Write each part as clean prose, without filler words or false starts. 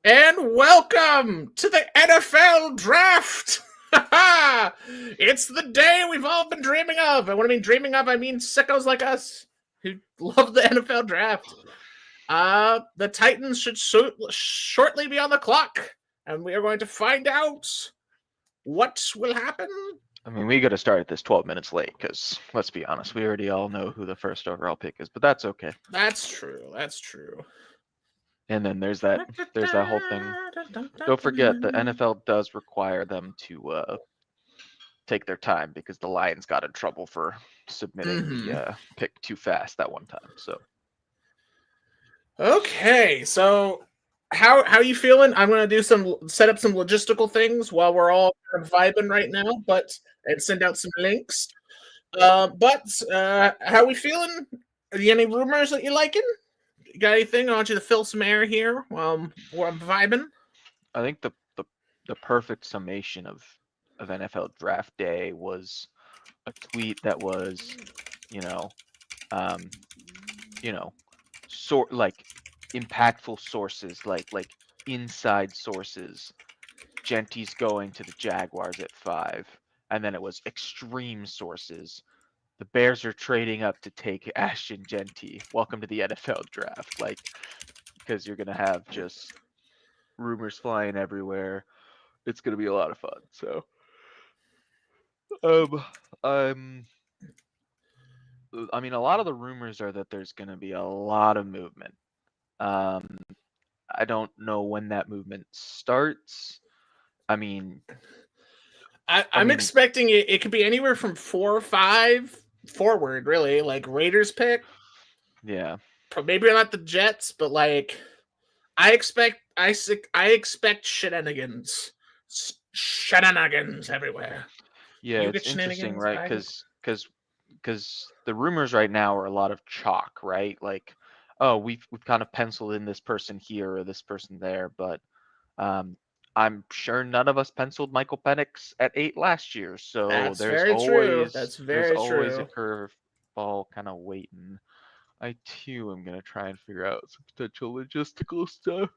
And welcome to the NFL Draft. It's the day we've all been dreaming of. And when I mean dreaming of, I mean sickos like us who love the NFL Draft. The Titans should shortly be on the clock, and we are going to find out what will happen. I mean, we got to start at this 12 minutes late because, let's be honest, we already all know who the first overall pick is, but that's okay. That's true. That's true. And then there's that whole thing. Don't forget, the NFL does require them to take their time because the Lions got in trouble for submitting the pick too fast that one time. So, okay, so how are you feeling? I'm gonna set up some logistical things while we're all kind of vibing right now, and send out some links. But how are we feeling? Are there any rumors that you're liking? You got anything? I want you to fill some air here while I'm vibing. I think the perfect summation of NFL Draft Day was a tweet that was, sort like impactful sources, like inside sources. Genty's going to the Jaguars at 5, and then it was extreme sources. The Bears are trading up to take Ashton Genty. Welcome to the NFL Draft, because you're gonna have just rumors flying everywhere. It's gonna be a lot of fun. So, I mean, a lot of the rumors are that there's gonna be a lot of movement. I don't know when that movement starts. I mean, I'm expecting it could be anywhere from 4 or 5 forward, really. Like Raiders pick. Yeah. Maybe not the Jets, but like I expect shenanigans everywhere. Yeah, it's interesting, right? Because the rumors right now are a lot of chalk, right? Like, oh, we've kind of penciled in this person here or this person there, but I'm sure none of us penciled Michael Penix at 8 last year. So there's always a curveball kind of waiting. I too am gonna try and figure out some potential logistical stuff.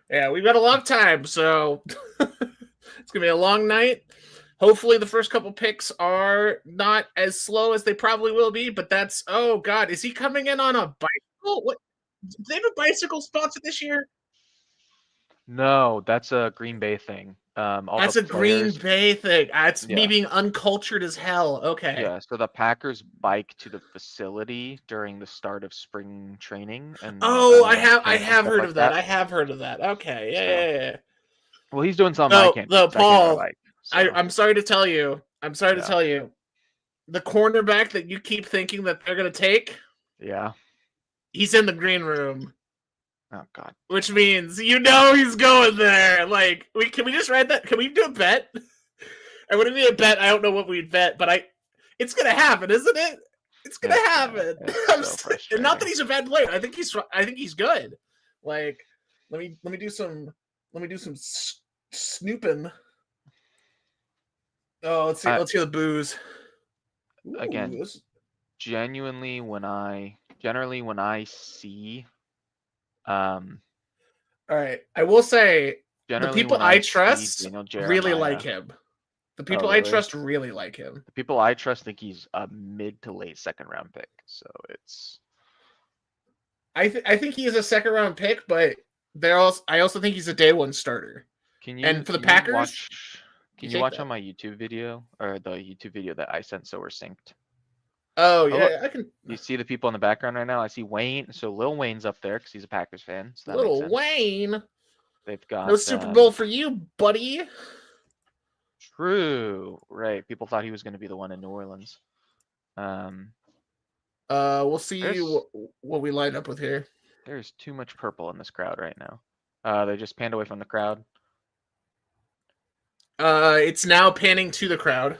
Yeah, we've got a long time, so it's gonna be a long night. Hopefully the first couple picks are not as slow as they probably will be, but oh god, is he coming in on a bicycle? What? Do they have a bicycle sponsor this year? No, that's a Green Bay thing. That's a Green Bay thing. That's me being uncultured as hell. Okay. Yeah, so the Packers bike to the facility during the start of spring training, and I have heard of that. I have heard of that. Okay, yeah. Well, he's doing something I can't. No, Paul. I'm sorry to tell you. The cornerback that you keep thinking that they're gonna take. Yeah. He's in the green room. Oh God. Which means he's going there. Like, can we just write that? Can we do a bet? I wouldn't be a bet. I don't know what we'd bet, but it's gonna happen, isn't it? It's gonna happen. And not that he's a bad player. I think he's good. Like, let me do some snooping. Oh, let's see. Let's hear the booze. Again, genuinely, when I see. All right. I will say the people I trust really like him. The people I trust really like him. The people I trust think he's a mid to late second round pick. So it's. I think he is a second round pick, but I also think he's a day one starter. And for the Packers, can you watch on my YouTube video or the YouTube video that I sent so we're synced? Oh yeah, I can. You see the people in the background right now? I see Wayne. So Lil Wayne's up there because he's a Packers fan. So Lil Wayne. They've got no Super Bowl for you, buddy. True. Right. People thought he was going to be the one in New Orleans. We'll see what we line up with here. There's too much purple in this crowd right now. They just panned away from the crowd. It's now panning to the crowd.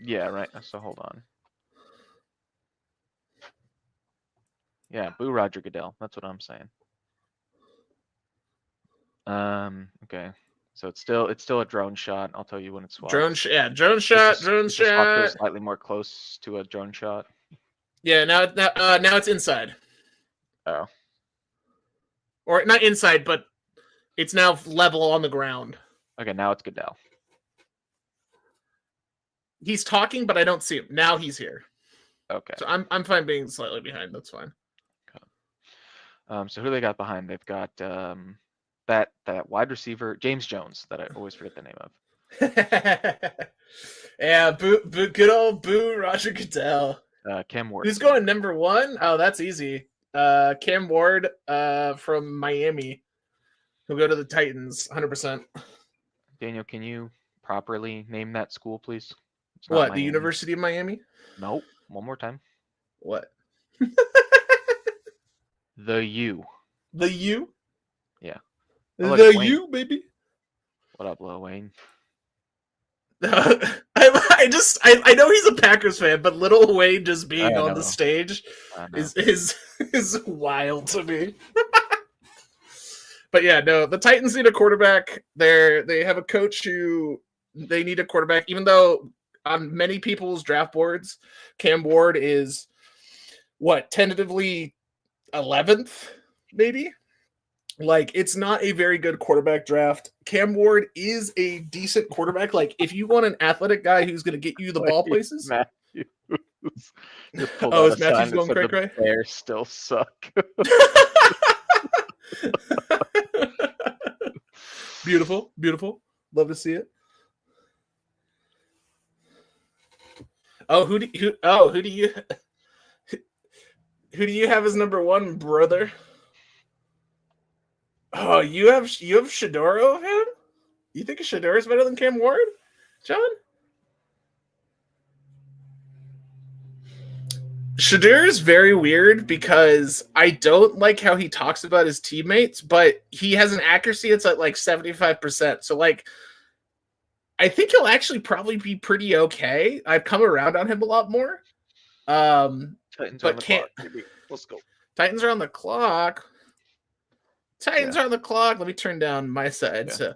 Yeah, right. So hold on. Yeah, boo Roger Goodell. That's what I'm saying. Okay. So it's still a drone shot. I'll tell you when it's swapped. Drone shot. Slightly more close to a drone shot. Yeah, now it's inside. Oh. Or not inside, but It's now level on the ground. Okay, now it's Goodell. He's talking, but I don't see him. Now he's here. Okay. So I'm fine being slightly behind. That's fine. Okay. So who they got behind? They've got that wide receiver, James Jones, that I always forget the name of. Yeah, good old Boo Roger Goodell. Cam Ward. Who's going number 1? Oh, that's easy. Cam Ward from Miami. He'll go to the Titans, 100%. Daniel, can you properly name that school, please? What, the University of Miami? Nope. One more time. What? The U. The U? Yeah. The U, baby. What up, Lil Wayne? I know he's a Packers fan, but Lil Wayne just being on the stage is wild to me. But yeah, no, the Titans need a quarterback. They have a coach who they need a quarterback, even though on many people's draft boards, Cam Ward is tentatively 11th, maybe? Like, it's not a very good quarterback draft. Cam Ward is a decent quarterback. Like, if you want an athletic guy who's going to get you the ball places. Matthews. Is Matthews going cray-cray? The Bears still suck. Beautiful, beautiful. Love to see it. Who do you have as number 1, brother? Oh, you have Shedeur over him? You think Shedeur is better than Cam Ward, John? Shedeur is very weird because I don't like how he talks about his teammates, but he has an accuracy that's at like 75%. So like, I think he'll actually probably be pretty okay. I've come around on him a lot more. Titans but can't. Let's go. Titans are on the clock. Titans are on the clock. Let me turn down my side. Yeah.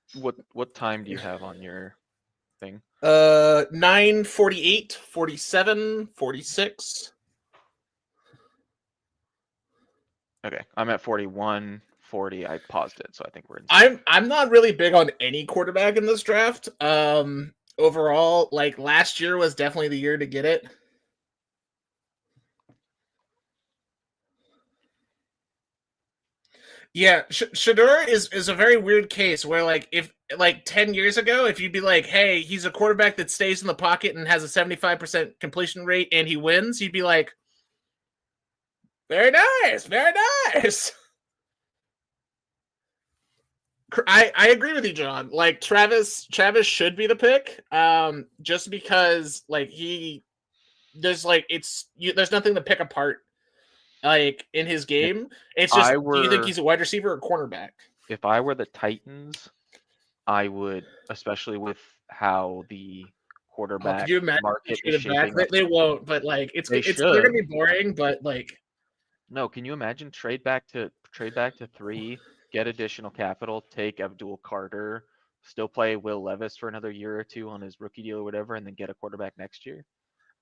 So, what time do you have on your thing? 9:48, 47, 46. Okay, I'm at 41, 40. I paused it, so I think we're in. I'm not really big on any quarterback in this draft. Overall, like last year was definitely the year to get it. Yeah, Shedeur is a very weird case where, like, if like 10 years ago, if you'd be like, hey, he's a quarterback that stays in the pocket and has a 75% completion rate and he wins, you'd be like, very nice, very nice. I agree with you, John. Like Travis should be the pick, just because like there's nothing to pick apart. Like in his game, it's just do you think he's a wide receiver or cornerback? If I were the Titans, I would, especially with how the quarterback market is shaping up. They won't, but like they're gonna be boring. But like, no, can you imagine trade back to 3, get additional capital, take Abdul Carter, still play Will Levis for another year or 2 on his rookie deal or whatever, and then get a quarterback next year?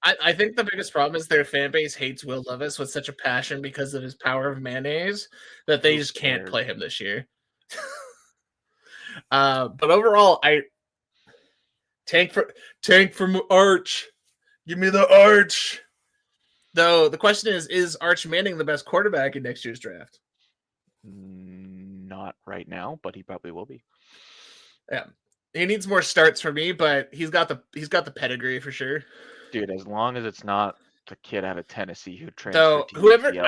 I think the biggest problem is their fan base hates Will Levis with such a passion because of his power of mayonnaise that they just can't play him this year. But overall, I tank from Arch. Give me the Arch. Though the question is Arch Manning the best quarterback in next year's draft? Not right now, but he probably will be. Yeah, he needs more starts for me, but he's got the pedigree for sure. Dude, as long as it's not the kid out of Tennessee who transferred. So whoever Nico,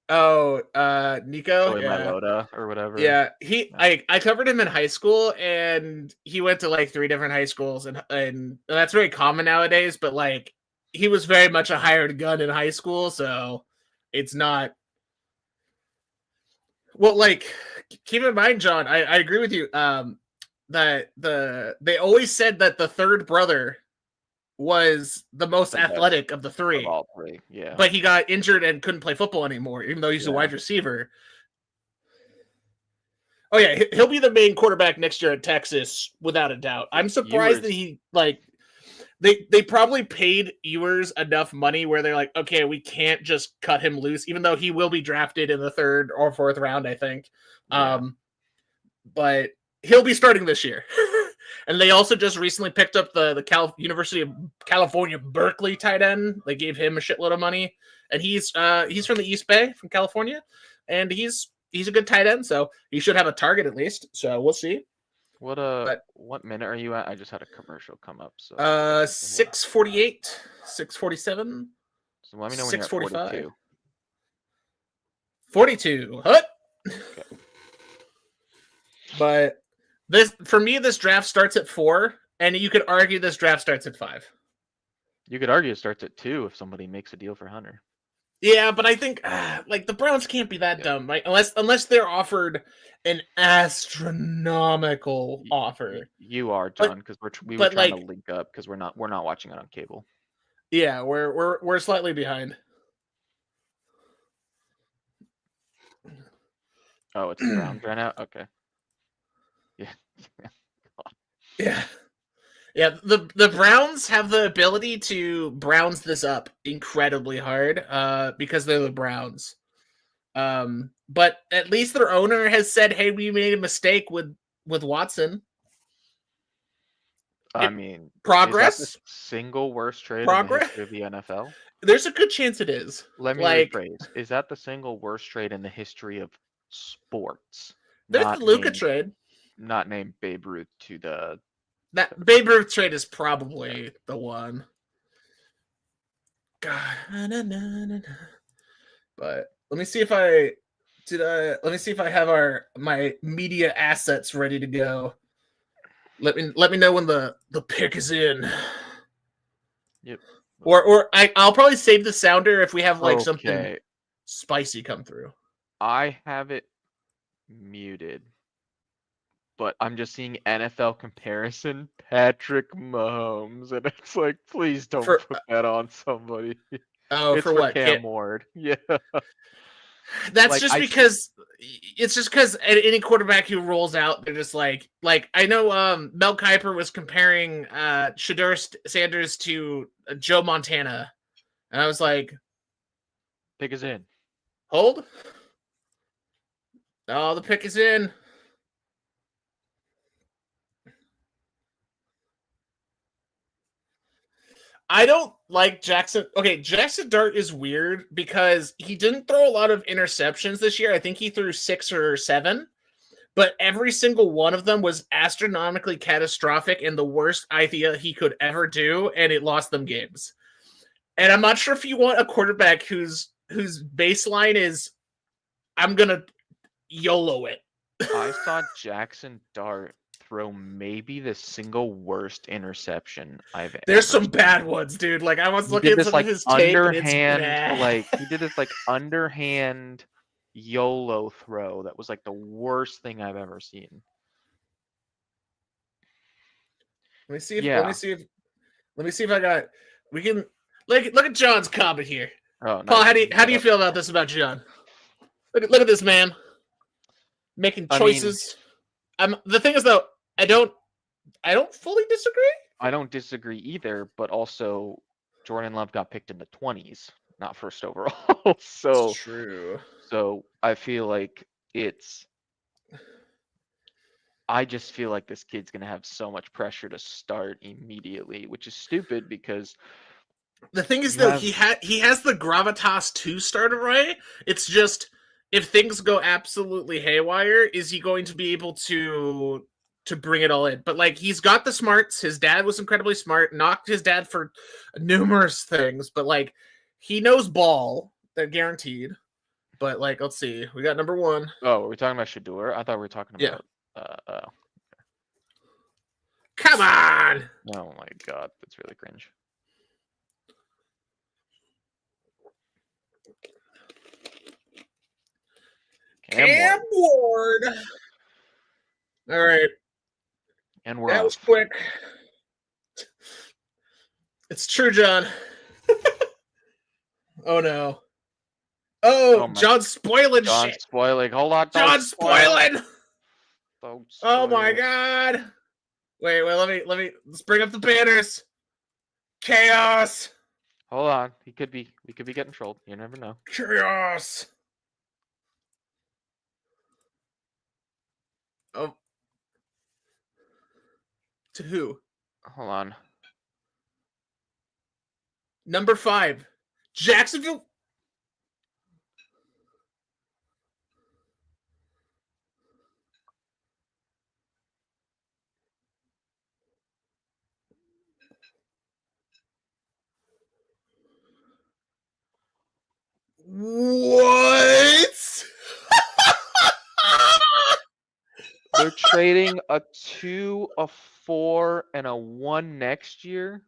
Mailota or whatever. Yeah, I covered him in high school, and he went to like 3 different high schools, and that's very common nowadays. But like, he was very much a hired gun in high school, so it's not. Well, like, keep in mind, John, I agree with you. That they always said that the third brother was the most athletic of the 3. Of all 3, yeah. But he got injured and couldn't play football anymore, even though he's a wide receiver. Oh yeah, he'll be the main quarterback next year at Texas, without a doubt. I'm surprised that he they probably paid Ewers enough money where they're like, okay, we can't just cut him loose, even though he will be drafted in the 3rd or 4th round, I think. Yeah. but he'll be starting this year. And they also just recently picked up the University of California, Berkeley tight end. They gave him a shitload of money, and he's from the East Bay, from California, and he's a good tight end, so he should have a target at least. So we'll see. What minute are you at? I just had a commercial come up. So 6:48, 6:47. So let me know when you're at 42. 42. Hut. Okay. But for me, this draft starts at 4, and you could argue this draft starts at 5. You could argue it starts at 2 if somebody makes a deal for Hunter. Yeah, but I think like the Browns can't be that dumb, right? Unless they're offered an astronomical offer. You are, John, because we were trying to link up because we're not watching it on cable. Yeah, we're slightly behind. Oh, it's the Browns right now? Okay. Yeah. Yeah. Yeah, the Browns have the ability to Browns this up incredibly hard because they're the Browns. But at least their owner has said, hey, we made a mistake with Watson. I mean, progress? Is that the single worst trade in the history of the NFL? There's a good chance it is. Let me rephrase. Is that the single worst trade in the history of sports? There's the Luka trade. Not named Babe Ruth to the... That Babe Ruth trade is probably the one. God. But let me see if I have my media assets ready to go. Let me know when the pick is in. Yep. Or I'll probably save the sounder if we have something spicy come through. I have it muted, but I'm just seeing NFL comparison Patrick Mahomes, and it's like, please don't put that on somebody. Oh, it's for what? Cam Ward. Yeah. That's just because any quarterback who rolls out, they're just like I know Mel Kiper was comparing Shedeur Sanders to Joe Montana, and I was like, pick is in. Hold. Oh, the pick is in. I don't like Jackson. Okay, Jackson Dart is weird because he didn't throw a lot of interceptions this year. I think he threw 6 or 7, but every single one of them was astronomically catastrophic and the worst idea he could ever do, and it lost them games. And I'm not sure if you want a quarterback whose baseline is, I'm gonna YOLO it. I saw Jackson Dart throw maybe the single worst interception I've ever. There's some bad ones, dude. Like I was looking at some of his tape, underhand, he did this underhand YOLO throw that was like the worst thing I've ever seen. Let me see if I got. We can look at John's comment here. Oh, Paul, how do you feel about this about John? Look at this man making choices. The thing is though, I don't fully disagree. I don't disagree either, but also Jordan Love got picked in the 20s, not first overall. So it's true. So I feel like I just feel like this kid's gonna have so much pressure to start immediately, which is stupid because the thing is though, he has the gravitas to start it right. It's just if things go absolutely haywire, is he going to be able to bring it all in? But like he's got the smarts. His dad was incredibly smart, knocked his dad for numerous things, but like he knows ball, they're guaranteed. But like, let's see. We got number 1. Oh, are we talking about Shedeur? I thought we were talking about Come on! Oh my god, that's really cringe. Cam Ward. All right. And we're that was quick. It's true, John. Oh no. Oh, John's spoiling John's shit. Spoiling. Hold on. John's spoiling. Don't oh my god. Wait, let's bring up the banners. Chaos. Hold on. We could be getting trolled. You never know. Chaos. Oh, to who? Hold on. Number 5, Jacksonville. What? They're trading a 2, a 4, and a 1 next year.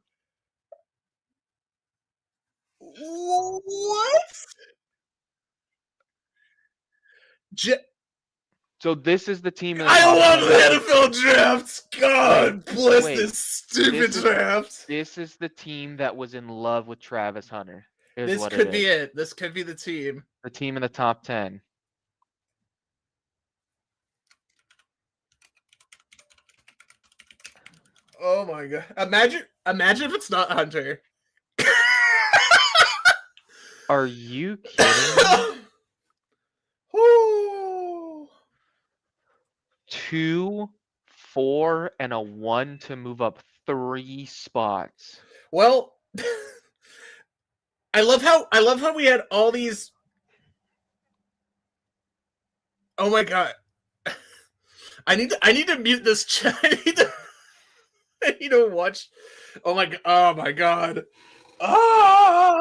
What? So this is the team in the I top love 10 the that was, NFL drafts. God bless wait, this stupid this is- draft. this is the team that was in love with Travis Hunter. Is This what could it be is. it. This could be the team. The team in the top 10. Oh my god! Imagine if it's not Hunter. Are you kidding me? Woo. 2, 4, and a 1 to move up 3 spots. Well, I love how we had all these. Oh my god! I need to mute this chat. I need to watch. Oh my god! Oh my god! Ah!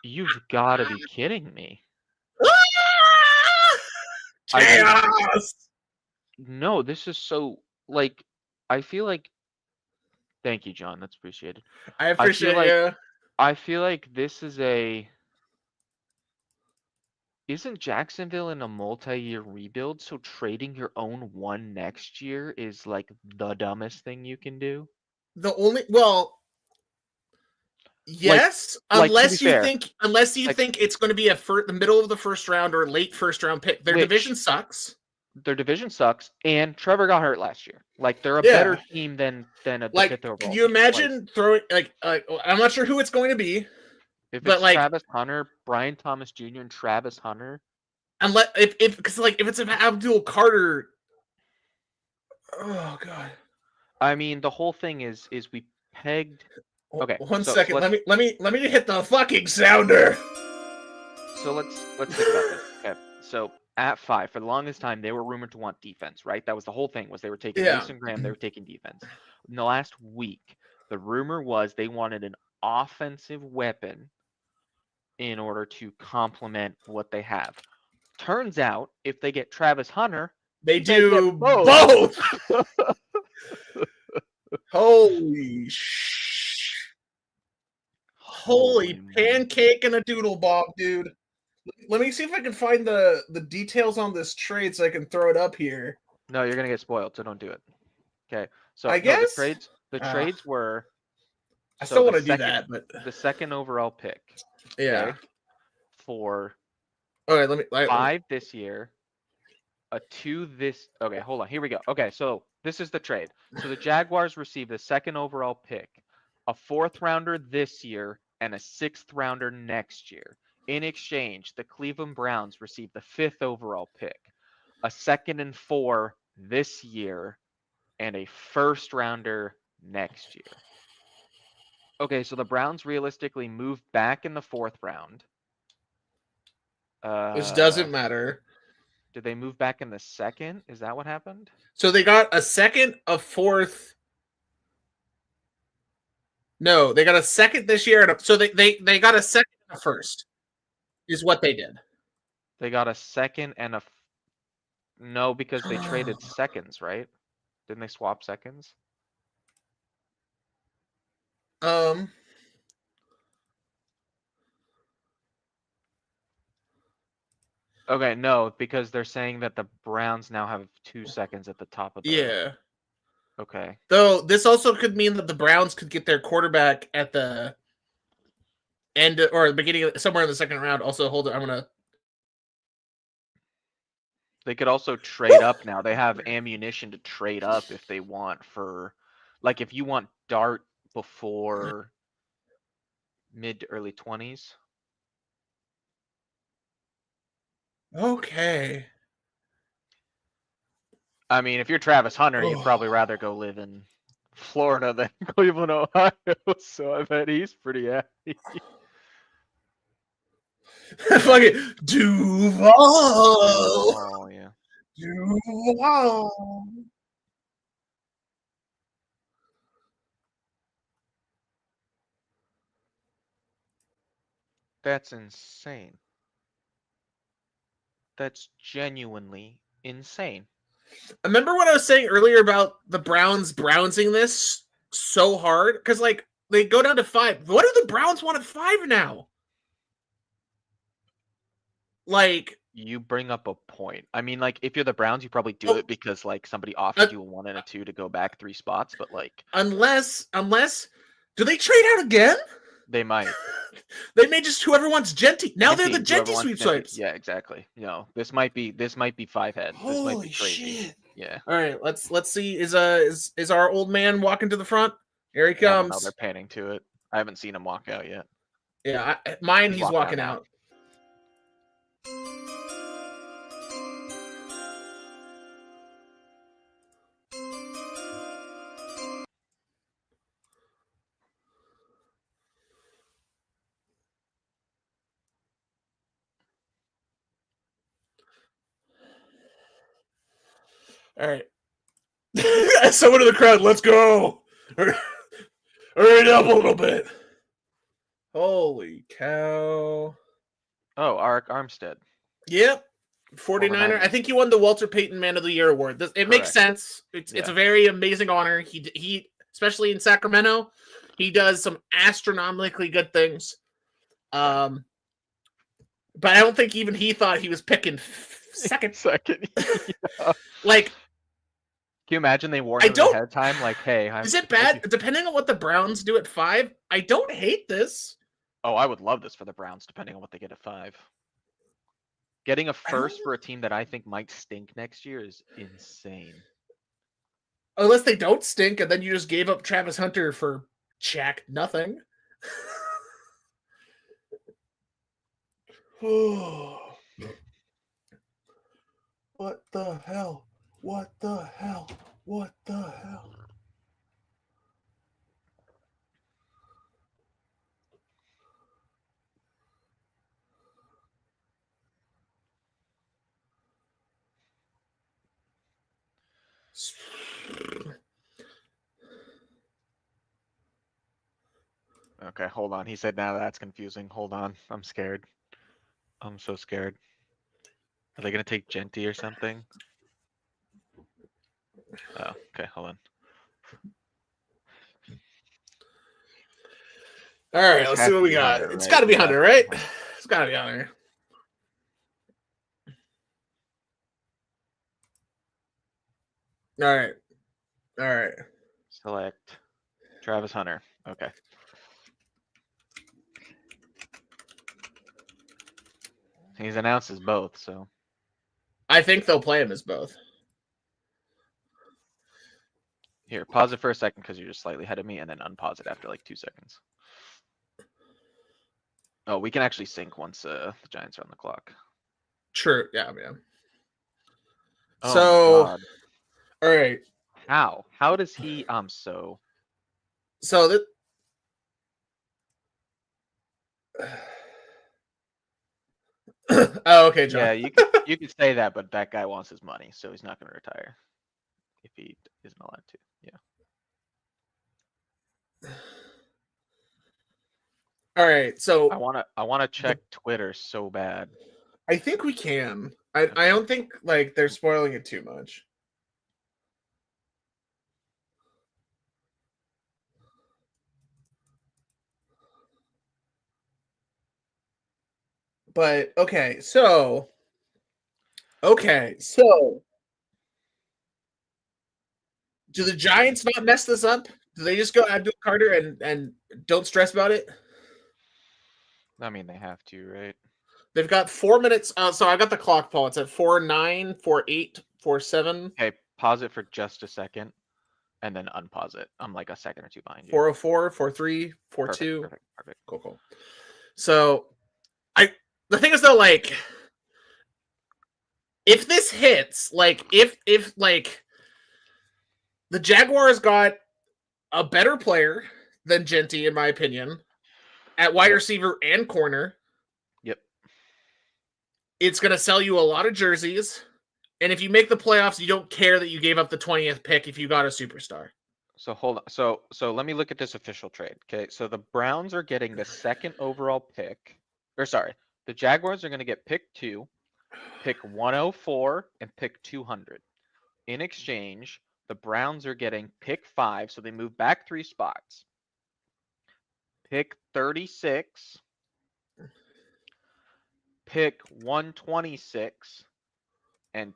You've got to be kidding me. Chaos! No, this is so, like, I feel like, thank you, John, that's appreciated. I appreciate you. I feel like this is isn't Jacksonville in a multi-year rebuild, so trading your own 1 next year is like the dumbest thing you can do? Yes, like, to be unless you fair, think like- it's going to be the middle of the first round or late first round pick. Their division sucks. Their division sucks, and Trevor got hurt last year. Like, they're a Yeah. better team than the Like, fifth overall can you team. imagine throwing I'm not sure who it's going to be, If but it's like Travis Hunter, Brian Thomas Jr., and Travis Hunter, unless if because like if it's Abdul Carter. Oh god. I mean, the whole thing is we pegged. Okay, One so second. Let me hit the fucking sounder. So let's think about this. Okay, so at 5, for the longest time, they were rumored to want defense, right? That was the whole thing, was they were taking Mason Graham, they were taking defense. In the last week, the rumor was they wanted an offensive weapon in order to complement what they have. Turns out, if they get Travis Hunter, they get do both. Holy Holy pancake and a doodle bob, dude. Let me see if I can find the details on this trade so I can throw it up here. No, you're gonna get spoiled, so don't do it. Okay, so I guess the trades were. I still want to do that, but the second overall pick. Yeah. Okay, for. Okay, let me 5 this year, a 2 this. Okay, hold on. Here we go. Okay, so this is the trade. So the Jaguars received the second overall pick, a 4th rounder this year, and a 6th rounder next year. In exchange, the Cleveland Browns received the 5th overall pick, a 2nd and 4 this year, and a 1st rounder next year. Okay, so the Browns realistically moved back in the 4th round. Which doesn't matter. Did they move back in the 2nd? Is that what happened? So they got a 2nd, a 4th. No, they got a 2nd this year, so they got a 2nd and a 1st. Is what they did. They got a 2nd and a. No, because they traded seconds, right? Didn't they swap seconds? Okay, no, because they're saying that the Browns now have 2 seconds at the top of the. Yeah. Okay. Though this also could mean that the Browns could get their quarterback at the end or the beginning, somewhere in the 2nd round. Also, hold it. I'm gonna. They could also trade up now. They have ammunition to trade up if they want for, like, if you want Dart before mid to early 20s. Okay. I mean, if you're Travis Hunter, you'd probably rather go live in Florida than Cleveland, Ohio. So I bet he's pretty happy. Fucking Duval. Oh yeah. Duval. That's insane. That's genuinely insane. Remember what I was saying earlier about the Browns brownsing this so hard? Because, like, they go down to 5. What do the Browns want at 5 now? Like, you bring up a point. I mean, like, if you're the Browns, you probably do it because, like, somebody offered you a 1 and a 2 to go back 3 spots, but, like... Unless... Do they trade out again? They might. They may just whoever wants Genty. Now they're the Genty sweepstakes. Yeah, exactly. No, this might be 5 head. This might be crazy. Shit. Yeah. All right, let's see. Is our old man walking to the front? Here he comes. They're panning to it. I haven't seen him walk out yet. Yeah, he's walking out. All right. Someone in the crowd, let's go. Hurry up a little bit. Holy cow. Oh, Arik Armstead. Yep. 49er. I think he won the Walter Payton Man of the Year award. It makes sense. It's a very amazing honor. He especially in Sacramento, he does some astronomically good things. But I don't think even he thought he was picking second. Yeah. Like, can you imagine they warned him ahead of time? Like, hey, is it bad? Depending on what the Browns do at 5, I don't hate this. Oh, I would love this for the Browns, depending on what they get at 5. Getting a first for a team that I think might stink next year is insane. Unless they don't stink, and then you just gave up Travis Hunter for nothing. What the hell? What the hell? What the hell? Okay, hold on. He said, now that's confusing. Hold on. I'm scared. I'm so scared. Are they going to take Genty or something? Oh, okay, hold on. All right, let's see what we got. Hunter, it's got to be Hunter, right? It's got to be Hunter. All right. All right. Select Travis Hunter. Okay. He's announced as both, so. I think they'll play him as both. Here, pause it for a second because you're just slightly ahead of me, and then unpause it after like 2 seconds. Oh, we can actually sync once the Giants are on the clock. True. Yeah, man. Oh, so, all right. How does he? So that. Oh, okay, John. Yeah, you could say that, but that guy wants his money, so he's not going to retire if he isn't allowed to. Yeah. All right, so I want to check Twitter so bad. I think we can. I don't think like they're spoiling it too much. But okay, so do the Giants not mess this up? Do they just go Abdul Carter and don't stress about it? I mean, they have to, right? They've got 4 minutes. So I got the clock, Paul. It's at 4:09, 4:08, 4:07. Okay, pause it for just a second, and then unpause it. I'm like a second or two behind you. 4:04, 4:03, 4:02. Perfect. Cool. So, the thing is though, like, if this hits, like if like the Jaguars got a better player than Genty, in my opinion, at wide receiver and corner. Yep. It's going to sell you a lot of jerseys. And if you make the playoffs, you don't care that you gave up the 20th pick if you got a superstar. So hold on. So let me look at this official trade. Okay. So the Browns are getting the 2nd overall pick. Or sorry, the Jaguars are going to get pick 2, pick 104, and pick 200. In exchange, the Browns are getting pick 5, so they move back 3 spots. Pick 36, pick 126, and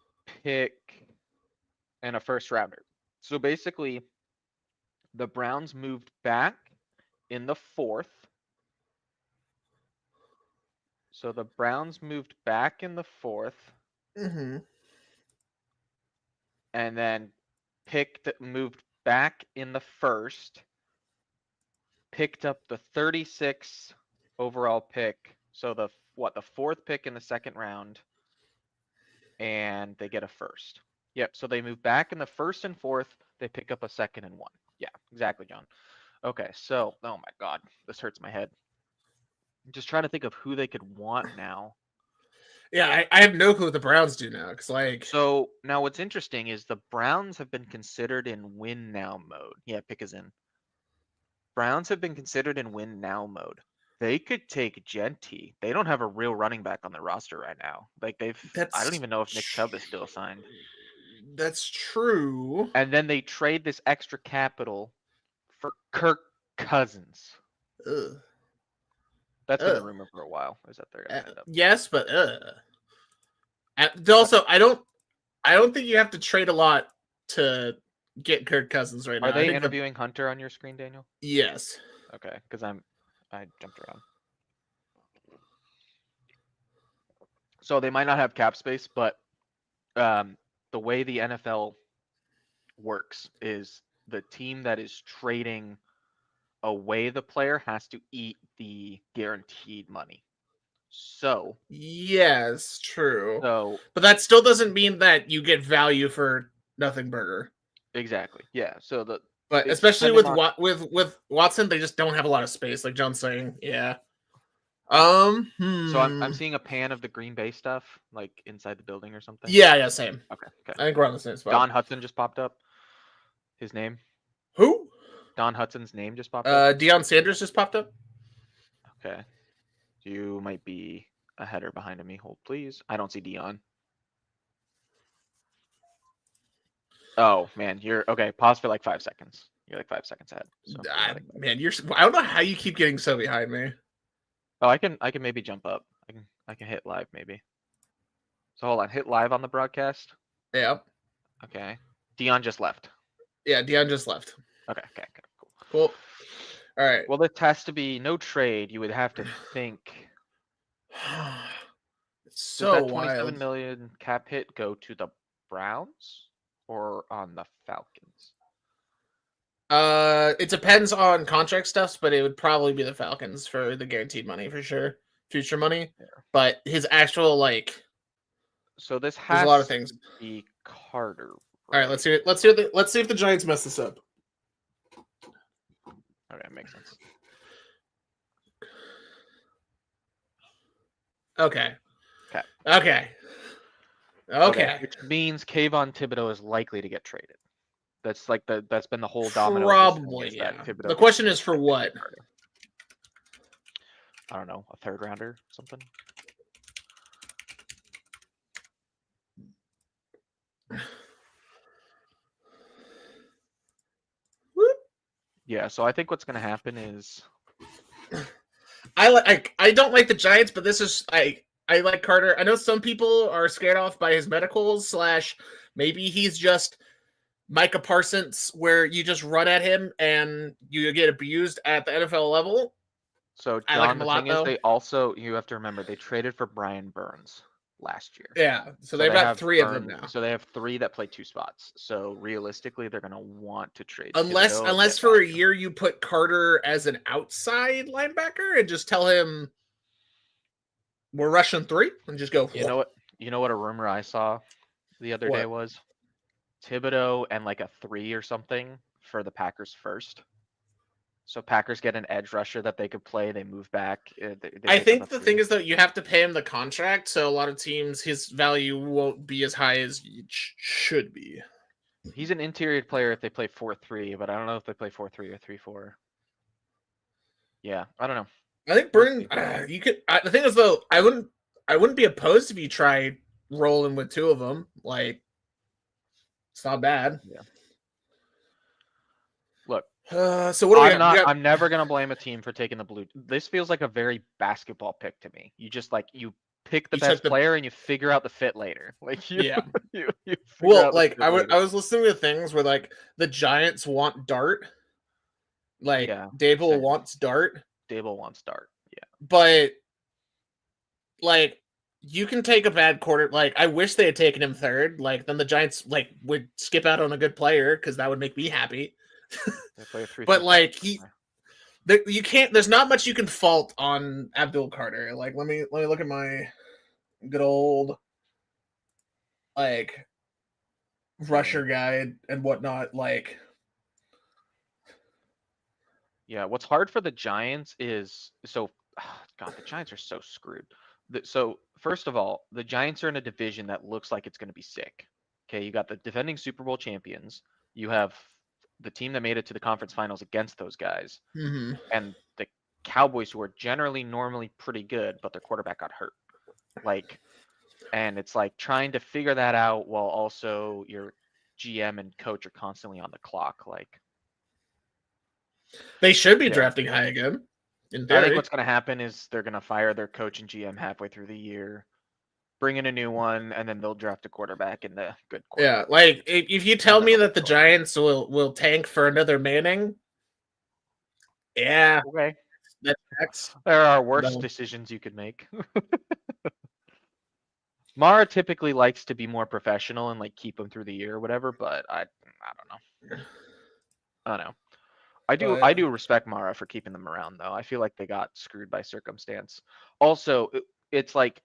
a first rounder. So basically, the Browns moved back in the 4th. So the Browns moved back in the 4th. Mm-hmm. And then moved back in the 1st. Picked up the 36th overall pick. So the 4th pick in the 2nd round. And they get a 1st. Yep. So they move back in the 1st and 4th. They pick up a 2nd and 1. Yeah, exactly, John. Okay, so oh my God, this hurts my head. I'm just trying to think of who they could want now. Yeah, I have no clue what the Browns do now. So now what's interesting is the Browns have been considered in win now mode. Yeah, pick is in. Browns have been considered in win now mode. They could take Genty. They don't have a real running back on their roster right now. Like I don't even know if Nick Chubb is still signed. That's true. And then they trade this extra capital for Kirk Cousins. Ugh. That's been the rumor for a while. Is that they're gonna end up? Yes, but also, I don't think you have to trade a lot to get Kirk Cousins right now. Are they interviewing Hunter on your screen, Daniel? Yes. Okay, because I jumped around. So they might not have cap space, but the way the NFL works is the team that is trading away the player has to eat the guaranteed money. So yes, true. So, but that still doesn't mean that you get value for nothing burger. Exactly. Yeah. So but especially with Watson, they just don't have a lot of space, like John's saying. Yeah. So I'm seeing a pan of the Green Bay stuff, like inside the building or something. Yeah, same. Okay. I think we're on the same spot. Don Hudson just popped up. His name? Who? Don Hudson's name just popped up. Deion Sanders just popped up. Okay. You might be a header behind me. Hold, please. I don't see Deion. Oh man, you're okay. Pause for like 5 seconds. You're like 5 seconds ahead. So man, I don't know how you keep getting so behind me. Oh, I can maybe jump up. I can hit live maybe. So hold on, hit live on the broadcast. Yep. Okay. Deion just left. Yeah, Deion just left. Okay, cool. All right. Well, there has to be no trade. You would have to think. It's so Does that 27 wild. million cap hit go to the Browns or on the Falcons? It depends on contract stuff, but it would probably be the Falcons for the guaranteed money for sure, future money. Yeah. But his actual so this has a lot of things. To be Carter. Right? All right, let's hear it. Let's see if the Giants mess this up. Okay, makes sense. Okay. Which means Kayvon Thibodeau is likely to get traded. That's been the whole domino. Probably, yeah. The question is for what? I don't know, a 3rd rounder, something. Yeah, so I think what's going to happen is I don't like the Giants, but this is I like Carter. I know some people are scared off by his medicals / maybe he's just Micah Parsons, where you just run at him and you get abused at the NFL level. So, John, I like him a lot, though. They also, you have to remember, they traded for Brian Burns last year. Yeah, so they've got 3 of them now. So they have 3 that play 2 spots. So realistically, they're going to want to trade. Unless for a year you put Carter as an outside linebacker and just tell him we're rushing 3 and just go. You know what? You know what a rumor I saw the other day was? Thibodeau and like a 3 or something for the Packers first. So Packers get an edge rusher that they could play. They move back. I think the thing is that you have to pay him the contract, so a lot of teams, his value won't be as high as it should be. He's an interior player if they play 4-3, but I don't know if they play 4-3 or 3-4. Yeah, I don't know. I think Burton, you could. The thing is though, I wouldn't be opposed if you try rolling with two of them. Like, it's not bad. Yeah. Look. So what do I'm never gonna blame a team for taking the blue. This feels like a very basketball pick to me. You just you pick the best player and you figure out the fit later. Like you, yeah. you well, like I was listening to things where like the Giants want Dart. Like Dable wants Dart. Dable wants Dart. Yeah. But like you can take a bad quarter. Like I wish they had taken him third. Like then the Giants would skip out on a good player because that would make me happy. But like you can't. There's not much you can fault on Abdul Carter. Like let me look at my good old like rusher guide and whatnot. Like yeah, what's hard for the Giants is God, the Giants are so screwed. So first of all, the Giants are in a division that looks like it's going to be sick. Okay, you got the defending Super Bowl champions. You have the team that made it to the conference finals against those guys, and the Cowboys, who are normally pretty good, but their quarterback got hurt. And it's like trying to figure that out while also your GM and coach are constantly on the clock. Like they should be drafting high again. I think what's going to happen is they're going to fire their coach and GM halfway through the year, bring in a new one, and then they'll draft a quarterback in the good quarterback. Yeah, like if you tell me that the Giants will tank for another Manning, yeah, okay, that's there are worse decisions you could make. Mara typically likes to be more professional and keep him through the year or whatever, but I don't know. I don't know. I do respect Mara for keeping them around though. I feel like they got screwed by circumstance. Also, it's like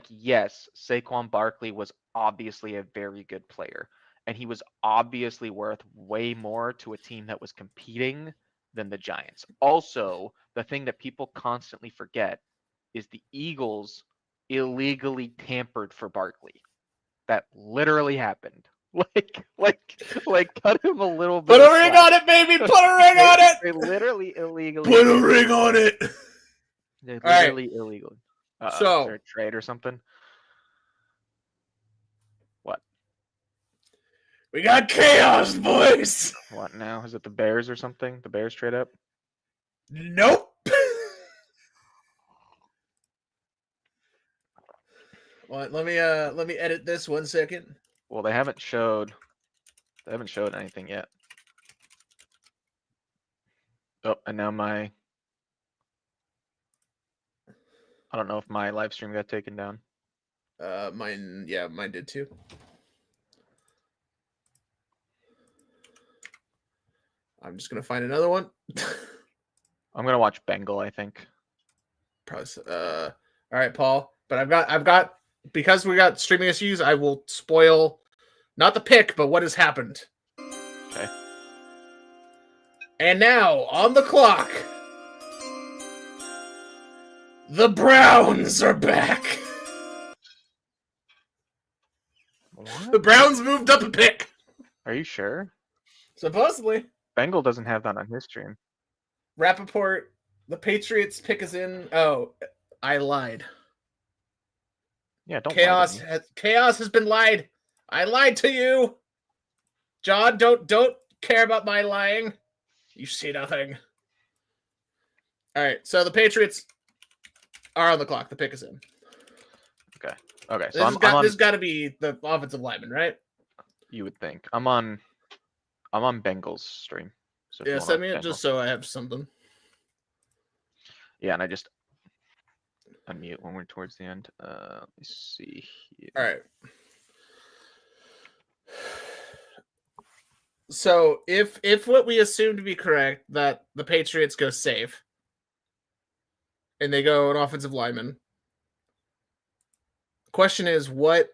yes, Saquon Barkley was obviously a very good player, and he was obviously worth way more to a team that was competing than the Giants. Also, the thing that people constantly forget is the Eagles illegally tampered for Barkley. That literally happened. Cut him a little bit. Put a ring on it, baby. Put a ring on it. They literally illegally. Put a ring on it. They're literally illegal. So is there a trade or something? What? We got chaos, boys. What now? Is it the Bears or something? The Bears trade up? Nope. Well, let me edit this 1 second. Well, they haven't showed anything yet. Oh, and now I don't know if my live stream got taken down. Mine did too. I'm just gonna find another one. I'm gonna watch Bengal, I think. All right, Paul. But I've got because we got streaming issues, I will spoil not the pick, but what has happened. Okay. And now on the clock, the Browns are back. What? The Browns moved up a pick. Are you sure? Supposedly. Bengal doesn't have that on his stream. Rappaport, the Patriots pick is in. Oh, I lied. Yeah, don't chaos. Chaos has been lied. I lied to you, John. Don't care about my lying. You see nothing. All right, so the Patriots are on the clock. The pick is in. Okay. So this has got to be the offensive lineman, right? You would think. I'm on Bengals stream. So yeah, send me it just so I have something. Yeah, and I just unmute when we're towards the end. Let me see here. All right. So if what we assume to be correct, that the Patriots go safe and they go an offensive lineman, Question is what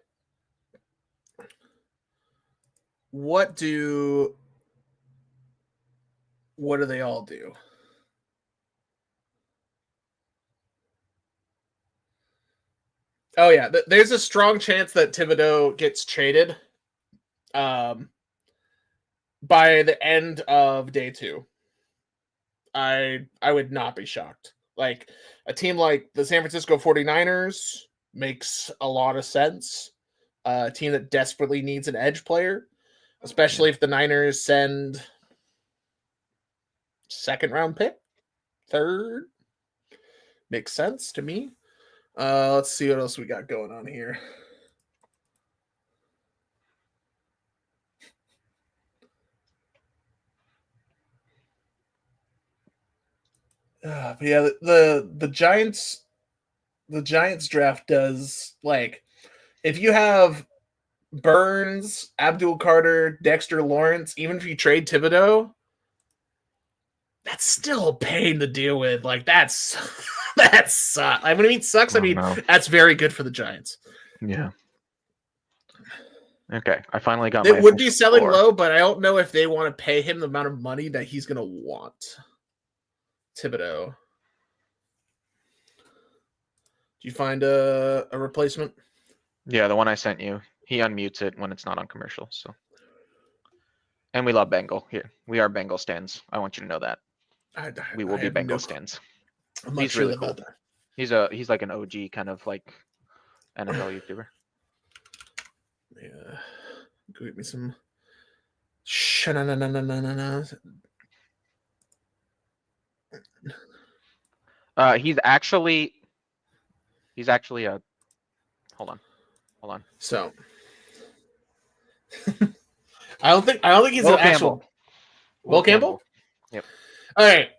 do they all do? Oh yeah, there's a strong chance that Thibodeau gets traded by the end of day 2. I would not be shocked. Like a team like the San Francisco 49ers makes a lot of sense. A team that desperately needs an edge player, especially if the Niners send second round pick, third. Makes sense to me. Let's see what else we got going on here. But yeah, the Giants draft does, like, if you have Burns, Abdul Carter, Dexter Lawrence, even if you trade Thibodeau, that's still a pain to deal with. Like, that's that sucks. When I mean sucks, I mean that's very good for the Giants. Yeah. Okay, I finally got. They would be selling low, but I don't know if they want to pay him the amount of money that he's going to want. Thibodeau. Did you find a replacement? Yeah, the one I sent you. He unmutes it when it's not on commercial. So, and we love Bengal here. We are Bengal stands. I want you to know that. We will be Bengal stands. He's really cool. He's like an OG kind of like NFL YouTuber. Yeah, give me some. He's actually a. Hold on. So, I don't think he's Will an Campbell. actual. Will Campbell? Yep. All right.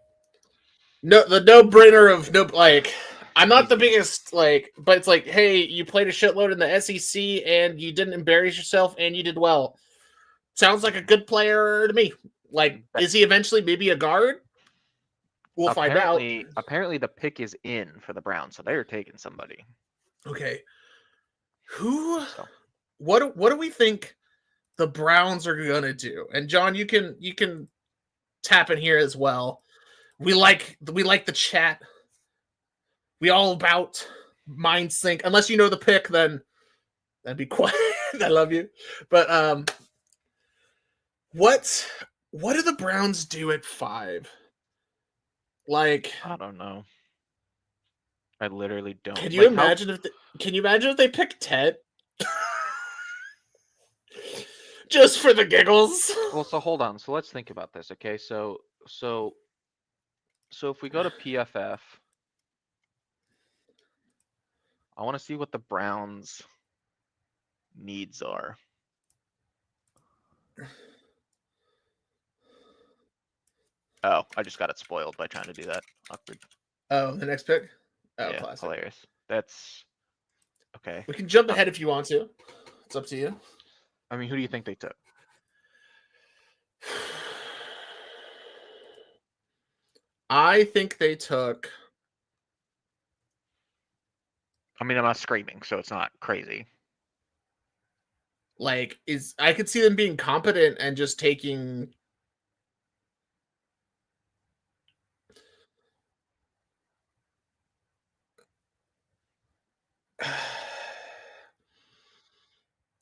No, the no-brainer of no, like, I'm not the biggest, like, but it's like, hey, you played a shitload in the SEC and you didn't embarrass yourself and you did well. Sounds like a good player to me. Like, is he eventually maybe a guard? We'll find out. Apparently, the pick is in for the Browns, so they're taking somebody. Okay. What do we think the Browns are gonna do? And John, you can tap in here as well. We like the chat. We all about mind sync. Unless you know the pick, then that'd be quiet. I love you. But what do the Browns do at 5? Like, I don't know. I literally don't. Can you imagine if they pick Ted? Just for the giggles. Well, so hold on. So let's think about this. Okay, so if we go to PFF, I want to see what the Browns' needs are. Oh, I just got it spoiled by trying to do that. Awkward. Oh, the next pick? Oh, yeah, classic. Hilarious. That's okay. We can jump ahead if you want to. It's up to you. I mean, who do you think they took? I think they took. I mean, I'm not screaming, so it's not crazy. Like, I could see them being competent and just taking.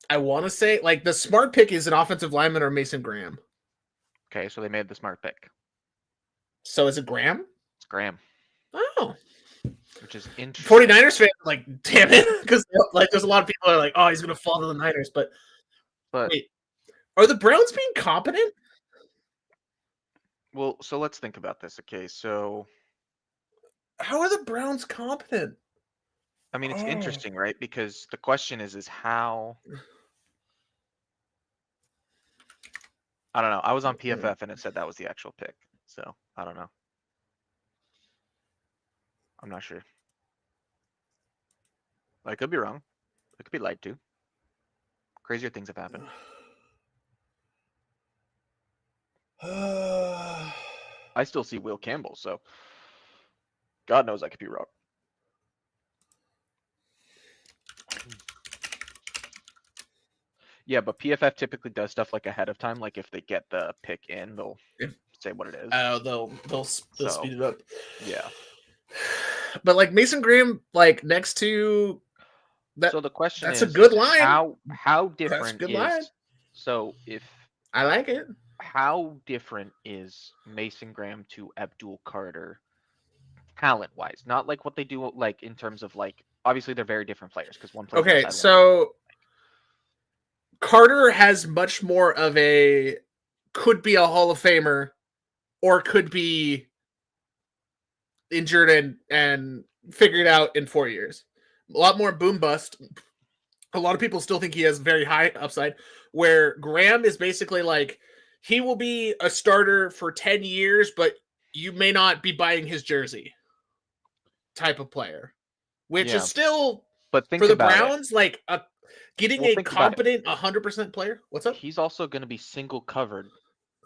I want to say, like, the smart pick is an offensive lineman or Mason Graham. Okay, so they made the smart pick. So is it Graham? It's Graham. Oh. Which is interesting. 49ers fans are like, damn it. Because, like, there's a lot of people that are like, oh, he's going to fall to the Niners. But wait, are the Browns being competent? Well, so let's think about this. Okay, so how are the Browns competent? I mean, it's interesting, right? Because the question is how. I don't know. I was on PFF and it said that was the actual pick. So I don't know. I'm not sure. I could be wrong. I could be lied to. Crazier things have happened. I still see Will Campbell, so God knows I could be wrong. Yeah, but PFF typically does stuff like ahead of time. Like if they get the pick in, they'll say what it is. They'll speed it up. Yeah. But like Mason Graham, like next to that. So the question that's is a good line. How different that's a good is line. So if I like it. How different is Mason Graham to Abdul Carter talent wise? Not like what they do like in terms of like obviously they're very different players because one plays okay, so Carter has much more of a could be a Hall of Famer or could be injured and figured out in 4 years. A lot more boom bust. A lot of people still think he has very high upside, where Graham is basically like he will be a starter for 10 years, but you may not be buying his jersey type of player, which is still, but think for the about Browns, like getting a competent 100% player. What's up? He's also going to be single covered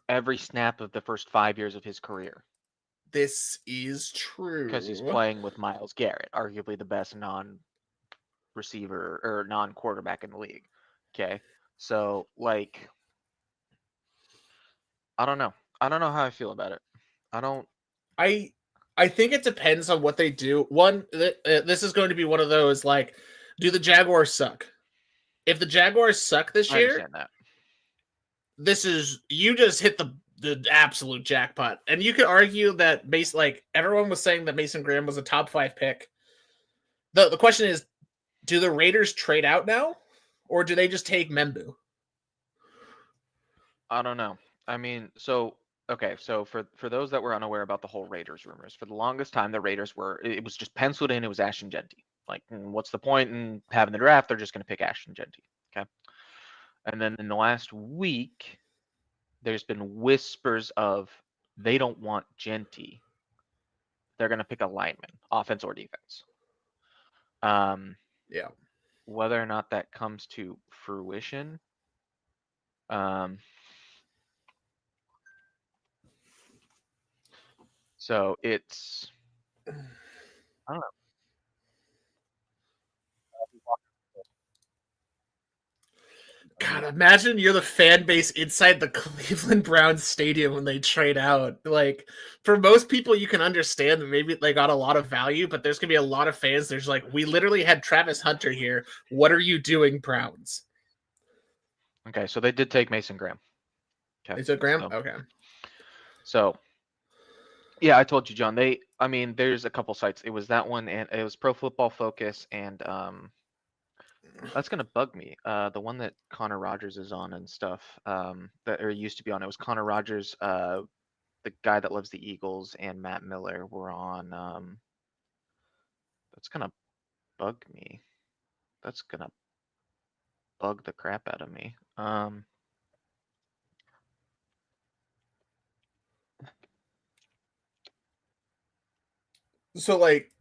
every snap of the first 5 years of his career. This is true. Because he's playing with Myles Garrett, arguably the best non-receiver or non-quarterback in the league. Okay. So, like, I don't know. I don't know how I feel about it. I think it depends on what they do. One, this is going to be one of those, like, do the Jaguars suck? If the Jaguars suck this year, I understand that. This is, you just hit the absolute jackpot. And you could argue that everyone was saying that Mason Graham was a top 5 pick. The question is, do the Raiders trade out now, or do they just take Membu? I don't know. I mean, so for those that were unaware about the whole Raiders rumors, for the longest time the Raiders it was just penciled in. It was Ashton Jeanty. Like, what's the point in having the draft? They're just going to pick Ashton Jeanty. Okay. And then in the last week, there's been whispers of they don't want Jeanty. They're going to pick a lineman, offense or defense. Yeah. Whether or not that comes to fruition, so it's, I don't know. God, imagine you're the fan base inside the Cleveland Browns stadium when they trade out. Like, for most people, you can understand that maybe they got a lot of value, but there's going to be a lot of fans. There's like, we literally had Travis Hunter here. What are you doing, Browns? Okay, so they did take Mason Graham. Okay. They took Graham? Okay. So, yeah, I told you, John. There's a couple sites. It was that one, and it was Pro Football Focus, and that's gonna bug me. The one that Connor Rogers is on and stuff, that or used to be on. It was Connor Rogers, the guy that loves the Eagles, and Matt Miller were on. That's gonna bug me. That's gonna bug the crap out of me. So, like,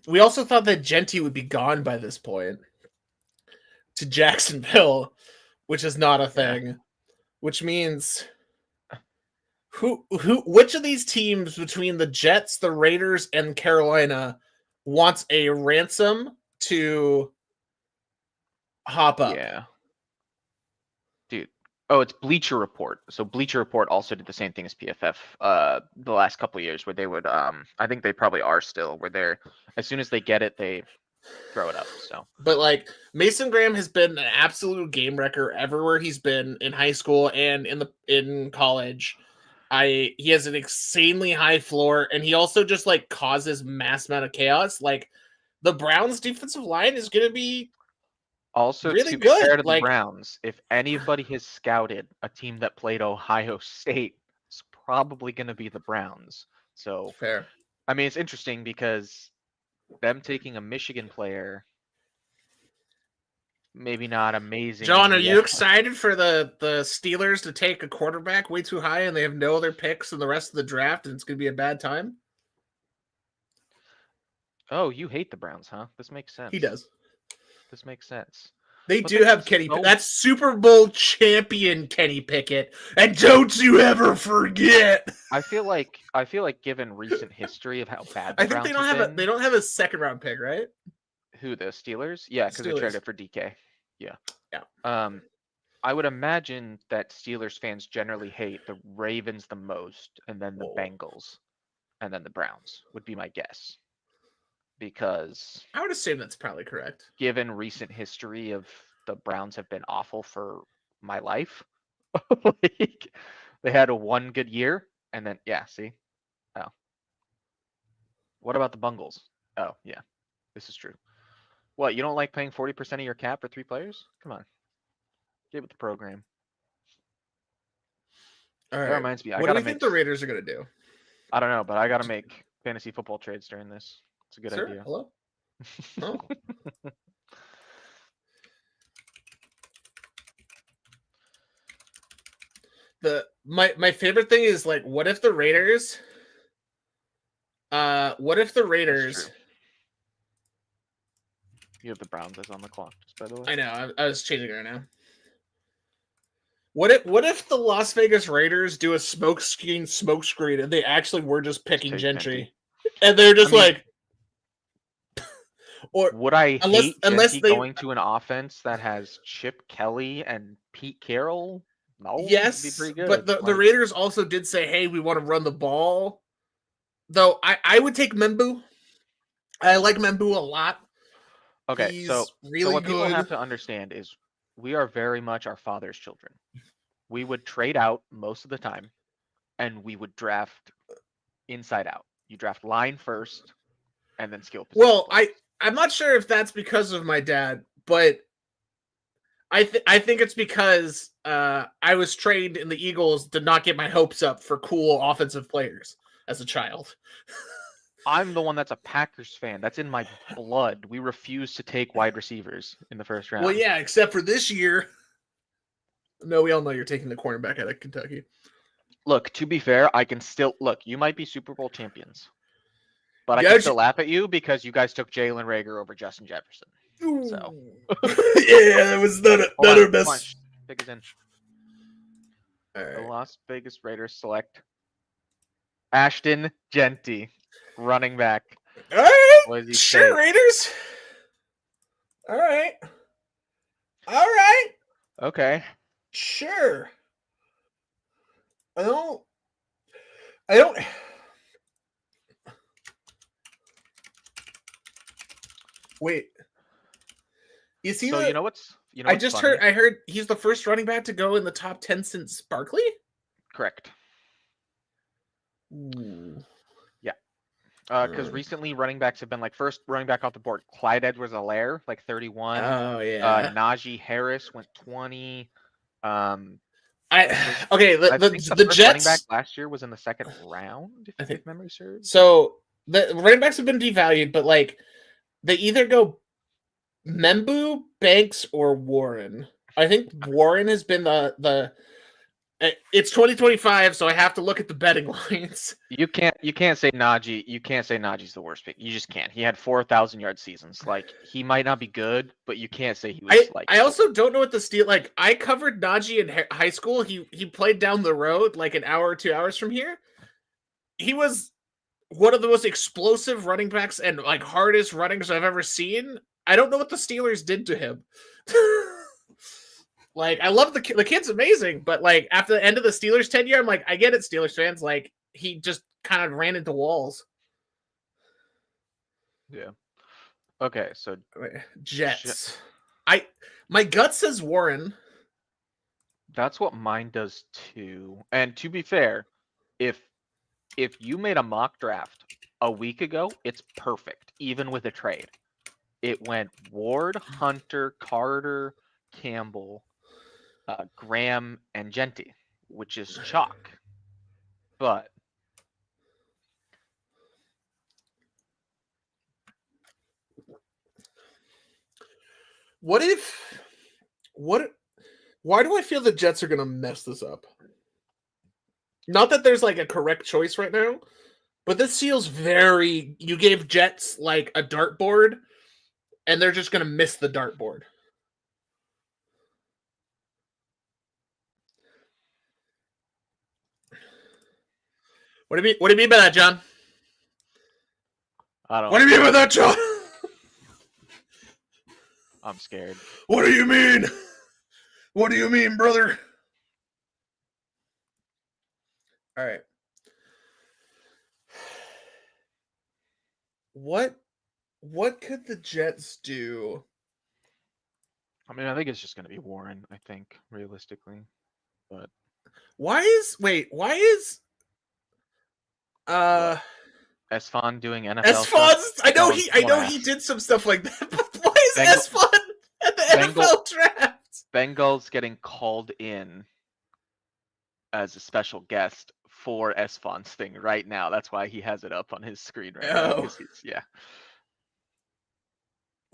we also thought that Jeanty would be gone by this point to Jacksonville, which is not a thing. Yeah. Which means which of these teams between the Jets, the Raiders, and Carolina wants a ransom to hop up? Yeah. Dude. Oh, it's Bleacher Report. So Bleacher Report also did the same thing as PFF the last couple of years, where they would I think they probably are still, where they're, as soon as they get it, they throw it up. So, but like, Mason Graham has been an absolute game wrecker everywhere he's been, in high school and in college. He has an insanely high floor, and he also just like causes mass amount of chaos. Like, the Browns defensive line is going to be also really to good. Be fair to the Browns, if anybody has scouted a team that played Ohio State, it's probably going to be the Browns. So fair. I mean, it's interesting because them taking a Michigan player, maybe not amazing. John, are you excited for the Steelers to take a quarterback way too high and they have no other picks in the rest of the draft and it's going to be a bad time? Oh, you hate the Browns, huh? This makes sense. He does. This makes sense. They do have Kenny Pickett. That's Super Bowl champion Kenny Pickett. And don't you ever forget. I feel like given recent history of how bad I think they don't have a second round pick, right? Who, the Steelers? Yeah, because they traded for DK. Yeah. I would imagine that Steelers fans generally hate the Ravens the most, and then the Bengals, and then the Browns would be my guess. Because I would assume that's probably correct. Given recent history of the Browns have been awful for my life. Like, they had a one good year, and then see. Oh. What about the Bungles? Oh, yeah. This is true. What, you don't like paying 40% of your cap for 3 players? Come on. Get with the program. All right. That reminds me, what do you think the Raiders are going to do? I don't know, but I got to make fantasy football trades during this. It's a good idea. Hello? Oh. My favorite thing is, like, what if the Raiders You have the Browns as on the clock, just by the way. I know, I was changing it right now. What if the Las Vegas Raiders do a smoke screen and they actually were just picking Gentry? And they're just or would I hate Gentry going to an offense that has Chip Kelly and Pete Carroll? No, yes, it'd be pretty good. But the Raiders also did say, hey, we want to run the ball. Though I would take Membu. I like Membu a lot. Okay, He's so really what good. People have to understand is we are very much our father's children. We would trade out most of the time, and we would draft inside out. You draft line first, and then skill position. Well, I'm not sure if that's because of my dad, but I think it's because I was trained in the Eagles to not get my hopes up for cool offensive players as a child. I'm the one that's a Packers fan. That's in my blood. We refuse to take wide receivers in the first round. Well, yeah, except for this year. No, we all know you're taking the cornerback out of Kentucky. Look, to be fair, I can still look. You might be Super Bowl champions, but I can still laugh at you because you guys took Jalen Reagor over Justin Jefferson. Ooh. So yeah, that was not our best. Pick us in. All right. The Las Vegas Raiders select Ashton Jeanty, running back. All right, sure, Raiders. All right. Okay. Sure. I don't. Wait. Is he? So you know what's I just funny? heard he's the first running back to go in the top 10 since Barkley. Correct. Ooh. Yeah. Because recently running backs have been like first running back off the board. Clyde Edwards-Helaire, like 31. Oh yeah. Najee Harris went 20. The Jets running back last year was in the second round, if memory serves. So the running backs have been devalued, but like they either go Membu, Banks, or Warren. I think Warren has been the. It's 2025, so I have to look at the betting lines. You can't say Najee. You can't say Najee's the worst pick. You just can't. He had 4,000-yard seasons. Like, he might not be good, but you can't say he was I also don't know what the steal. Like, I covered Najee in high school. He played down the road, like an hour or 2 hours from here. He was one of the most explosive running backs and like hardest runners I've ever seen. I don't know what the Steelers did to him. Like, I love the kid's amazing, but like after the end of the Steelers tenure, I'm like, I get it, Steelers fans. Like, he just kind of ran into walls. Yeah. Okay, so Jets. My gut says Warren. That's what mine does too. And to be fair, if you made a mock draft a week ago, it's perfect, even with a trade. It went Ward, Hunter, Carter, Campbell, Graham, and Jeanty, which is chalk. But why do I feel the Jets are going to mess this up? Not that there's like a correct choice right now, but this feels very, you gave Jets like a dartboard and they're just going to miss the dartboard. What do you mean by that, John? I don't. What do you mean by that, John? I'm scared. What do you mean? What do you mean, brother? All right. What could the Jets do? I mean, I think it's just going to be Warren, I think, realistically. But why is Esfand doing NFL Esfand? stuff? I know he did some stuff like that, but why is Esfand at the NFL draft? Bengals getting called in as a special guest for Esfand's thing right now. That's why he has it up on his screen right now. Yeah.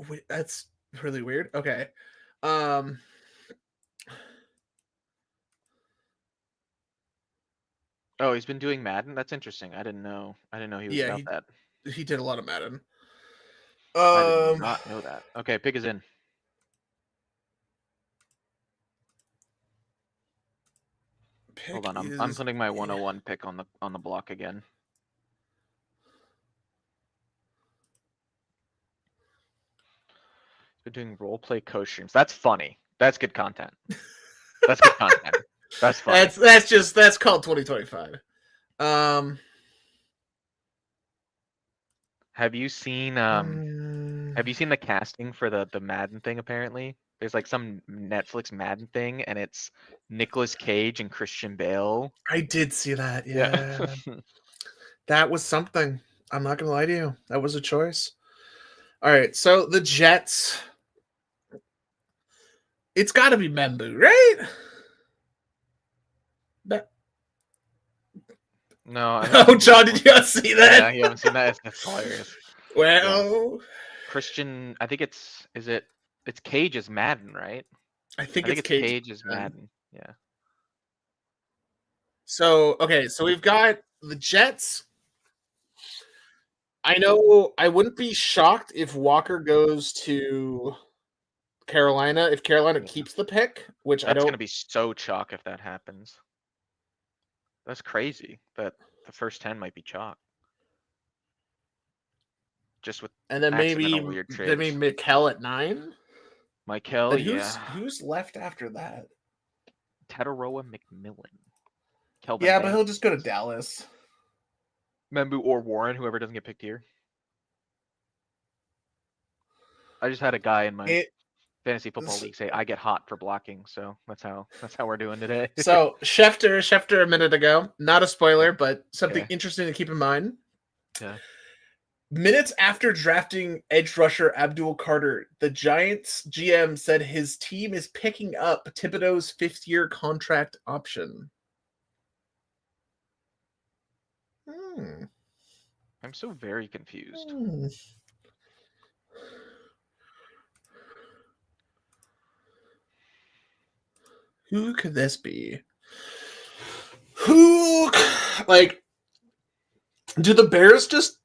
Wait, that's really weird. Okay. Oh, he's been doing Madden? That's interesting. I didn't know he was about that. He did a lot of Madden. I did not know that. Okay, pick is in. Hold on, I'm putting my 101 pick on the block again. Been doing role play co-streams. That's funny. That's good content. That's good content. That's funny. That's called 2025. Have you seen the casting for the Madden thing? Apparently, there's like some Netflix Madden thing, and it's Nicolas Cage and Christian Bale. I did see that. Yeah. That was something. I'm not gonna lie to you. That was a choice. All right, so the Jets. It's got to be Membu, right? No. Oh, John, did you not see that? Yeah, you haven't seen that. That's hilarious. Well, Christian, I think it's Cage's Madden, right? I think it's Cage's Madden. Yeah. So we've got the Jets. I know I wouldn't be shocked if Walker goes to Carolina, if Carolina keeps the pick, which that's going to be so chalk if that happens. That's crazy that the first 10 might be chalk. Just with and then maybe Mikel at 9. Mikel, who's left after that? Tataroa McMillan. Kelvin but he'll just go to Dallas. Membu or Warren, whoever doesn't get picked here. I just had a guy in my fantasy football league say I get hot for blocking, so that's how we're doing today. So Schefter a minute ago, not a spoiler, but something interesting to keep in mind. Yeah. Minutes after drafting edge rusher Abdul Carter, the Giants GM said his team is picking up Thibodeau's 5th-year contract option. I'm so very confused. Who could this be? Do the Bears just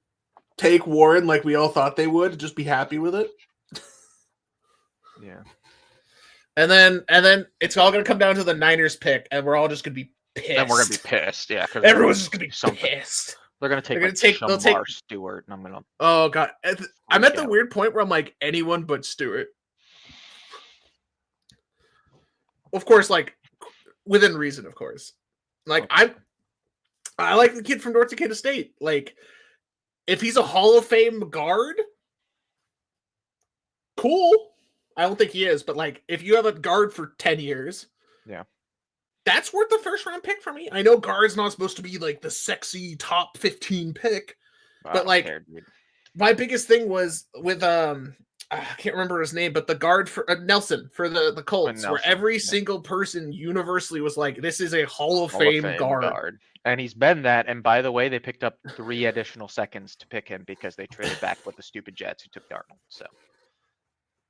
take Warren like we all thought they would, just be happy with it? Yeah. And then it's all going to come down to the Niners pick, and we're all just going to be pissed. And we're going to be pissed, yeah. Everyone's just going to be pissed. They're going to take Shamar Stewart, and I'm going to... Oh, God. I'm at the weird point where I'm like, anyone but Stewart. Of course, like, within reason, of course. Like, I like the kid from North Dakota State. Like, if he's a Hall of Fame guard, cool. I don't think he is, but, like, if you have a guard for 10 years... Yeah. That's worth the first-round pick for me. I know guard's not supposed to be, like, the sexy top 15 pick, but, like, my biggest thing was with, I can't remember his name, but the guard for Nelson for the Colts, where every single person universally was like, this is a Hall of Fame guard. And he's been that. And by the way, they picked up 3 additional seconds to pick him because they traded back with the stupid Jets who took Darnold. So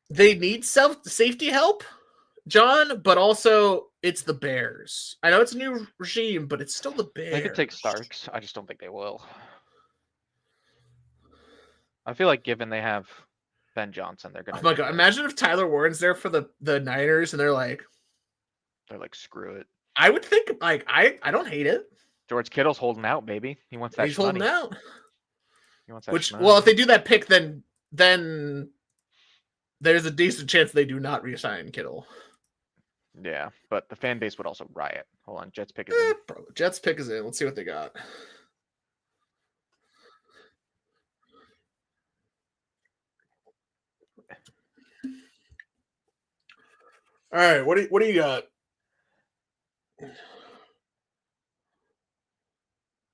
they need safety help, John, but also it's the Bears. I know it's a new regime, but it's still the Bears. They could take Starks. I just don't think they will. I feel like given they have Ben Johnson, they're gonna. Oh my God! Imagine if Tyler Warren's there for the Niners, and they're like, screw it. I would think like I don't hate it. George Kittle's holding out, baby. He wants that. He's holding out. He wants that. Well, if they do that pick, then there's a decent chance they do not re-sign Kittle. Yeah, but the fan base would also riot. Hold on, Jets pick is in. Bro, Jets pick is in. Let's see what they got. All right, what do you got?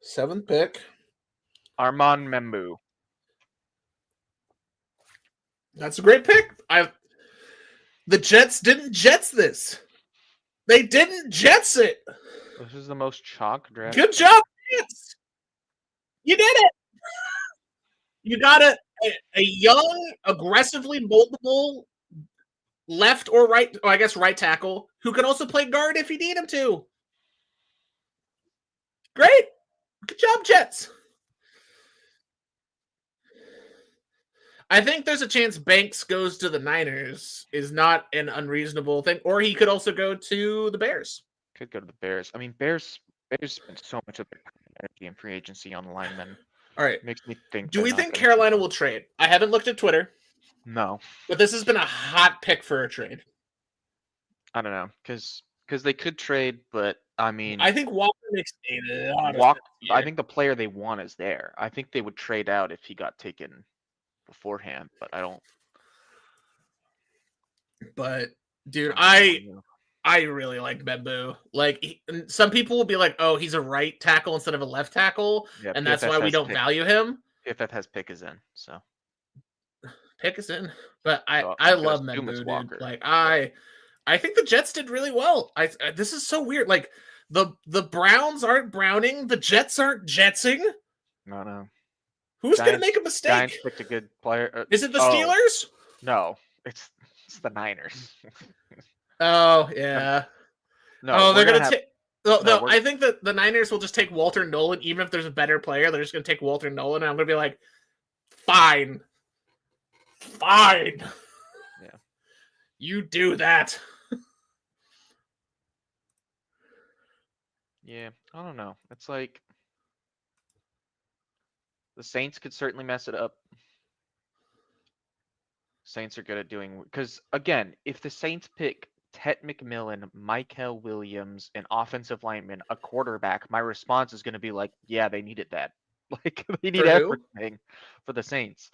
7th pick. Armand Membou. That's a great pick. The Jets didn't Jets this. They didn't Jets it. This is the most chalk draft. Good job, Jets. You did it. You got a young, aggressively moldable left or right, I guess right tackle, who can also play guard if you need him to. Great. Good job, Jets. I think there's a chance Banks goes to the Niners is not an unreasonable thing, or he could also go to the Bears. Could go to the Bears. I mean, Bears spend so much of their energy in free agency on linemen. All right. Makes me think. Do we think Carolina will trade? I haven't looked at Twitter. No. But this has been a hot pick for a trade. I don't know, because they could trade, but I mean, I think Walker makes a lot of Walker. sense. I think the player they want is there. I think they would trade out if he got taken beforehand, but I don't. But dude, I really like Membou. Like some people will be like, "Oh, he's a right tackle instead of a left tackle," Yeah, and that's why we don't value him. PFF has pick is in, so pick is in. But I love Membou, dude. Like I think the Jets did really well. This is so weird. Like the Browns aren't Browning, the Jets aren't Jetsing. No. Who's going to make a mistake? Giants picked a good player. Is it the Steelers? No, it's the Niners. Oh, yeah. No, they're going to take... No, I think that the Niners will just take Walter Nolan, even if there's a better player. They're just going to take Walter Nolan, and I'm going to be like, fine. Yeah. You do that. Yeah, I don't know. It's like... The Saints could certainly mess it up. Saints are good at doing... Because, again, if the Saints pick Tet McMillan, Michael Williams, an offensive lineman, a quarterback, my response is going to be like, yeah, they needed that. Like, they need everything for the Saints.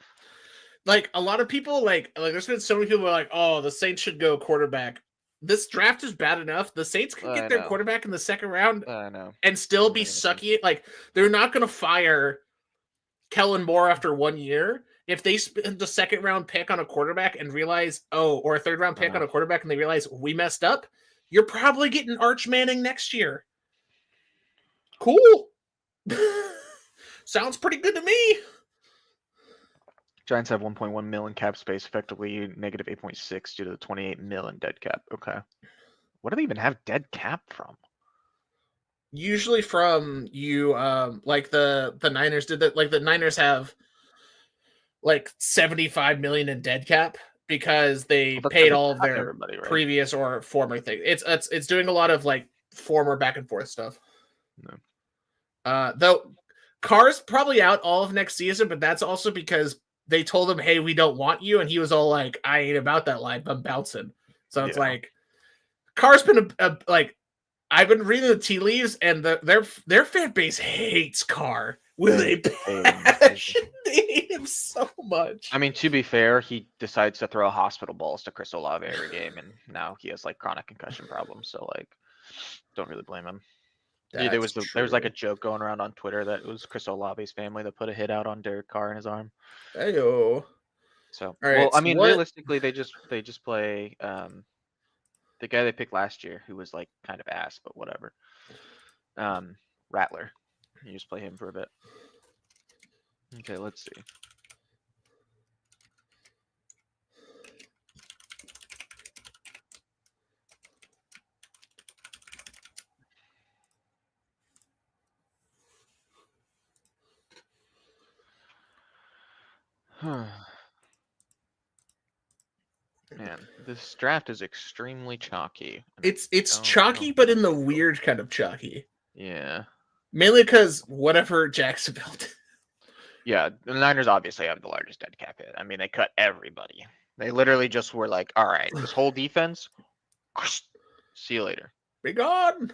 Like, a lot of people, like there's been so many people who are like, oh, the Saints should go quarterback. This draft is bad enough. The Saints could get their quarterback in the second round and still be sucky. Like, they're not going to fire Kellen Moore after 1 year. If they spend the second round pick on a quarterback and realize, or a third round pick on a quarterback and they realize we messed up, you're probably getting Arch Manning next year. Cool. Sounds pretty good to me. Giants have 1.1 mil in cap space, effectively negative 8.6 due to the 28 mil in dead cap. Okay. What do they even have dead cap from? Usually from you, like the Niners did that. Like the Niners have like 75 million in dead cap because they paid all of their previous or former thing. It's doing a lot of like former back and forth stuff. No. Though Carr's probably out all of next season, but that's also because they told him, "Hey, we don't want you," and he was all like, "I ain't about that life. I'm bouncing." So it's like Carr's been like. I've been reading the tea leaves, and their fan base hates Carr with a passion. They hate him so much. I mean, to be fair, he decides to throw hospital balls to Chris Olave every game, and now he has like chronic concussion problems. So like, don't really blame him. There was like a joke going around on Twitter that it was Chris Olave's family that put a hit out on Derek Carr in his arm. Heyo. So well, I mean, realistically, they just play. The guy they picked last year, who was like kind of ass, but whatever. Rattler. You just play him for a bit. Okay, let's see. Man, this draft is extremely chalky. It's chalky, but in the weird kind of chalky. Yeah. Mainly because whatever Jacksonville did. Yeah, the Niners obviously have the largest dead cap hit. I mean, they cut everybody. They literally just were like, all right, this whole defense, See you later. Be gone.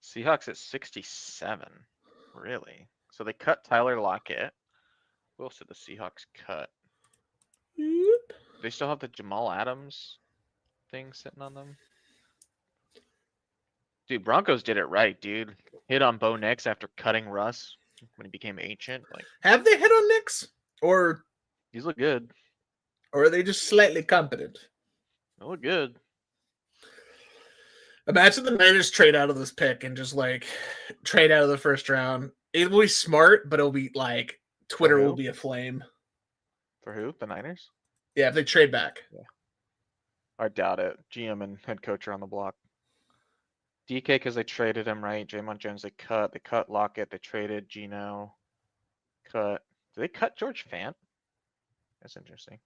Seahawks at 67. Really? So they cut Tyler Lockett. Who else did the Seahawks cut? Yep. They still have the Jamal Adams thing sitting on them. Dude, Broncos did it right, dude. Hit on Bo Nix after cutting Russ when he became ancient. Like, have they hit on Nix? Or he's look good. Or are they just slightly competent? They look good. Imagine the Niners trade out of this pick and just like trade out of the first round. It will be smart, but it'll be like Twitter will be aflame. For who? The Niners? Yeah, if they trade back. Yeah. I doubt it. GM and head coach are on the block. DK because they traded him, right? Draymond Jones they cut Lockett, they traded Geno, cut. Did they cut George Fant? That's interesting.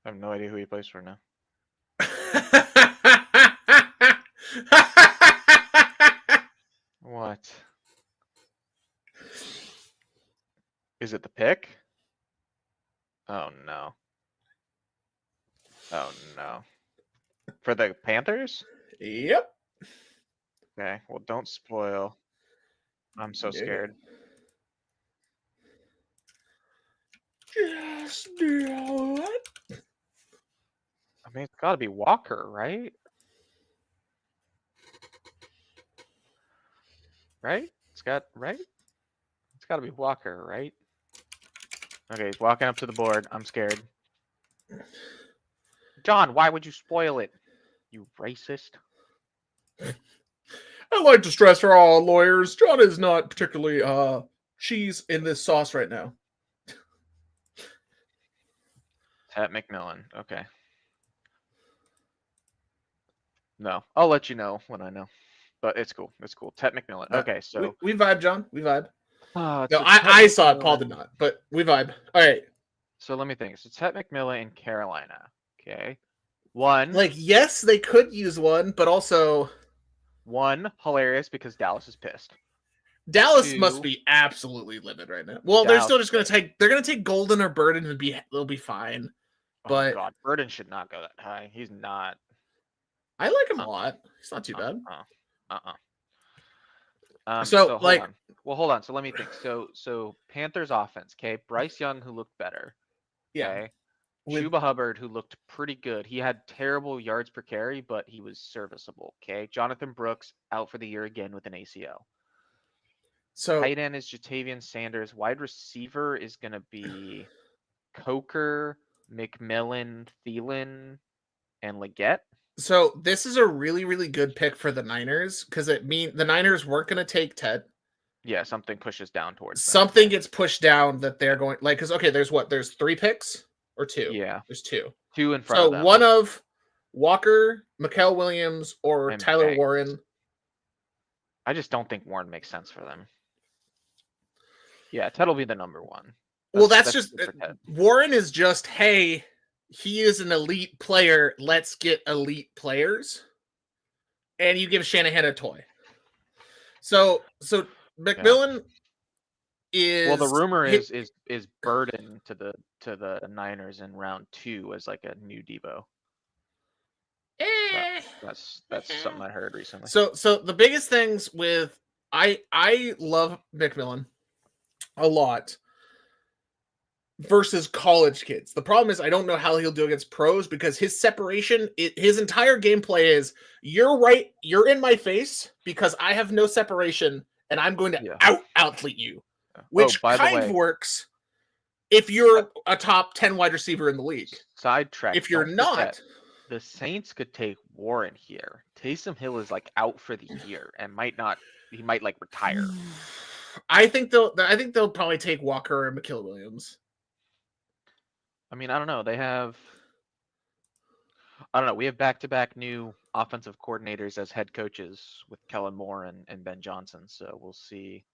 I have no idea who he plays for now. What? Is it the pick? Oh no. Oh no. For the Panthers? Yep. Okay, well don't spoil. I'm so scared. Just do it. I mean, it's gotta be Walker, right? Right? It's gotta be Walker, right? Okay, he's walking up to the board. I'm scared. John, why would you spoil it? You racist. I'd like to stress for all lawyers, John is not particularly cheese in this sauce right now. Tet McMillan. Okay. No, I'll let you know when I know. But it's cool. It's cool. Tet McMillan. Okay, so we vibe, John. We vibe. No, I saw it. Paul did not, but we vibe. All right. So let me think. So Tet McMillan in Carolina. Okay. One. Like, yes, they could use one, but also one, hilarious because Dallas is pissed. Dallas must be absolutely livid right now. Well, they're still just gonna take Golden or Burden and they'll be fine. But oh God, Burden should not go that high. He's not. I like him a lot. He's not too bad. So like, hold on. So let me think. So Panthers offense. Okay, Bryce Young who looked better. Yeah. Okay? Chuba Hubbard who looked pretty good. He had terrible yards per carry, but he was serviceable. Okay. Jonathan Brooks out for the year again with an ACL. So tight end is Jatavian Sanders. Wide receiver is gonna be Coker, McMillan, Thielen, and Leggett. So this is a really, really good pick for the Niners because it means the Niners weren't going to take Ted. Yeah, something pushes down towards them. Something gets pushed down that they're going like because okay, there's 3 picks or 2. Yeah, there's 2. 2 in front of them. So one of Walker, Mikael Williams, or and Tyler Banks. Warren. I just don't think Warren makes sense for them. Yeah, Ted will be the number 1. That's just Warren is just hey. He is an elite player. Let's get elite players. And you give Shanahan a toy. So McMillan is well. The rumor is Burden to the Niners in round 2 as like a new Debo. That's something I heard recently. So the biggest things with I love McMillan a lot. Versus college kids. The problem is I don't know how he'll do against pros because his separation, his entire gameplay is you're right, you're in my face because I have no separation and I'm going to out-athlete you. Which kind of works if you're a top 10 wide receiver in the league. Sidetrack. If you're not, the Saints could take Warren here. Taysom Hill is like out for the year and he might like retire. I think they'll probably take Walker or Mikael Williams. I mean, I don't know. We have back-to-back new offensive coordinators as head coaches with Kellen Moore and Ben Johnson. So we'll see.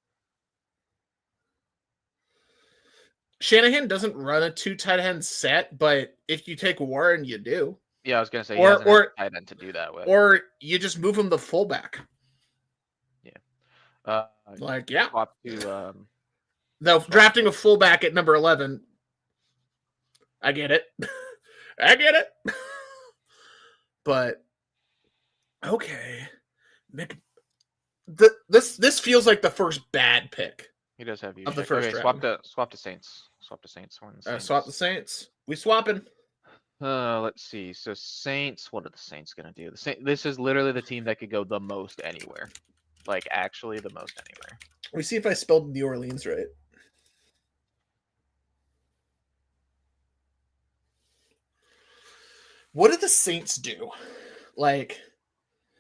Shanahan doesn't run a 2 tight end set, but if you take Warren, you do. Yeah, I was going to say he hasn't had a tight end to do that with. Or you just move him to fullback. Yeah. Yeah. Swap to Though drafting a fullback at number 11, I get it. I get it. But okay, this feels like the first bad pick. He does have of the first round. Swap to Saints. Swap the Saints. We swapping. Let's see. So Saints, what are the Saints gonna do? This is literally the team that could go the most anywhere. Like actually the most anywhere. Let me see if I spelled New Orleans right. What did the Saints do? Like,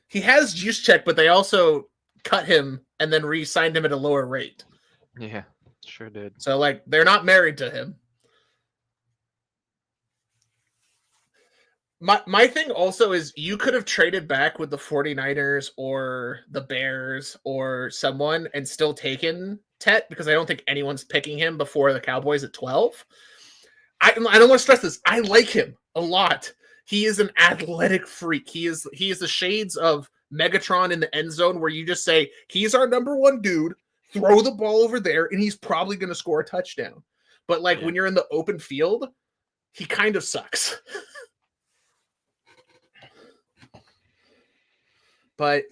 he has Juszczyk, but they also cut him and then re-signed him at a lower rate. Yeah, sure did. So, like, they're not married to him. My thing also is you could have traded back with the 49ers or the Bears or someone and still taken Tet, because I don't think anyone's picking him before the Cowboys at 12. I don't want to stress this. I like him a lot. He is an athletic freak. He is the shades of Megatron in the end zone, where you just say, he's our number one dude, throw the ball over there, and he's probably going to score a touchdown. But when you're in the open field, he kind of sucks. But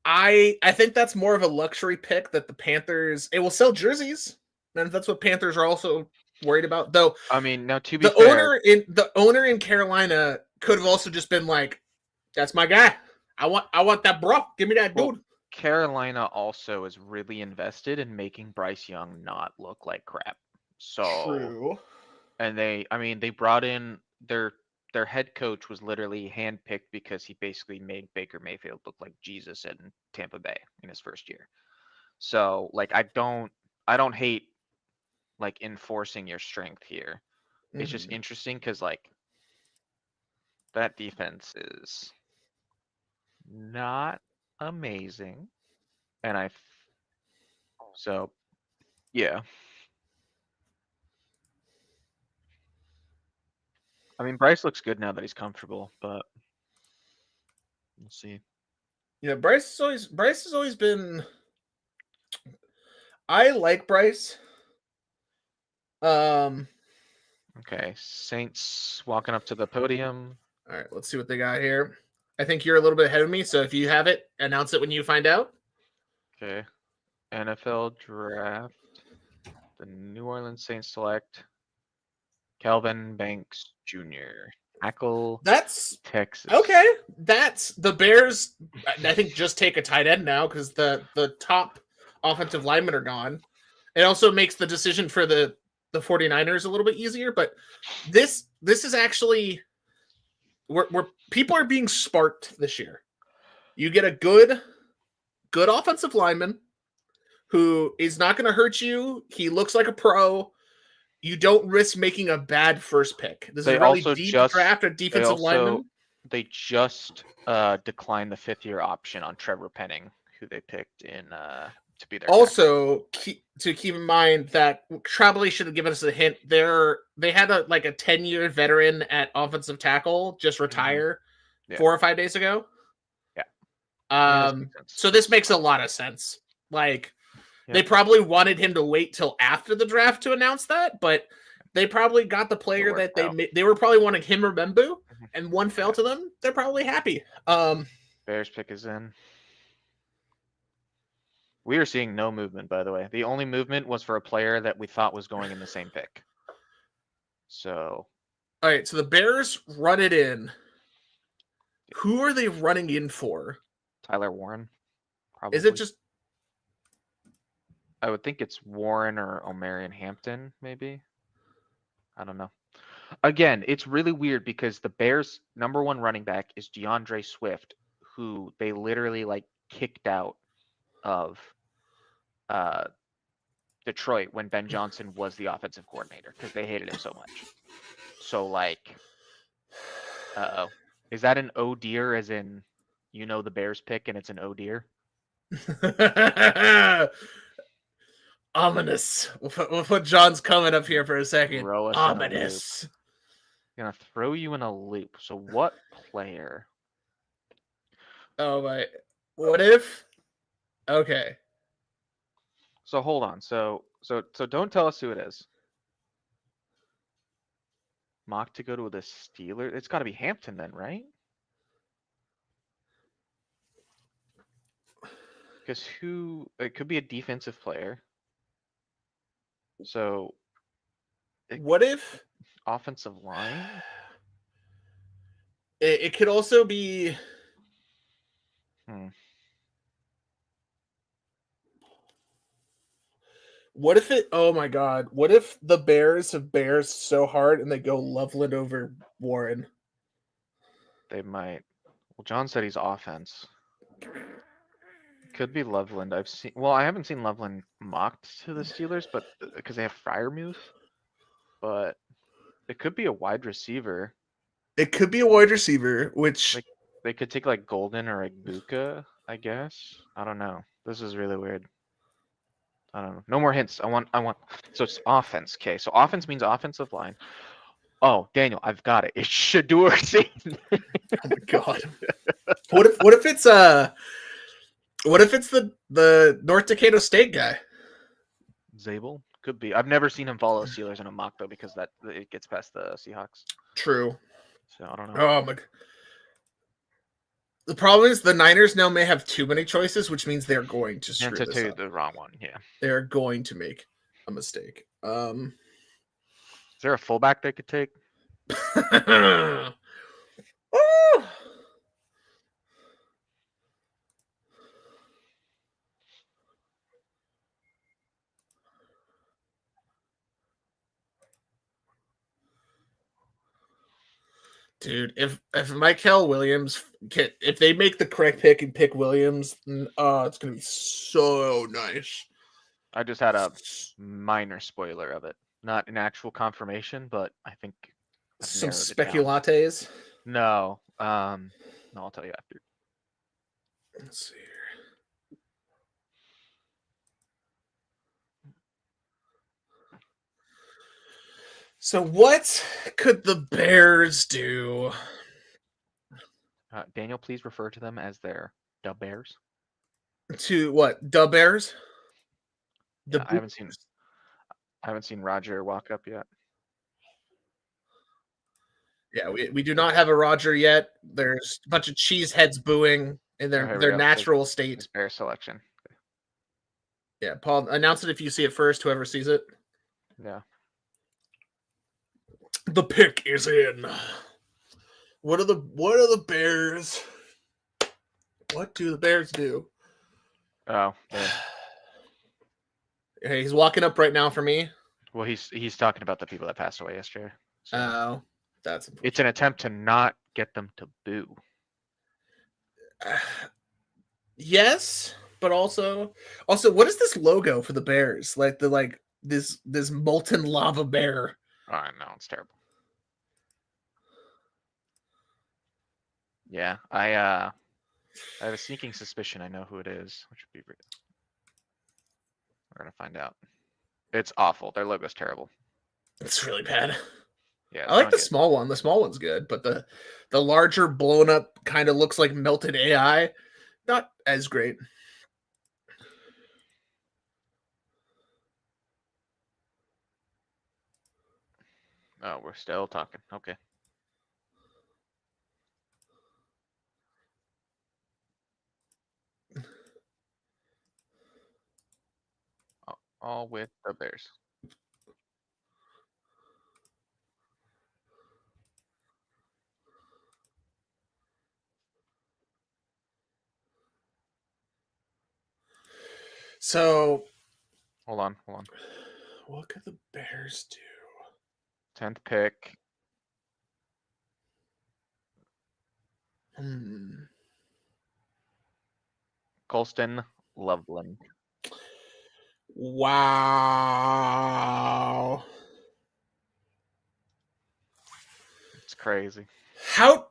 I think that's more of a luxury pick that the Panthers, it will sell jerseys, and that's what Panthers are also worried about. Though, I mean, now to be fair, the owner in Carolina could have also just been like, "That's my guy. I want that bro. Give me that dude." Carolina also is really invested in making Bryce Young not look like crap. So true. And they brought in their head coach was literally handpicked because he basically made Baker Mayfield look like Jesus in Tampa Bay in his first year. So I don't hate enforcing your strength here. It's just interesting because that defense is not amazing, and yeah. I mean, Bryce looks good now that he's comfortable, but we'll see. Yeah, Bryce has always been. I like Bryce. Okay, Saints walking up to the podium. All right, let's see what they got here. I think you're a little bit ahead of me, so if you have it, announce it when you find out. Okay. NFL draft. The New Orleans Saints select Kelvin Banks Jr. Tackle. That's Texas. Okay. That's the Bears. I think just take a tight end now because the top offensive linemen are gone. It also makes the decision for the 49ers a little bit easier. But this is actually where people are being sparked this year. You get a good offensive lineman who is not going to hurt you. He looks like a pro. You don't risk making a bad first pick. This is a really deep draft of defensive linemen. They just declined the 5th-year option on Trevor Penning, who they picked in to be their also keep in mind that probably should have given us a hint. They had a 10-year veteran at offensive tackle just retire 4 or 5 days ago. Yeah. So this makes a lot of sense. They probably wanted him to wait till after the draft to announce that, but they probably got the player that they were probably wanting him or Membu, and one fell to them. They're probably happy. Bears pick is in. We are seeing no movement, by the way. The only movement was for a player that we thought was going in the same pick. So. All right, so the Bears run it in. Who are they running in for? Tyler Warren. Probably. Is it just... I would think it's Warren or Omarion Hampton, maybe. I don't know. Again, it's really weird because the Bears' number 1 running back is DeAndre Swift, who they literally kicked out of Detroit when Ben Johnson was the offensive coordinator because they hated him so much. So uh-oh. Is that an oh dear, as in the Bears pick and it's an oh dear? Ominous. We'll put John's coming up here for a second. Ominous. I'm gonna throw you in a loop. So what player? Oh my! What if Okay. So hold on. So don't tell us who it is. Mock to go to the Steelers. It's got to be Hampton then, right? Because it could be a defensive player. So What if offensive line? it could also be? What if it? Oh my God! What if the Bears have Bears so hard and they go Loveland over Warren? They might. Well, John said he's offense. Could be Loveland. I haven't seen Loveland mocked to the Steelers, but because they have Freiermuth, but it could be a wide receiver. It could be a wide receiver, which they could take like Golden or Igbuka, I guess. I don't know. This is really weird. I don't know. No more hints. I want. So it's offense. Okay. So offense means offensive line. Oh, Daniel, I've got it. It's Shedeur Satan. Oh my God. What if it's the North Dakota State guy? Zabel? Could be. I've never seen him follow Steelers in a mock though, because it gets past the Seahawks. True. So I don't know. Oh my. The problem is the Niners now may have too many choices, which means they're going to screw this up. The wrong one. Yeah. They're going to make a mistake. Is there a fullback they could take? Dude, if Michael Williams if they make the correct pick and pick Williams, it's gonna be so nice. I just had a minor spoiler of it, not an actual confirmation, but I think some speculates. No, no, I'll tell you after. Let's see here. So what could the Bears do? Daniel, please refer to them as their Dub Bears. To what? Dub Bears? Yeah, I haven't seen Roger walk up yet. Yeah, we do not have a Roger yet. There's a bunch of cheese heads booing in their natural state. Bear selection. Yeah, Paul, announce it if you see it first. Whoever sees it. Yeah. The pick is in. What are the Bears? What do the Bears do? Oh. Hey, he's walking up right now for me. Well, he's talking about the people that passed away yesterday. So. Oh, that's important. It's an attempt to not get them to boo. Yes, but also, what is this logo for the Bears? Like this molten lava bear. Oh, no, it's terrible. Yeah, I have a sneaking suspicion I know who it is, which would be weird. We're gonna find out. It's awful. Their logo's terrible. It's really bad. Yeah, I like the small one. The small one's good, but the larger blown up kind of looks like melted AI. Not as great. Oh, we're still talking. Okay. All with the Bears. So, hold on. What could the Bears do? 10th pick. Colston Loveland. Wow. It's crazy. How?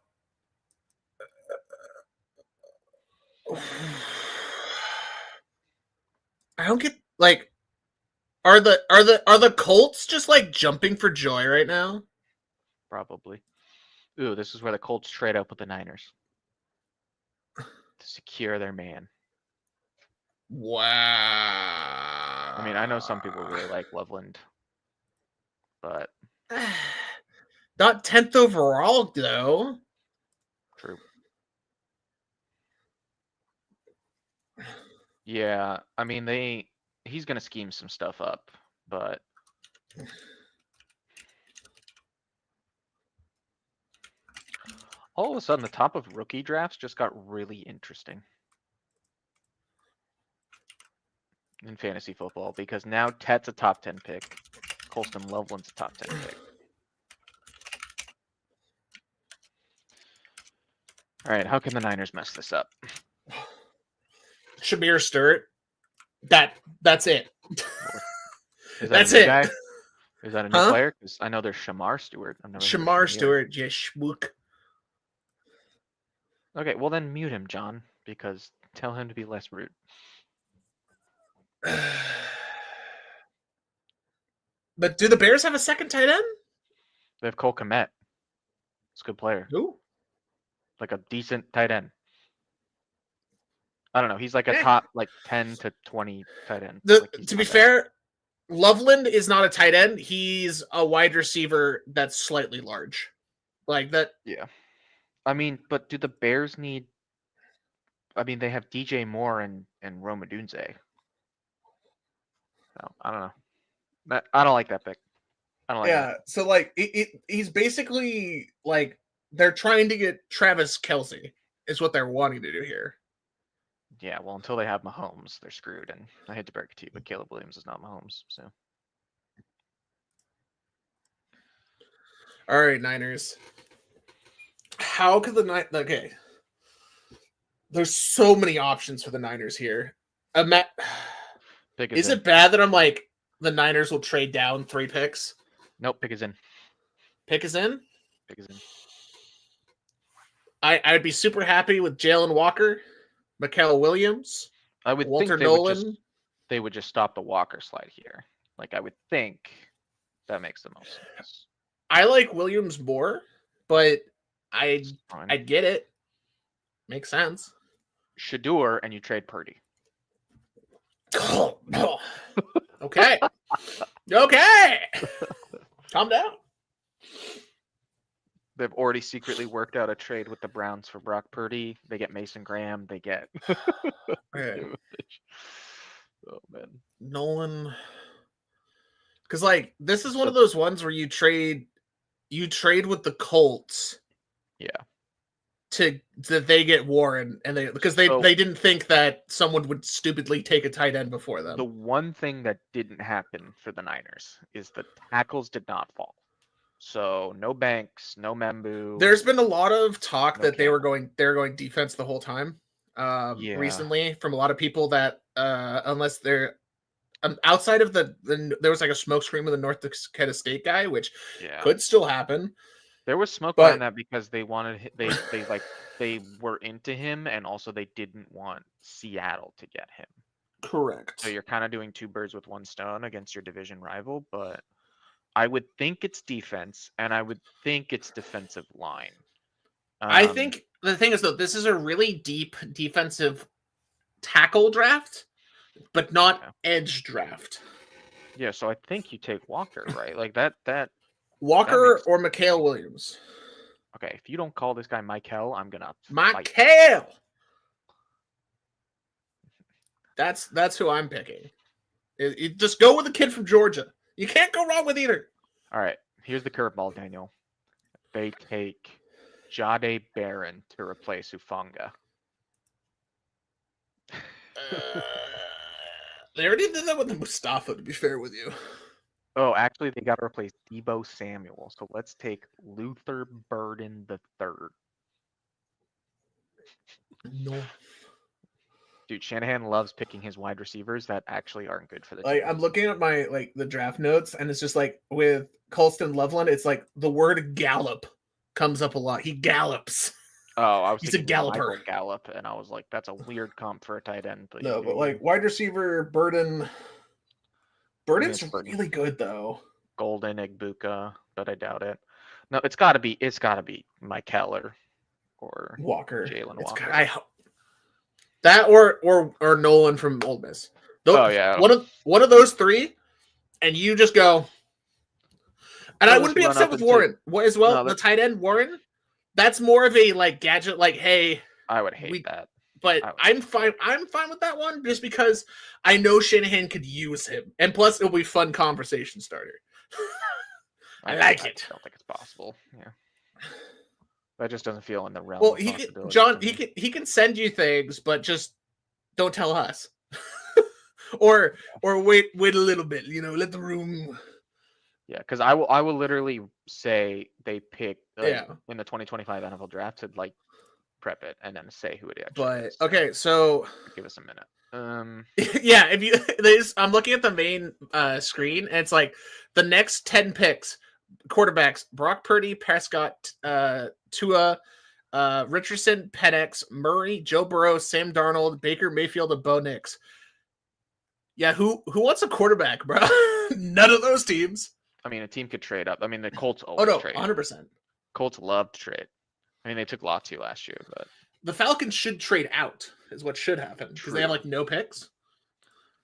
I don't get like. Are the Colts just like jumping for joy right now? Probably. Ooh, this is where the Colts trade up with the Niners to secure their man. Wow. I mean, I know some people really like Loveland, but not 10th overall though. True. Yeah, I mean he's gonna scheme some stuff up, but all of a sudden the top of rookie drafts just got really interesting in fantasy football because now Tet's a top 10 pick, Colston Loveland's a top 10 pick. All right, how can the Niners mess this up? Shamir Stewart. That's it. Is that That's a new it. guy? Is that a new player? Because I know there's Shamar Stewart. Shamar Stewart, yeah, schmook. Okay, well then mute him, John, because tell him to be less rude. But do the Bears have a second tight end? They have Cole Kmet. It's a good player. Who? Like a decent tight end. I don't know. He's like a top like 10 to 20 tight end. To be fair, Loveland is not a tight end. He's a wide receiver that's slightly large. Like that. Yeah. I mean, but do the Bears need... I mean, they have DJ Moore and Rome Odunze. No, I don't know. I don't like that pick. I don't like that. So like he's basically like they're trying to get Travis Kelce is what they're wanting to do here. Yeah, well, until they have Mahomes, they're screwed. And I hate to break it to you, but Caleb Williams is not Mahomes. So. All right, Niners. How could the Niners... Okay. There's so many options for the Niners here. Is it bad that I'm like, the Niners will trade down 3 picks? Nope, pick is in. Pick is in? Pick is in. I would be super happy with Jalen Walker, Mikael Williams, I would Walter think Nolan. They would just stop the Walker slide here. Like, I would think that makes the most sense. I like Williams more, but I get it. Makes sense. Shedeur and you trade Purdy. Okay. Okay. Calm down. They've already secretly worked out a trade with the Browns for Brock Purdy. They get Mason Graham. They get... Okay. Oh, man. Nolan. Because, like, this is one of those ones where you trade with the Colts. Yeah. That they get Warren, and they didn't think that someone would stupidly take a tight end before them. The one thing that didn't happen for the Niners is the tackles did not fall. So no Banks, no Membu. There's been a lot of talk that they were going defense the whole time. Recently from a lot of people that unless they're outside of there was like a smokescreen with the North Dakota State guy, which could still happen. There was smoke behind that because they wanted they were into him, and also they didn't want Seattle to get him. Correct. So you're kind of doing 2 birds with 1 stone against your division rival, but I would think it's defense, and I would think it's defensive line. I think the thing is, though, this is a really deep defensive tackle draft, but not edge draft. Yeah, so I think you take Walker, right? Like that Walker or Mikael Williams. Okay, if you don't call this guy Mikael, I'm gonna Mikael. That's who I'm picking. You just go with the kid from Georgia. You can't go wrong with either. All right, here's the curveball, Daniel. They take Jahdae Barron to replace Hufanga. They already did that with the Mustafa, to be fair with you. Oh, actually, they got to replace Deebo Samuel. So let's take Luther Burden III. No. Dude, Shanahan loves picking his wide receivers that actually aren't good for the team. I'm looking at my the draft notes, and it's just like with Colston Loveland, it's like the word gallop comes up a lot. He gallops. Oh, he's a galloper. Gallup, and I was like, that's a weird comp for a tight end. But no, but like wide receiver Burden's really good though. Golden Egbuka, but I doubt it. No, it's gotta be Mike Keller or Walker. Jalen Walker. That or Nolan from Ole Miss. Oh yeah, one of those three, and you just go. And I wouldn't be upset with Warren as well. The tight end Warren, that's more of a like gadget. Like, hey, I would hate that, but I'm fine. I'm fine with that one just because I know Shanahan could use him, and plus it'll be fun conversation starter. I like it. I don't think it's possible. Yeah. That just doesn't feel in the realm. Well, he can send you things, but just don't tell us. or wait a little bit, let the room. Yeah, because I will literally say they pick in the 2025 NFL draft to like prep it and then say who it actually is. Okay, so give us a minute. Yeah, if you I'm looking at the main screen and it's like the next 10 picks, quarterbacks: Brock Purdy, Prescott, Tua, Richardson, Penix, Murray, Joe Burrow, Sam Darnold, Baker Mayfield, and Bo Nix. Yeah, who wants a quarterback, bro? None of those teams. I mean, a team could trade up. I mean, the Colts always trade. 100%. Colts love to trade. I mean, they took Latu last year, but the Falcons should trade out is what should happen because they have like no picks.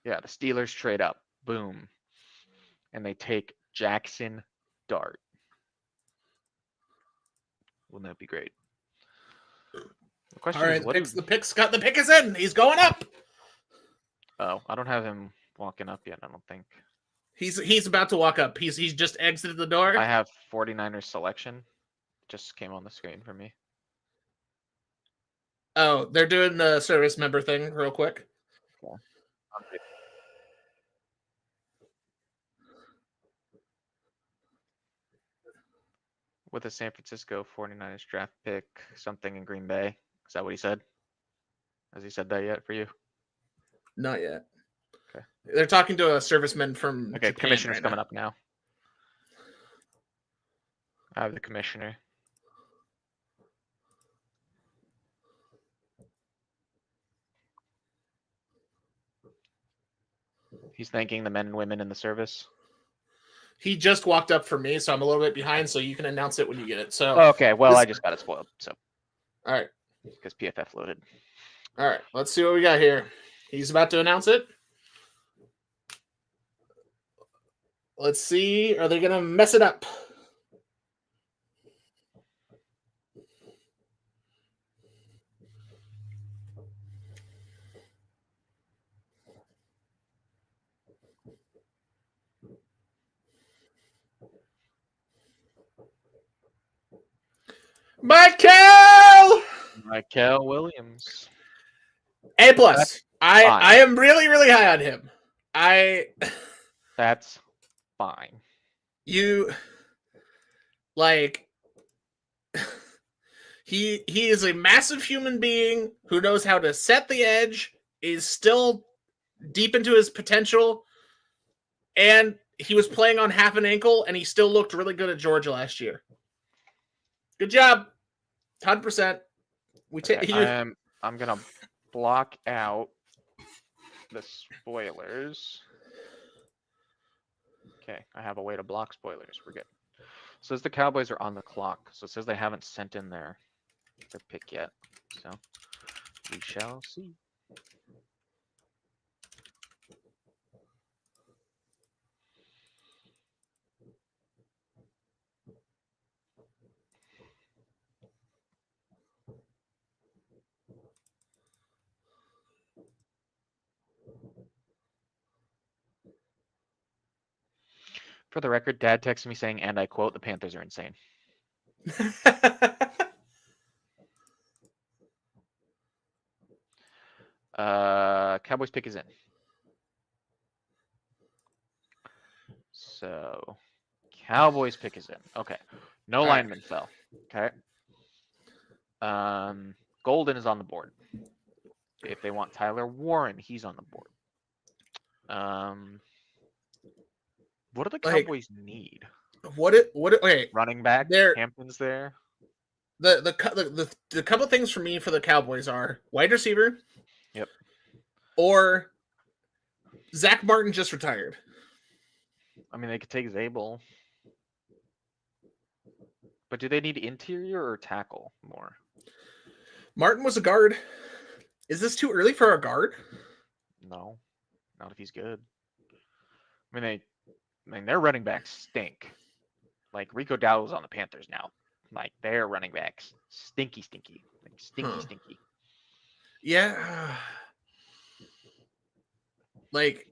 Yeah, the Steelers trade up. Boom. And they take Jackson Dart. Wouldn't that be great? The question is, the pick is in. He's going up. Oh, I don't have him walking up yet, I don't think. He's about to walk up. He's just exited the door. I have 49ers selection. Just came on the screen for me. Oh, they're doing the service member thing real quick. Yeah. With a San Francisco 49ers draft pick, something in Green Bay. Is that what he said? Has he said that yet for you? Not yet. Okay. They're talking to a serviceman from Japan commissioner's right coming up now. I have the commissioner. He's thanking the men and women in the service. He just walked up for me, so I'm a little bit behind, so you can announce it when you get it. So okay, well, I just got it spoiled. So all right. Because PFF loaded. All right, let's see what we got here. He's about to announce it. Let's see. Are they going to mess it up? Michael Williams. A+. I am really, really high on him. That's fine. You like he is a massive human being who knows how to set the edge, is still deep into his potential, and he was playing on half an ankle and he still looked really good at Georgia last year. Good job. 100%. I'm gonna block out the spoilers. Okay, I have a way to block spoilers. We're good. It says the Cowboys are on the clock, so it says they haven't sent in their pick yet. So we shall see. For the record, Dad texted me saying, and I quote, "The Panthers are insane." Cowboys pick is in. So, Cowboys pick is in. Okay. No lineman fell. Okay. Golden is on the board. If they want Tyler Warren, he's on the board. What do the Cowboys need? Okay, running back. Hampton's there. The couple things for me for the Cowboys are wide receiver. Yep. Or Zach Martin just retired. I mean, they could take Zabel. But do they need interior or tackle more? Martin was a guard. Is this too early for a guard? No, not if he's good. I mean, their running backs stink. Like Rico Dowdle's on the Panthers now. Like their running backs stinky, like stinky. Yeah. Like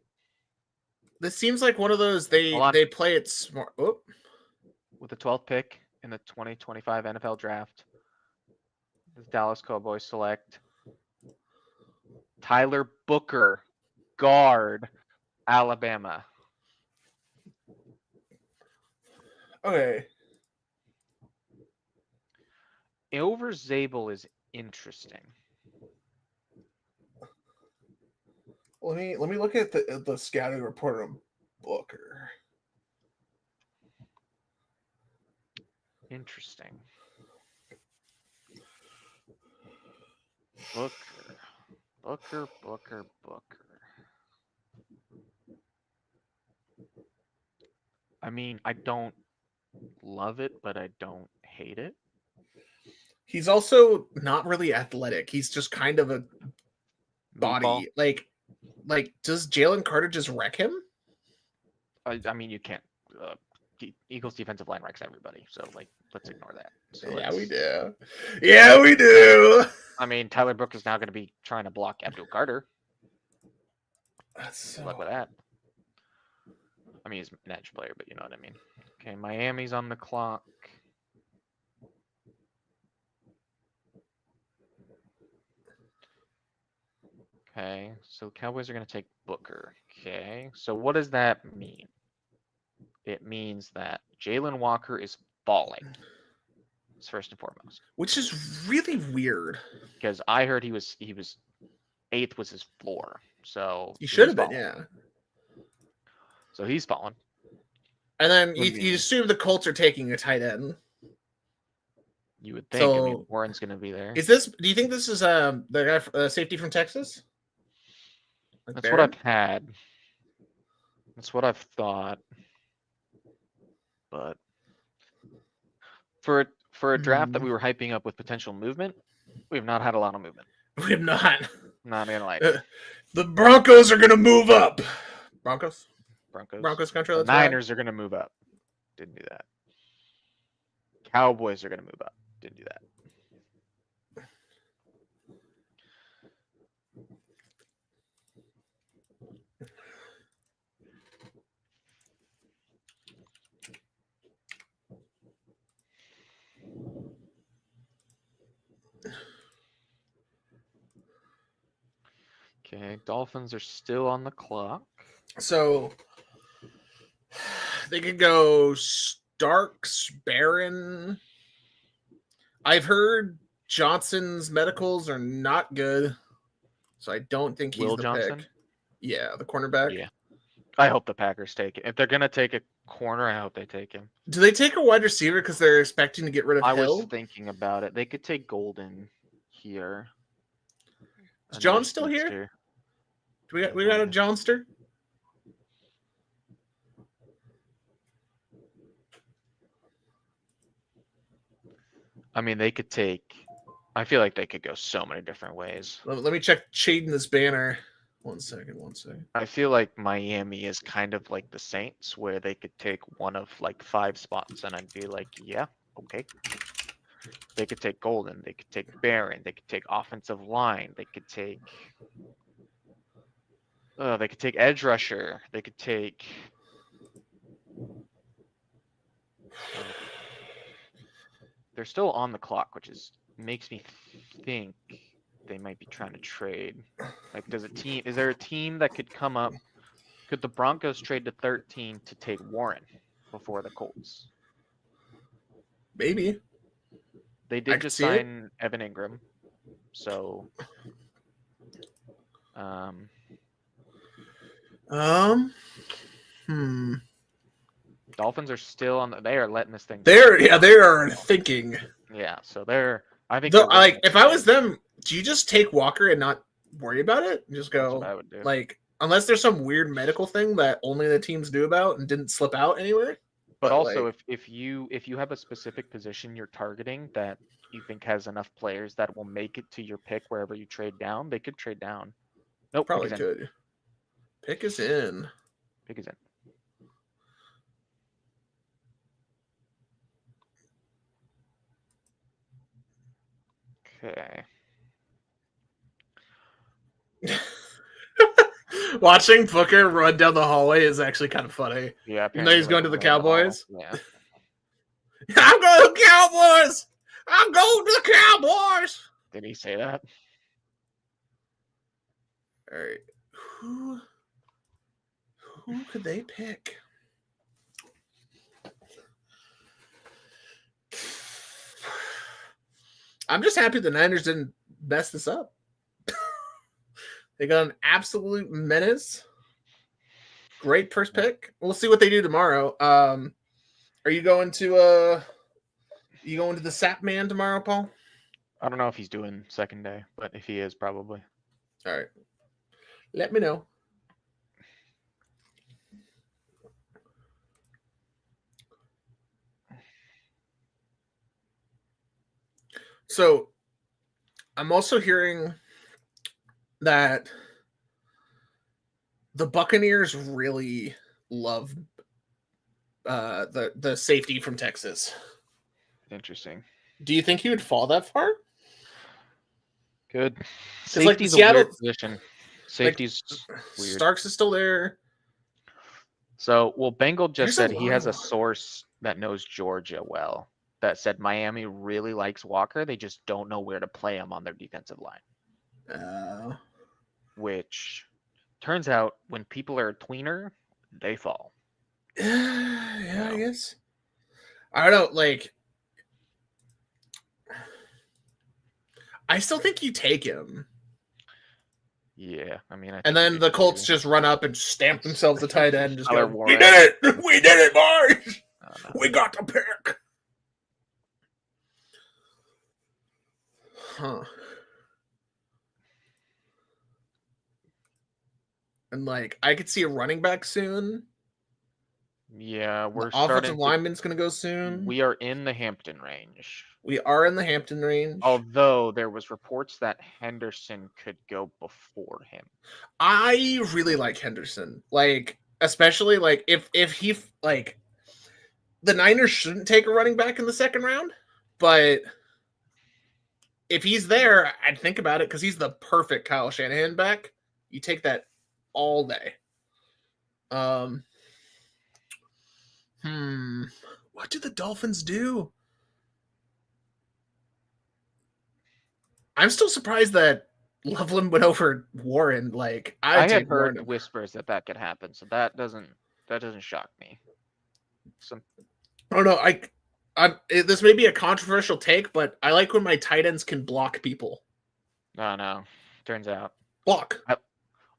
this seems like one of those they play it smart. Oh. With the 12th pick in the 2025 NFL draft, the Dallas Cowboys select Tyler Booker, guard, Alabama. Okay. Over Zabel is interesting. Let me look at the scouting report on Booker. Interesting. Booker. I mean, I don't love it, but I don't hate it. He's also not really athletic. He's just kind of a body. Like does Jalen Carter just wreck him? I mean, you can't. Eagles defensive line wrecks everybody, so like, let's ignore that. So yeah, we do. Yeah, we do. I mean, Tyler Book is now going to be trying to block Abdul Carter. That's so... Good luck with that. I mean, he's an edge player, but you know what I mean. Okay, Miami's on the clock. Okay, so Cowboys are going to take Booker. Okay, so what does that mean? It means that Jalen Walker is balling. It's first and foremost. Which is really weird. Because I heard he was 8th was his floor. So he should have been, yeah. So he's fallen. And then you assume the Colts are taking a tight end. You would think. So, I mean, Warren's going to be there. Is this? Do you think this is the guy safety from Texas? Like that's Barron? What I've had. That's what I've thought. But for a draft that we were hyping up with potential movement, we have not had a lot of movement. We have not. Not gonna lie. The Broncos are gonna move up. Broncos country. The Niners are gonna move up. Didn't do that. Cowboys are gonna move up. Didn't do that. Okay, Dolphins are still on the clock. So they could go Starks, Barron. I've heard Johnson's medicals are not good, so I don't think he's the Johnson? Pick. Yeah, the cornerback. Yeah, I hope the Packers take it. If they're gonna take a corner, I hope they take him. Do they take a wide receiver because they're expecting to get rid of Hill? I was thinking about it. They could take Golden here. Is John still here? Do we got a Johnster? I mean, they could take. I feel like they could go so many different ways. Let me check shading this banner. One second. I feel like Miami is kind of like the Saints, where they could take one of like 5 spots, and I'd be like, yeah, okay. They could take Golden. They could take Barron. They could take offensive line. They could take. They could take edge rusher. They could take. They're still on the clock, which makes me think they might be trying to trade. Like, is there a team that could come up? Could the Broncos trade to 13 to take Warren before the Colts? Maybe. They did just sign Evan Ingram, so. Dolphins are still on. They are letting this thing. They are thinking. Yeah, so they're. I think. If I was them, do you just take Walker and not worry about it? Just go. That's what I would do. Like, unless there's some weird medical thing that only the teams knew about and didn't slip out anywhere. But also, like, if you have a specific position you're targeting that you think has enough players that will make it to your pick wherever you trade down, they could trade down. Nope. Probably could. Pick is in. Pick is in. Okay. Watching Booker run down the hallway is actually kind of funny. Yeah. Even though he's going to the Cowboys. Yeah. I'm going to the Cowboys. I'm going to the Cowboys. Did he say that? All right. Who could they pick? I'm just happy the Niners didn't mess this up. They got an absolute menace. Great first pick. We'll see what they do tomorrow. Are you going to the Sap Man tomorrow, Paul? I don't know if he's doing second day, but if he is, probably. All right. Let me know. So, I'm also hearing that the Buccaneers really love the safety from Texas. Interesting. Do you think he would fall that far? Good. Safety's like a weird position. Safety's weird. Starks is still there. So, Bengal just said he has a source that knows Georgia well that said Miami really likes Walker. They just don't know where to play him on their defensive line. Which turns out when people are a tweener, they fall. Yeah, I guess. I don't know. Like, I still think you take him. Yeah, I mean, and then the Colts just run up and stamp themselves a tight end and just go, "We did it! We did it, boys! We got the pick!" Huh. And like, I could see a running back soon. Yeah, we're the offensive lineman's going to go soon. We are in the Hampton range. We are in the Hampton range. Although there was reports that Henderson could go before him. I really like Henderson. Like, especially like if he like the Niners shouldn't take a running back in the second round, but if he's there, I'd think about it because he's the perfect Kyle Shanahan back. You take that all day. What did the Dolphins do? I'm still surprised that Loveland went over Warren. Like I had heard whispers that could happen, so that doesn't shock me. Oh no, this may be a controversial take, but I like when my tight ends can block people. No, turns out block.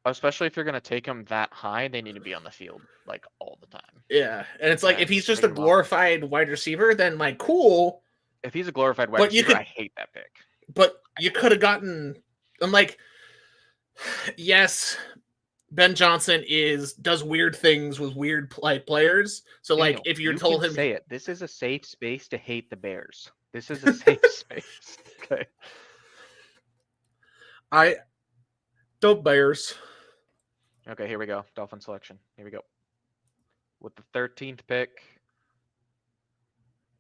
Especially if you're going to take them that high, they need to be on the field like all the time. Yeah, and it's like if he's just a glorified wide receiver, then like cool. If he's a glorified wide receiver, I hate that pick. But you could have gotten. I'm like, yes, Ben Johnson does weird things with weird players. So Daniel, like, if you told him, say it. This is a safe space to hate the Bears. This is a safe space. Okay. Don't Bears. Okay, here we go. Dolphin selection. Here we go. With the 13th pick.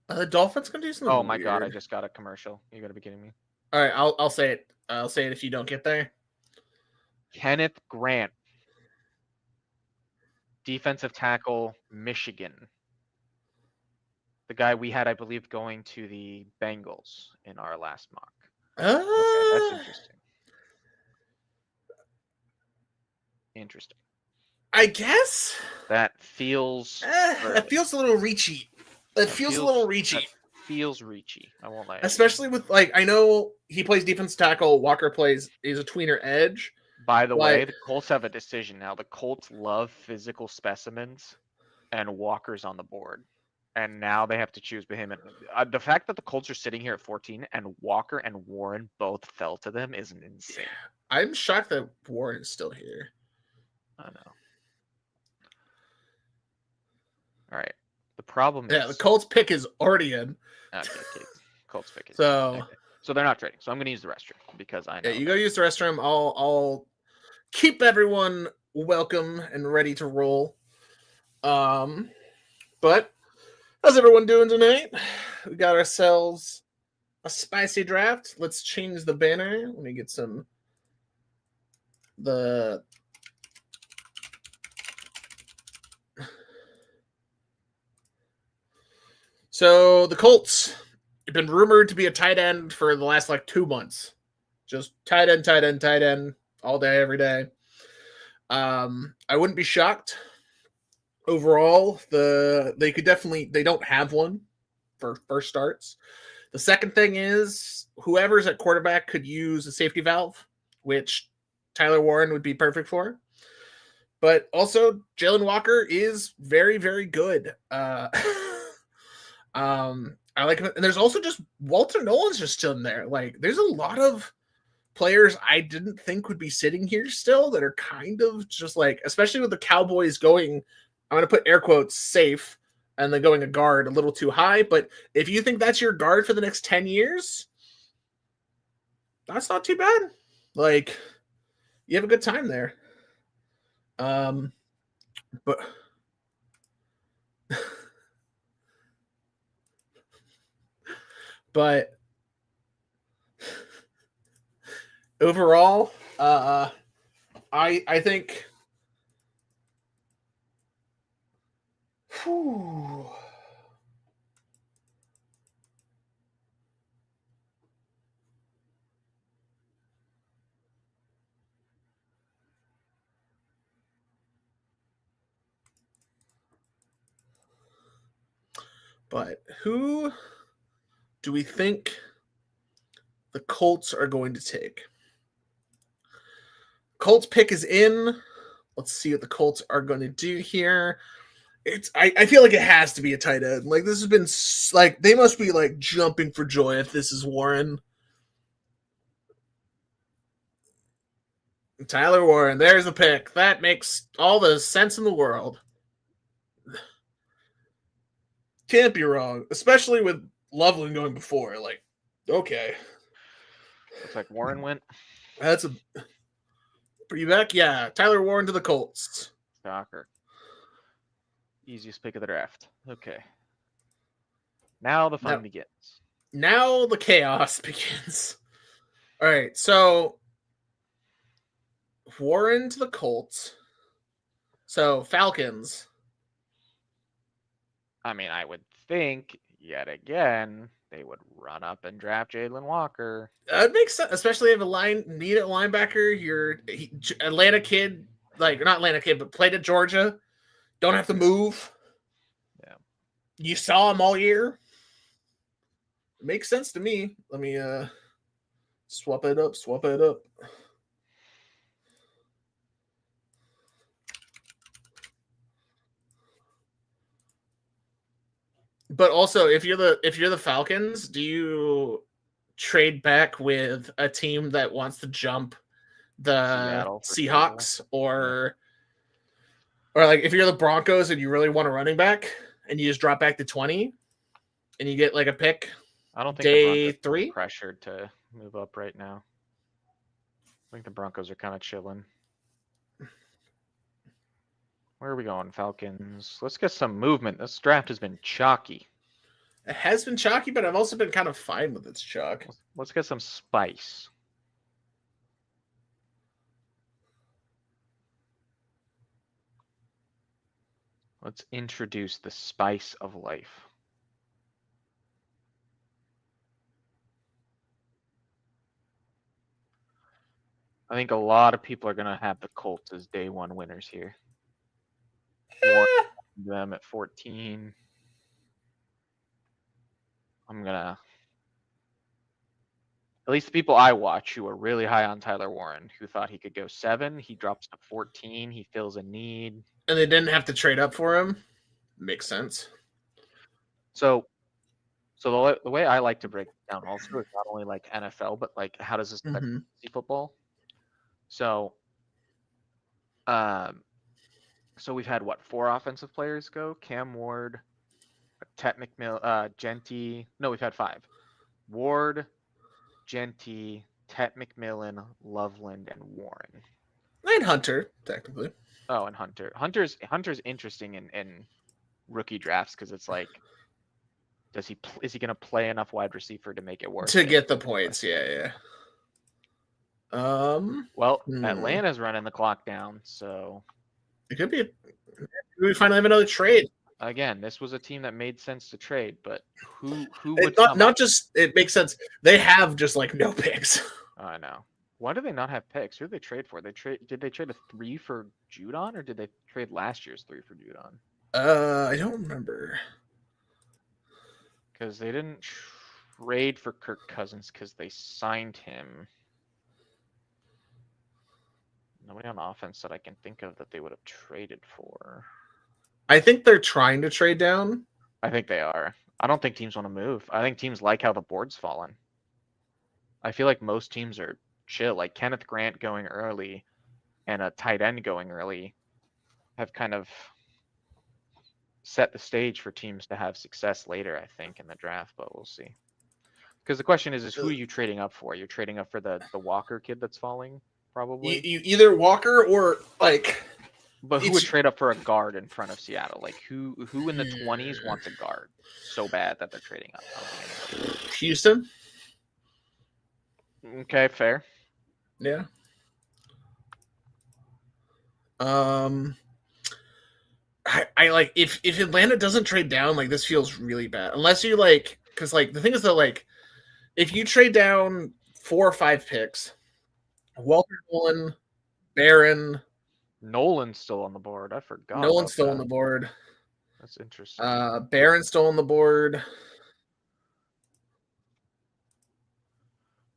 The Dolphins gonna do something. Oh my weird. God! I just got a commercial. You gotta be kidding me. All right, I'll say it. I'll say it if you don't get there. Kenneth Grant, defensive tackle, Michigan. The guy we had, I believe, going to the Bengals in our last mock. Okay, that's interesting. Interesting. I guess that feels. It feels a little reachy. It feels a little reachy. Feels reachy. I won't lie. Especially with like, I know he plays defense tackle. Walker is a tweener edge. By the way, the Colts have a decision now. The Colts love physical specimens, and Walker's on the board. And now they have to choose between him. And the fact that the Colts are sitting here at 14 and Walker and Warren both fell to them is insane. I'm shocked that Warren is still here. I know. All right. The problem is... Yeah, the Colts pick is already in. Okay, Colts pick it. So, okay. So they're not trading. So I'm going to use the restroom because I know. Yeah, you go use the restroom. I'll keep everyone welcome and ready to roll. But how's everyone doing tonight? We got ourselves a spicy draft. Let's change the banner. Let me get the So the Colts have been rumored to be a tight end for the last 2 months. Just tight end all day, every day. I wouldn't be shocked. Overall, they don't have one for first starts. The second thing is whoever's at quarterback could use a safety valve, which Tyler Warren would be perfect for. But also, Jalen Walker is very, very good. I like him. And there's also just Walter Nolan's just still in there. There's a lot of players I didn't think would be sitting here still that are kind of just especially with the Cowboys going, I'm going to put air quotes, safe, and then going a guard a little too high. But if you think that's your guard for the next 10 years, that's not too bad. You have a good time there. But but overall, I think. Whew, but who do we think the Colts are going to take? Colts pick is in. Let's see what the Colts are going to do here. I feel like it has to be a tight end. This has been they must be jumping for joy if this is Warren. Tyler Warren, there's a pick. That makes all the sense in the world. Can't be wrong, especially with Loveland going before. Okay. Looks like Warren went. That's a. Are you back? Yeah, Tyler Warren to the Colts. Shocker. Easiest pick of the draft. Okay. Now the fun begins. Now the chaos begins. All right, so Warren to the Colts. So Falcons. I mean, I would think yet again they would run up and draft Jalen Walker. That makes sense, especially if need a linebacker. You're Atlanta kid, not Atlanta kid, but played at Georgia. Don't have to move. Yeah. You saw him all year. It makes sense to me. Let me swap it up. But also, if you're the Falcons, do you trade back with a team that wants to jump the Seahawks, or if you're the Broncos and you really want a running back and you just drop back to 20 and you get a pick? I don't think day 3 pressured to move up right now. I think the Broncos are kind of chilling. Where are we going, Falcons? Let's get some movement. This draft has been chalky. It has been chalky, but I've also been kind of fine with its chalk. Let's get some spice. Let's introduce the spice of life. I think a lot of people are going to have the Colts as day 1 winners here. Them at 14. I'm going to... At least the people I watch who are really high on Tyler Warren, who thought he could go 7, he drops to 14. He fills a need. And they didn't have to trade up for him. Makes sense. So the way I like to break it down also is not only NFL, but how does this affect football? So we've had 4 offensive players go? Cam Ward, Tet McMillan, Genty. No, we've had 5. Ward, Genty, Tet McMillan, Loveland, and Warren. And Hunter, technically. Oh, and Hunter. Hunter's interesting in rookie drafts because it's like, is he going to play enough wide receiver to make it worth to it? get the points? Yeah. Well, Atlanta's running the clock down, so it could be. We finally have another trade. Again, this was a team that made sense to trade, but who would not just it makes sense. They have just like no picks. I know. Why do they not have picks? Who did they trade for? Did they trade a 3 for Judon, or did they trade last year's 3 for Judon? I don't remember. Because they didn't trade for Kirk Cousins because they signed him. Nobody on offense that I can think of that they would have traded for. I think they're trying to trade down. I think they are. I don't think teams want to move. I think teams like how the board's fallen. I feel like most teams are chill. Like Kenneth Grant going early and a tight end going early have kind of set the stage for teams to have success later, I think, in the draft, but we'll see. Because the question is who are you trading up for? You're trading up for the Walker kid that's falling, probably? You either Walker or like... But who would trade up for a guard in front of Seattle? Like who in the 20s wants a guard so bad that they're trading up? Houston. Okay, fair. Yeah. I like if Atlanta doesn't trade down, like this feels really bad. Unless you like, because like the thing is that like if you trade down 4 or 5 picks, Walter Nolan, Barron. Nolan's still on the board. I forgot. Nolan's still on the board. That's interesting. Barron's still on the board.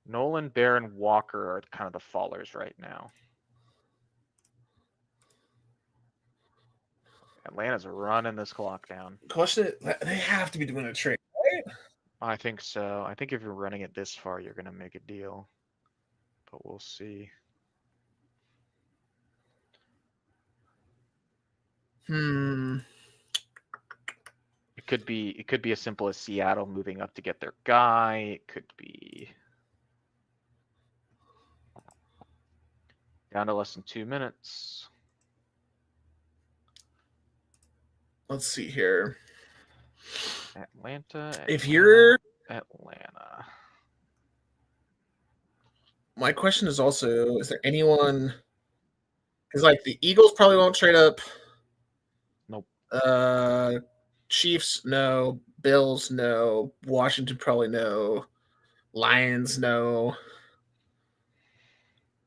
Nolan, Barron, Walker are kind of the fallers right now. Atlanta's running this clock down. Question: they have to be doing a trade, right? I think so. I think if you're running it this far, you're going to make a deal. But we'll see. It could be as simple as Seattle moving up to get their guy. It could be down to less than 2 minutes. Let's see here. Atlanta. If you're Atlanta. My question is also, is there anyone? Because like the Eagles probably won't trade up. Nope. Chiefs, no. Bills, no. Washington, probably no. Lions, no.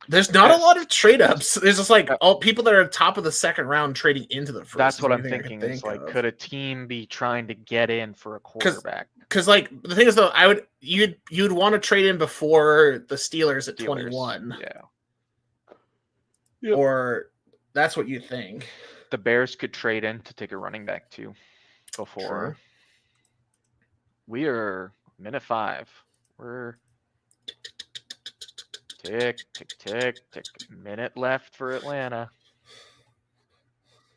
There's not a lot of trade ups. There's just like all people that are top of the second round trading into the first. That's what I'm thinking. It's like, could a team be trying to get in for a quarterback? Because like the thing is though, you'd want to trade in before the Steelers at 21. Yeah. Yep. Or that's what you think. The Bears could trade in to take a running back too. Before. Sure. We are minute 5. We're tick, tick, tick, tick. Minute left for Atlanta.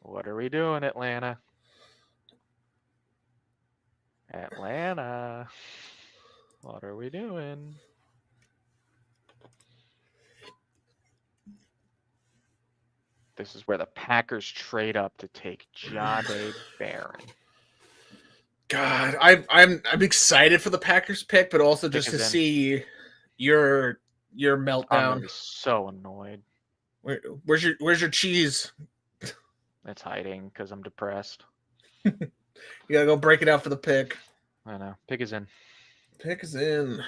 What are we doing, Atlanta? Atlanta. What are we doing? This is where the Packers trade up to take Jahdae Barron. God, I'm excited for the Packers pick, but also just to see your meltdown. I'm gonna be so annoyed. Where's your cheese? It's hiding because I'm depressed. You gotta go break it out for the pick. I know. Pick is in. Pick is in.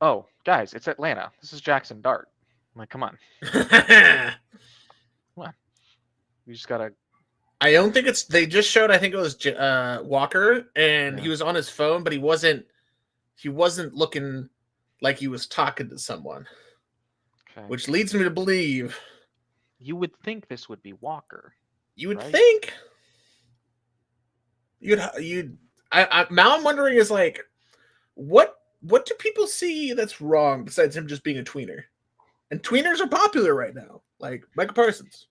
Oh, guys, it's Atlanta. This is Jackson Dart. I'm like, come on. Come on. We just gotta. I don't think it's. They just showed. I think it was Walker, and he was on his phone, but he wasn't. He wasn't looking like he was talking to someone. Okay. Which leads me to believe. You would think this would be Walker. You would think. You'd. Now I'm wondering is like, what do people see that's wrong besides him just being a tweener? And tweeners are popular right now, like Micah Parsons.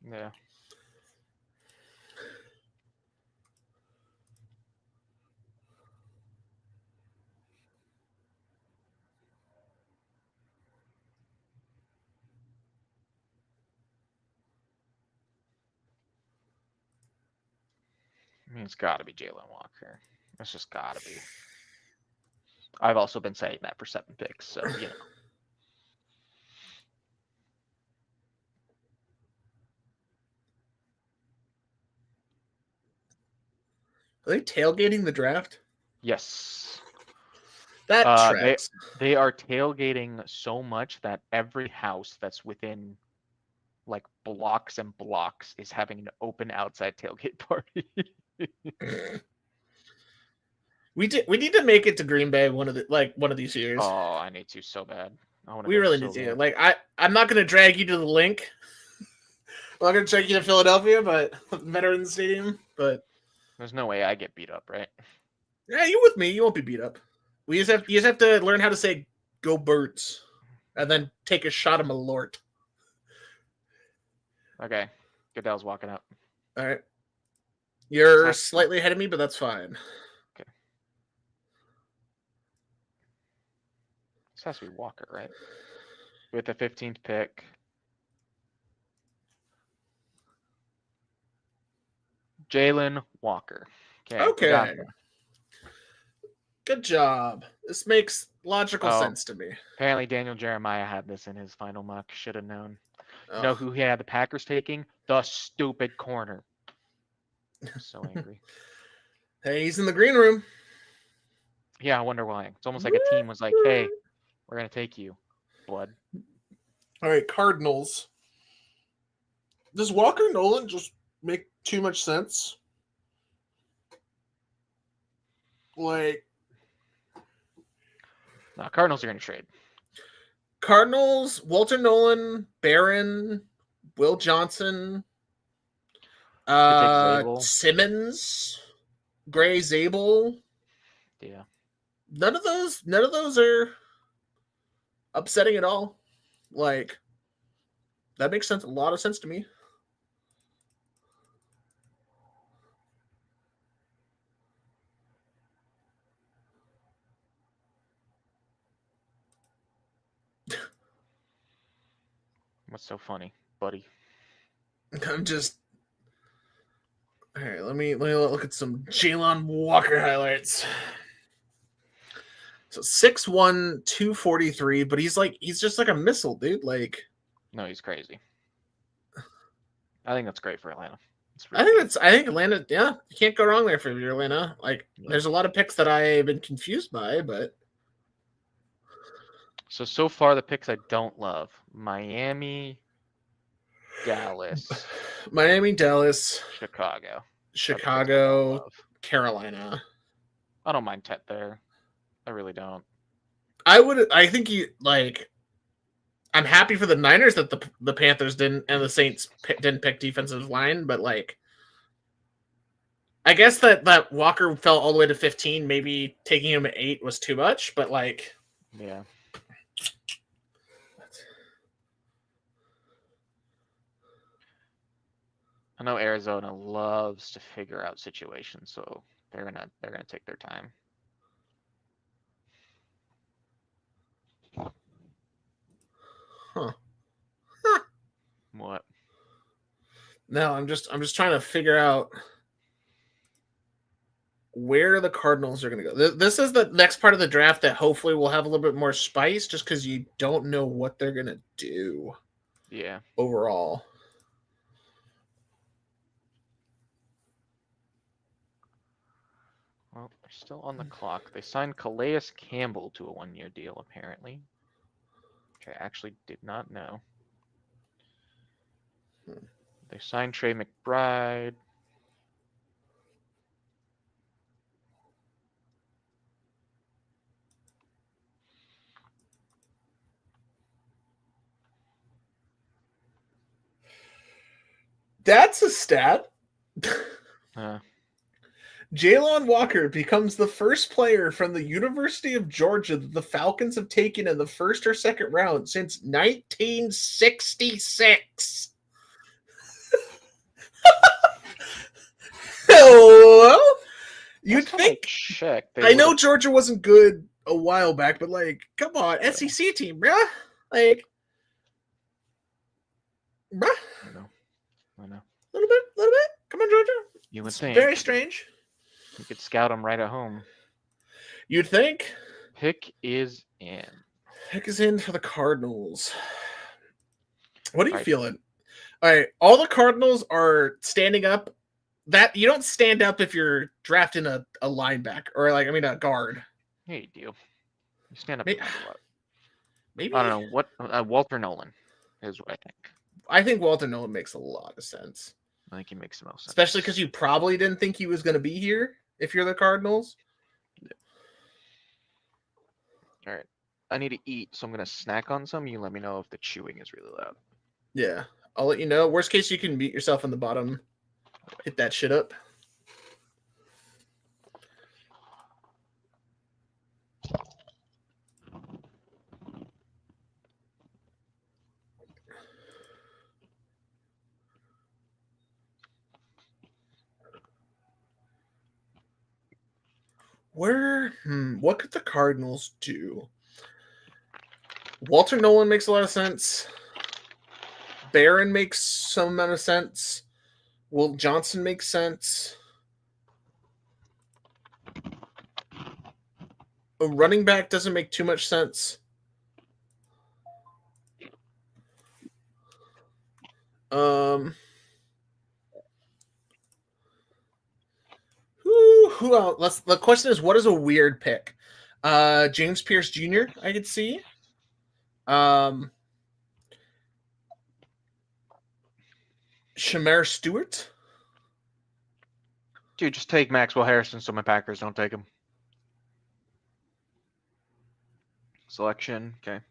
Yeah. mean, it's got to be Jalen Walker. It's just got to be. I've also been saying that for 7 picks, so you know. Are they tailgating the draft? Yes. That tracks. They are tailgating so much that every house that's within like blocks and blocks is having an open outside tailgate party. We need to make it to Green Bay one of these years. Oh, I need to so bad. We really need to. Like I'm not gonna drag you to the link. I'm not gonna drag you to Philadelphia, but Veterans Stadium. But there's no way I get beat up, right? Yeah, you with me. You won't be beat up. You just have to learn how to say "Go Birds," and then take a shot of Malort. Okay, Goodell's walking up. All right, you're slightly ahead of me, but that's fine. Okay, this has to be Walker, right? With the 15th pick. Jalen Walker. Okay. Good job. This makes logical sense to me. Apparently, Daniel Jeremiah had this in his final mock. Should have known. You know who he had the Packers taking? The stupid corner. I'm so angry. Hey, he's in the green room. Yeah, I wonder why. It's almost like a team was like, hey, we're going to take you, blood. All right, Cardinals. Does Walker Nolan just make too much sense? Like, no, Cardinals are going to trade. Cardinals, Walter Nolan, Barron, Will Johnson, Simmons, Gray Zabel. Yeah. None of those are upsetting at all. Like, that makes sense. A lot of sense to me. What's so funny, buddy? I'm just. All right, let me look at some Jalen Walker highlights. So 6'1", 243, but he's just like a missile, dude. Like, no, he's crazy. I think that's great for Atlanta. I think Atlanta, yeah, you can't go wrong there for your Atlanta. Like, there's a lot of picks that I've been confused by, but so far the picks I don't love: Miami, Dallas, Chicago, Carolina. I don't mind Tet there. I really don't. I think I'm happy for the Niners that the Panthers didn't and the Saints didn't pick defensive line, but like, I guess that Walker fell all the way to 15. Maybe taking him at 8 was too much, but like, yeah. I know Arizona loves to figure out situations, so they're gonna take their time. Huh. What? No, I'm just trying to figure out where the Cardinals are going to go. This is the next part of the draft that hopefully will have a little bit more spice, just because you don't know what they're going to do. Yeah. Overall. Well, they're still on the clock. They signed Calais Campbell to a 1-year deal, apparently. Which I actually did not know. They signed Trey McBride. That's a stat. Jalen Walker becomes the first player from the University of Georgia that the Falcons have taken in the first or second round since 1966. Hello? You'd think. Check. I know Georgia wasn't good a while back, but like, come on, SEC team, bruh. Like, bruh. I know. A little bit. Come on, Georgia. You would think. Very strange. You could scout him right at home. You'd think. Pick is in. Pick is in for the Cardinals. What are you feeling? All right, all the Cardinals are standing up. That you don't stand up if you're drafting a linebacker or a guard. Yeah, you do. You stand up. Maybe I don't know what Walter Nolan is what I think. I think Walter Nolan makes a lot of sense. I think he makes the most sense. Especially because you probably didn't think he was going to be here if you're the Cardinals. Yeah. All right. I need to eat, so I'm going to snack on some. You let me know if the chewing is really loud. Yeah. I'll let you know. Worst case, you can mute yourself on the bottom. Hit that shit up. What could the Cardinals do? Walter Nolan makes a lot of sense. Barron makes some amount of sense. Will Johnson makes sense. A running back doesn't make too much sense. Who else? The question is, what is a weird pick? James Pierce Jr. I could see. Shamar Stewart. Dude, just take Maxwell Harrison so my Packers don't take him. Selection, okay.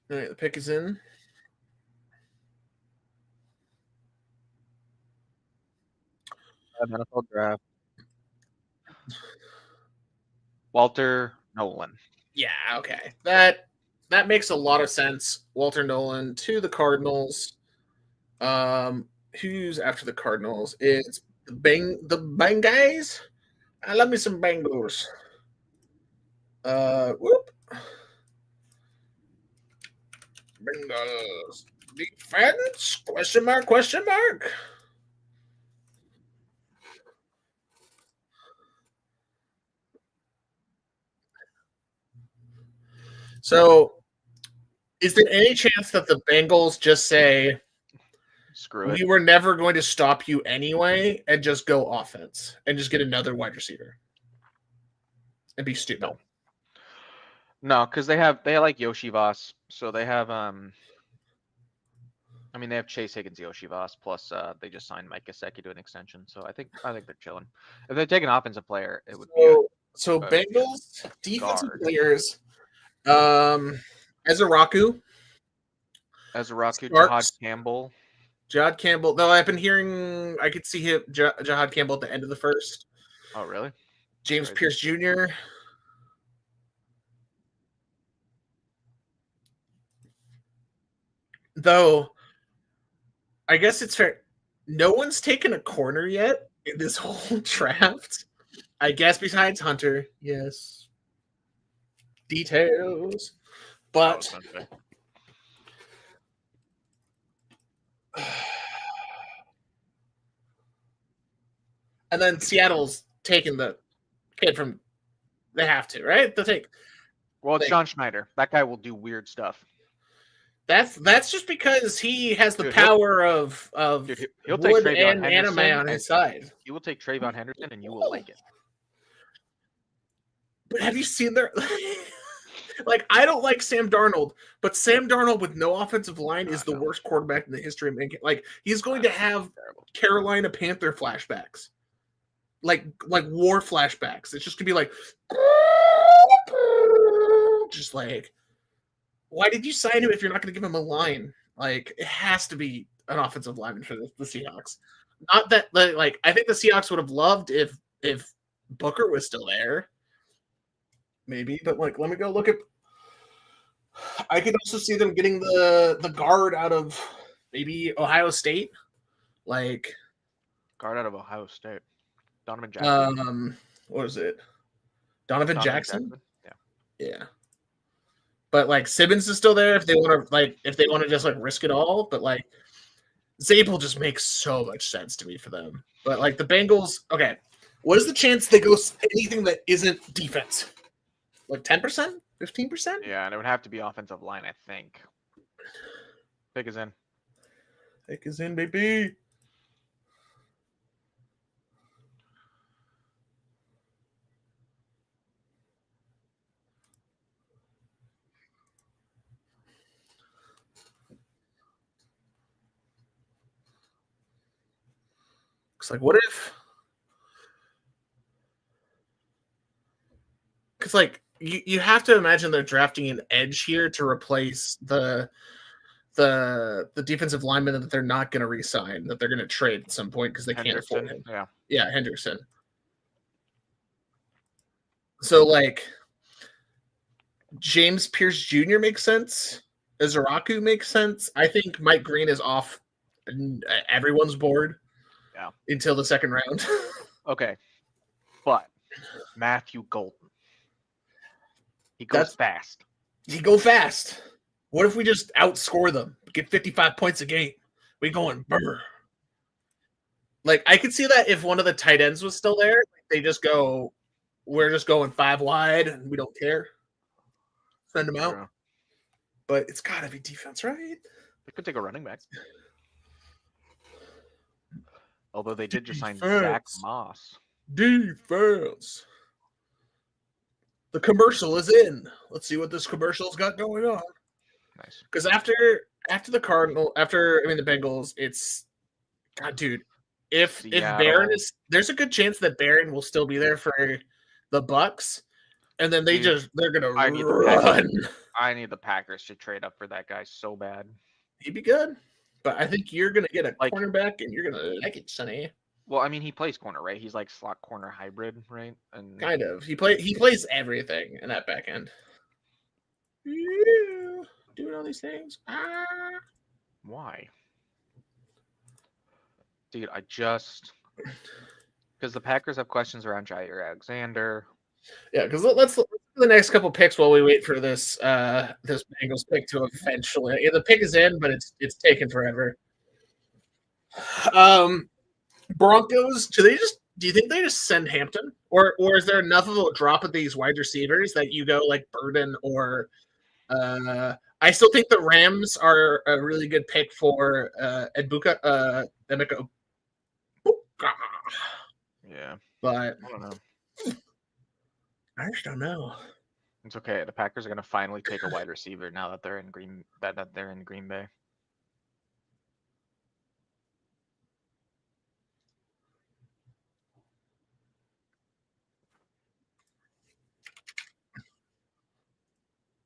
All right, the pick is in. NFL draft. Walter Nolan. Yeah, okay. That makes a lot of sense. Walter Nolan to the Cardinals. Who's after the Cardinals? It's the Bengals. I love me some Bengals. Whoop. Bengals. Defense? Question mark, question mark. So, is there any chance that the Bengals just say, screw it, we were never going to stop you anyway, and just go offense and just get another wide receiver and be stupid? No, because they like Yoshi Voss, so they have they have Chase Higgins, Yoshi Voss, plus they just signed Mike Gesicki to an extension, so I think they're chilling. If they take an offensive player, it would be so Bengals defensive players. Ezraku, Jahad Campbell. Jahad Campbell. Though I've been hearing, I could see him, Jahad Campbell at the end of the first. Oh, really? James Pierce Jr. Though, I guess it's fair. No one's taken a corner yet in this whole draft. I guess besides Hunter. Yes. Details. But and then Seattle's taking the kid from. They have to, right? Well, it's John Schneider. That guy will do weird stuff. That's just because he has the power of he'll take wood and anime on his side. He will take Trayvon Henderson, and you will like it. But have you seen their? I don't like Sam Darnold, but Sam Darnold with no offensive line is the worst quarterback in the history of mankind. He's going to have Carolina Panther flashbacks, like war flashbacks. It's just gonna be just why did you sign him if you're not going to give him a line? It has to be an offensive lineman for the Seahawks. Not that I think the Seahawks would have loved if Booker was still there. Maybe, but let me go look at. I could also see them getting the guard out of maybe Ohio State, guard out of Ohio State. Donovan Jackson. What is it? Donovan Jackson? Yeah. But Simmons is still there if they want to just risk it all. But Zabel just makes so much sense to me for them. But like the Bengals, okay, what is the chance they go anything that isn't defense? Like 10%, 15%? Yeah, and it would have to be offensive line, I think. Pick is in. Pick is in, baby. It's like, what if? Because like you have to imagine they're drafting an edge here to replace the defensive lineman that they're not going to re-sign, that they're going to trade at some point because they can't afford him. Yeah, Henderson. So like James Pierce Jr. makes sense. Izaraku makes sense. I think Mike Green is off everyone's board. Yeah. Until the second round. Okay. But Matthew Golden. He goes fast. He go fast. What if we just outscore them? Get 55 points a game. We going brr. Like I could see that if one of the tight ends was still there, they just go, we're just going 5 wide and we don't care. Send them out. But it's gotta be defense, right? They could take a running back. Although they did just sign Zach Moss. Defense. The commercial is in. Let's see what this commercial's got going on. Nice. Because after the Bengals, it's God, dude. If Barron is, there's a good chance that Barron will still be there for the Bucks, and then they're gonna run. I need the Packers to trade up for that guy so bad. He'd be good. But I think you're going to get a cornerback, and you're going to like it, Sonny. Well, I mean, he plays corner, right? He's like slot corner hybrid, right? And kind of. He plays everything in that back end. Yeah, doing all these things. Why? Dude, because the Packers have questions around Jair Alexander. Yeah, because let's do the next couple picks while we wait for this Bengals pick to eventually. Yeah, the pick is in, but it's taken forever. Broncos, do you think they just send Hampton, or is there enough of a drop of these wide receivers that you go like Burden or? I still think the Rams are a really good pick for Emeka. Yeah, but I don't know. I just don't know. It's okay. The Packers are going to finally take a wide receiver now that they're in Green Bay.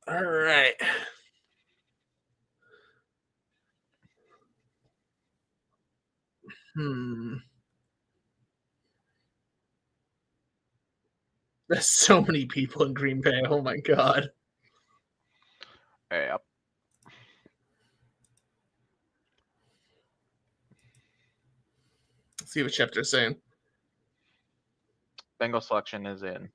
All right. There's so many people in Green Bay. Oh my god. Yep. Let's see what Schefter's saying. Bengal selection is in.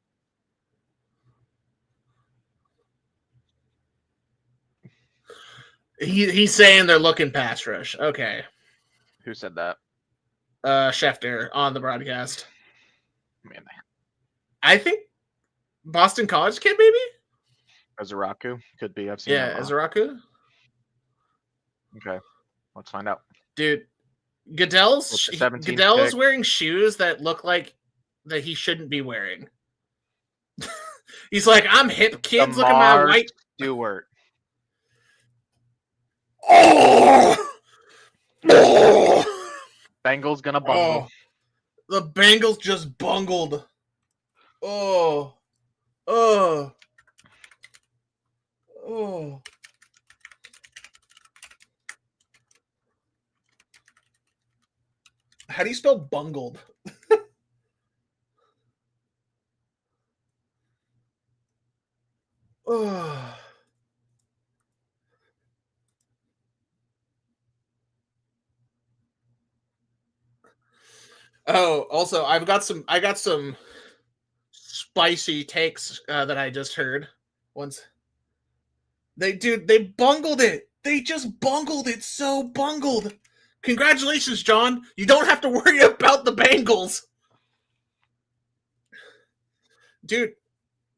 He's saying they're looking pass rush. Okay. Who said that? Schefter on the broadcast. Man. I think Boston College kid, maybe? Izaraku? Could be. I've seen that. Izaraku. Okay. Let's find out. Dude, Goodell's wearing shoes that look like that he shouldn't be wearing. He's like, I'm hip, kids. Look at my white Stewart. Oh! Bengals gonna bungle. The Bengals just bungled. Oh. How do you spell bungled? Oh. Also, I got some spicy takes that I just heard. They bungled it. They just bungled it. So bungled. Congratulations, John. You don't have to worry about the Bengals. Dude,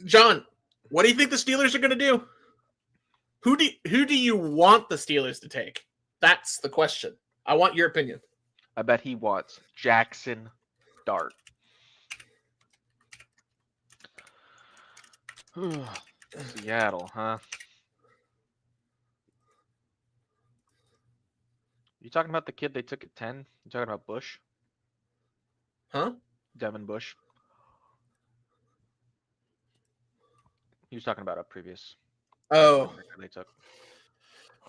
John, what do you think the Steelers are going to do? Who do you want the Steelers to take? That's the question. I want your opinion. I bet he wants Jackson Dart. Seattle, huh? You talking about the kid they took at 10? You talking about Bush? Huh? Devin Bush. He was talking about a previous. Oh. They took.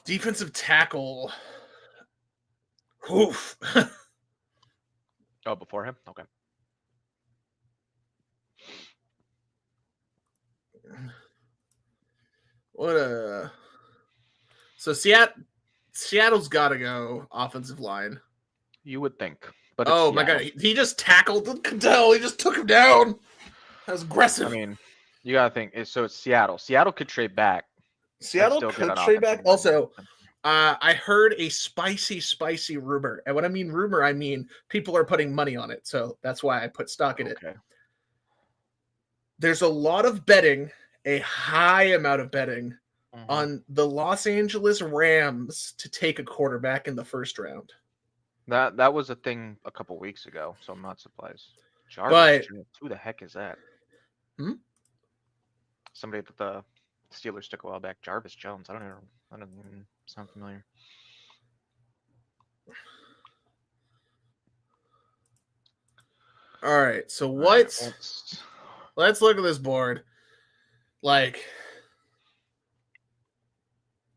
Defensive tackle. Oof. Oh, before him? Okay. So Seattle's got to go offensive line. You would think, but oh my god, he just tackled Goodell. He just took him down. That was aggressive. I mean, you gotta think. So it's Seattle. Seattle could trade back. Seattle could trade back. Also, I heard a spicy rumor, and when I mean rumor, I mean people are putting money on it. So that's why I put stock in it. There's a lot of betting, a high amount of betting on the Los Angeles Rams to take a quarterback in the first round. That was a thing a couple weeks ago, so I'm not surprised. Jarvis Jones, who the heck is that? Somebody that the Steelers took a while back. Jarvis Jones. I don't even sound familiar. All right, so let's look at this board. Like,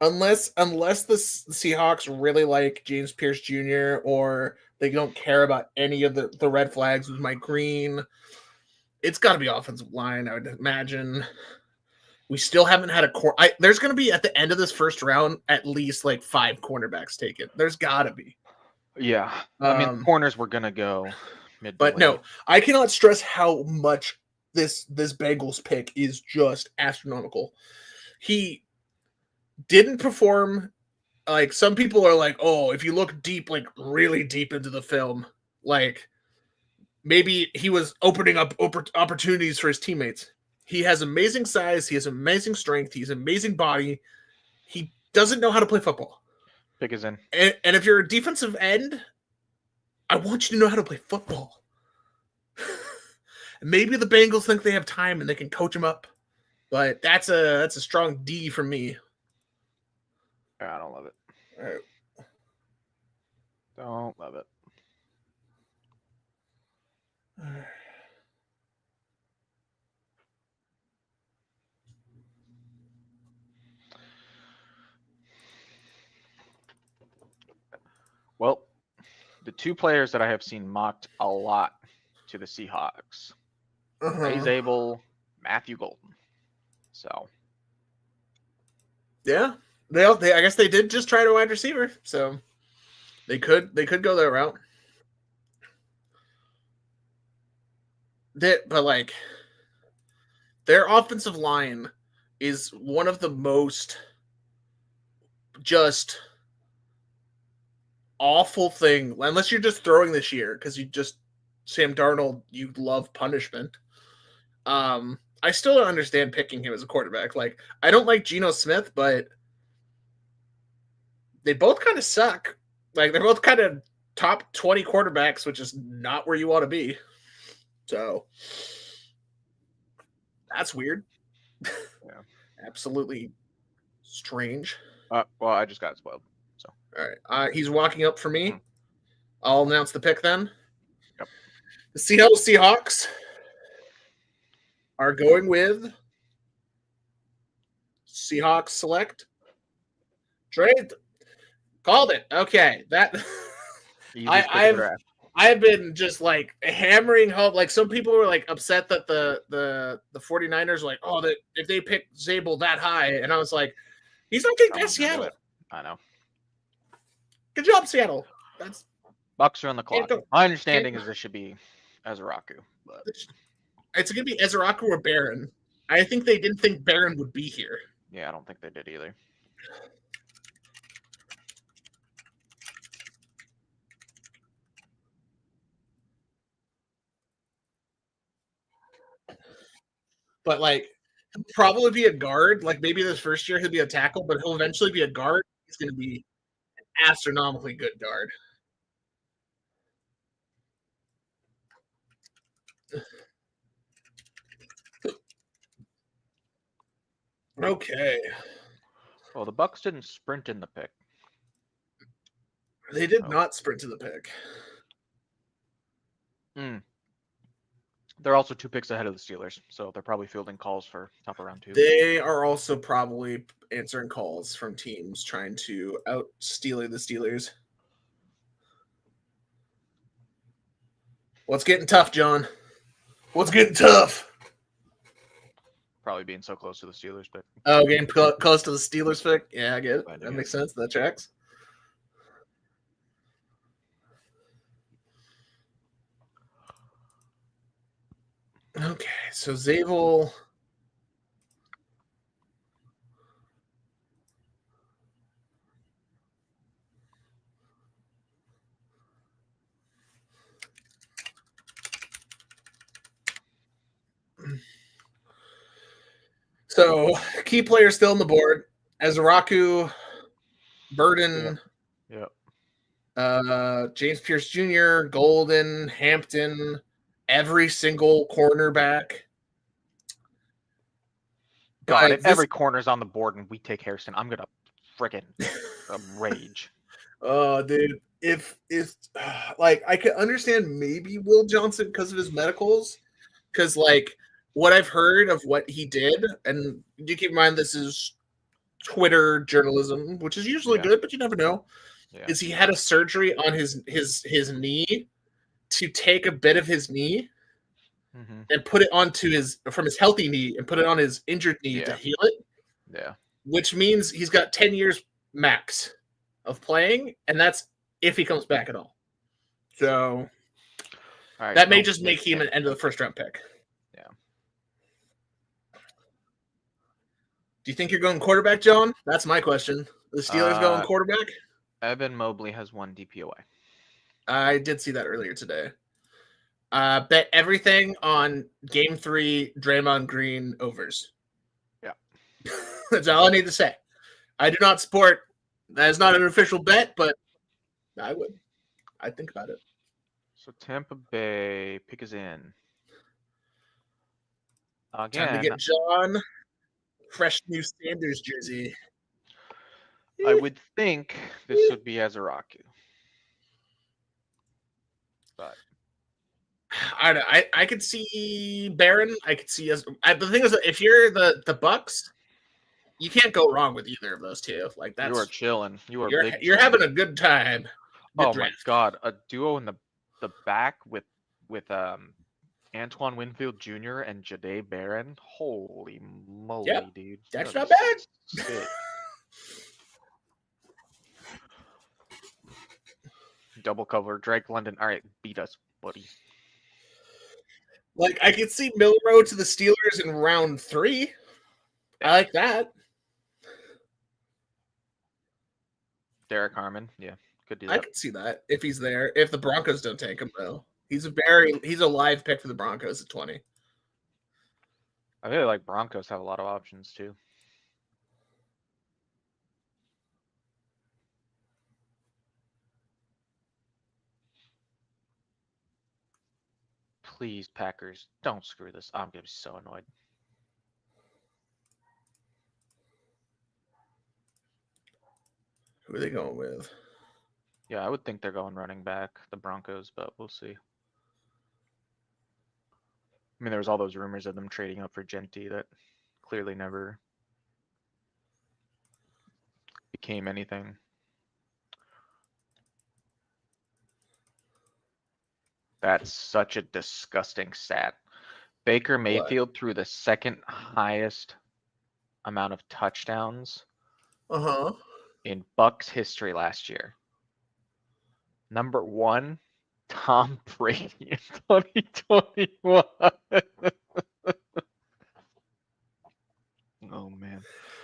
unless the Seahawks really like James Pierce Jr. or they don't care about any of the red flags with Mike Green, it's got to be offensive line, I would imagine. We still haven't had a there's going to be at the end of this first round at least like 5 cornerbacks taken. There's got to be. Yeah, I mean, corners were going to go mid. But no, I cannot stress how much this Bengals pick is just astronomical. He didn't perform. Like, some people are like, oh, if you look deep, like really deep into the film, like maybe he was opening up opportunities for his teammates. He has amazing size. He has amazing strength. He has amazing body. He doesn't know how to play football. Big as in. And if you're a defensive end, I want you to know how to play football. Maybe the Bengals think they have time and they can coach him up, but that's a strong D from me. I don't love it. All right. Don't love it. Well, the 2 players that I have seen mocked a lot to the Seahawks, Ray Zabel, Matthew Golden. So, yeah, I guess they did just try to wide receiver, so they could go that route. But like, their offensive line is one of the most just awful thing, unless you're just throwing this year because Sam Darnold, you love punishment. I still don't understand picking him as a quarterback. Like, I don't like Geno Smith, but they both kind of suck. Like, they're both kind of top 20 quarterbacks, which is not where you want to be. So that's weird. Yeah. Absolutely strange. Well, I just got spoiled. So all right, he's walking up for me. I'll announce the pick then. Yep. The Seattle Seahawks are going with Seahawks select trade. Called it. Okay, that I have been just like hammering home. Like, some people were like upset that the 49ers were like, oh, that if they pick Zabel that high, and I was like, he's not getting past Seattle. I know. Good job, Seattle. That's Bucks are on the clock. My understanding is this should be Ezraku, but it's gonna be Ezraku or Barron. I think they didn't think Barron would be here. Yeah, I don't think they did either. but like he'll probably be a guard. Like maybe this first year he'll be a tackle, but he'll eventually be a guard. He's going to be an astronomically good guard. Okay. Well, the Bucks didn't sprint in the pick. They did not sprint to the pick. They're also 2 picks ahead of the Steelers, so they're probably fielding calls for top of round 2. They are also probably answering calls from teams trying to out-steal the Steelers. What's getting tough, John? What's getting tough? Probably being so close to the Steelers pick. Oh, getting close to the Steelers pick? Yeah, I get it. That makes sense. That tracks. Okay, so Zabel. So key players still on the board: Ezraku, Burden, James Pierce Jr., Golden, Hampton, every single cornerback. God, if every corner's on the board and we take Hairston, I'm gonna friggin' rage. Oh, dude, if like I could understand maybe Will Johnson because of his medicals, because like what I've heard of what he did, and you keep in mind this is Twitter journalism, which is usually good, but you never know. Yeah. Is he had a surgery on his knee to take a bit of his knee and put it onto from his healthy knee and put it on his injured knee to heal it. Yeah. Which means he's got 10 years max of playing, and that's if he comes back at all. So that may just make him an end of the first round pick. Yeah. Do you think you're going quarterback, John? That's my question. The Steelers going quarterback? Evan Mobley has 1 DPOY. I did see that earlier today. Bet everything on Game 3 Draymond Green overs. Yeah. That's all I need to say. I do not support. That is not an official bet, but I would. I'd think about it. So Tampa Bay pick is in. Again. Time to get John fresh new Sanders jersey. I would think this would be Ezraku. But I could see Barron. I could see the thing is, if you're the Bucks, you can't go wrong with either of those two. Like that's you are chilling. You're having a good time. Oh my God, a duo in the back with Antoine Winfield Jr. and Jahdae Barron. Holy moly, dude! That's not bad. Double cover, Drake London. All right, beat us, buddy. Like I could see Milroe to the Steelers in round 3. I like that. Derek Harmon, yeah, could do that. I could see that if he's there. If the Broncos don't take him, though, he's a live pick for the Broncos at 20. I really like Broncos have a lot of options too. Please, Packers, don't screw this. I'm gonna be so annoyed. Who are they going with? Yeah, I would think they're going running back, the Broncos, but we'll see. I mean, there was all those rumors of them trading up for Genty that clearly never became anything. That's such a disgusting stat. Baker Mayfield threw the second highest amount of touchdowns in Bucks history last year. Number 1, Tom Brady in 2021. Oh, man.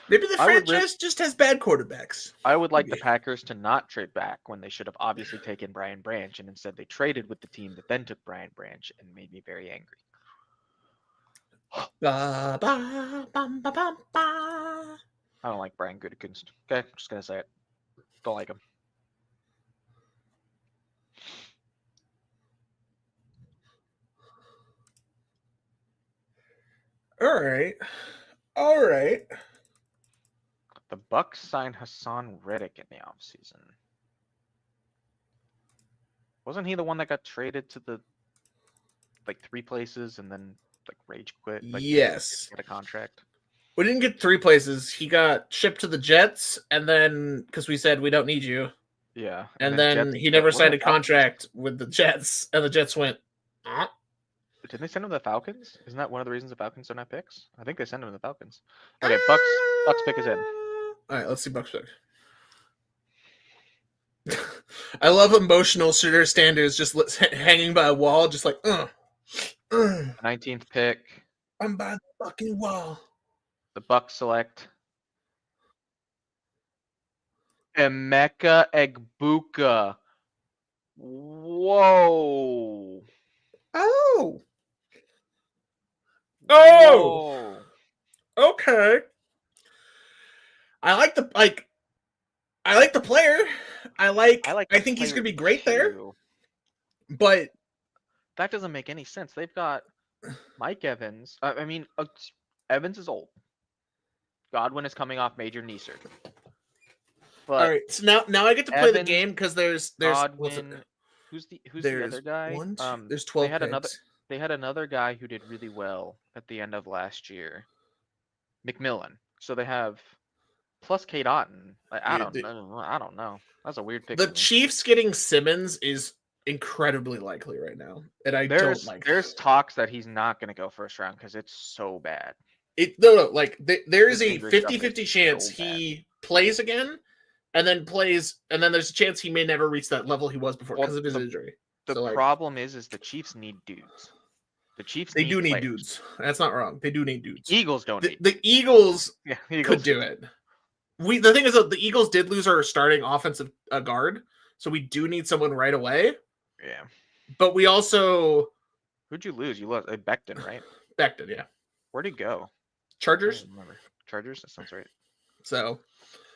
Maybe the franchise just has bad quarterbacks. I would like the Packers to not trade back when they should have obviously taken Brian Branch, and instead they traded with the team that then took Brian Branch and made me very angry. Ba, ba, bum, ba, bum, ba. I don't like Brian Gutekunst. Okay, I'm just gonna say it. Don't like him. All right. The Bucks signed Hassan Reddick in the offseason. Wasn't he the one that got traded to the like 3 places and then like rage quit? Like, Yes. Get a contract. We didn't get 3 places. He got shipped to the Jets, and then because we said we don't need you. Yeah. And then he never signed a contract with the Jets, and the Jets went, Didn't they send him to the Falcons? Isn't that one of the reasons the Falcons don't have picks? I think they sent him to the Falcons. Okay, Bucks pick is in. All right, let's see Bucks pick. I love emotional shooter standards just hanging by a wall, just like, 19th pick. I'm by the fucking wall. The Bucks select Emeka Egbuka. Whoa. Oh. Whoa. Okay. I like the player. I think he's gonna be great there. But that doesn't make any sense. They've got Mike Evans. I mean, Evans is old. Godwin is coming off major knee surgery. But all right, so now I get to play the game because there's Godwin. Who's the other guy? There's 12. They had another guy who did really well at the end of last year, McMillan. So they have plus Kate Otten. I don't know. That's a weird pick. The Chiefs getting Simmons is incredibly likely right now, and don't like. There's talks that he's not going to go first round because it's so bad. There is a 50-50 chance he plays again, and then there's a chance he may never reach that level he was before because of his injury. The problem is the Chiefs need dudes. The Chiefs need dudes. That's not wrong. They do need dudes. Eagles don't need. The Eagles could do it. The thing is that the Eagles did lose our starting offensive guard, so we do need someone right away. Yeah. But we also who'd you lose? You lost Becton, right? Becton, yeah. Where'd he go? Chargers. I don't remember. Chargers. That sounds right. So.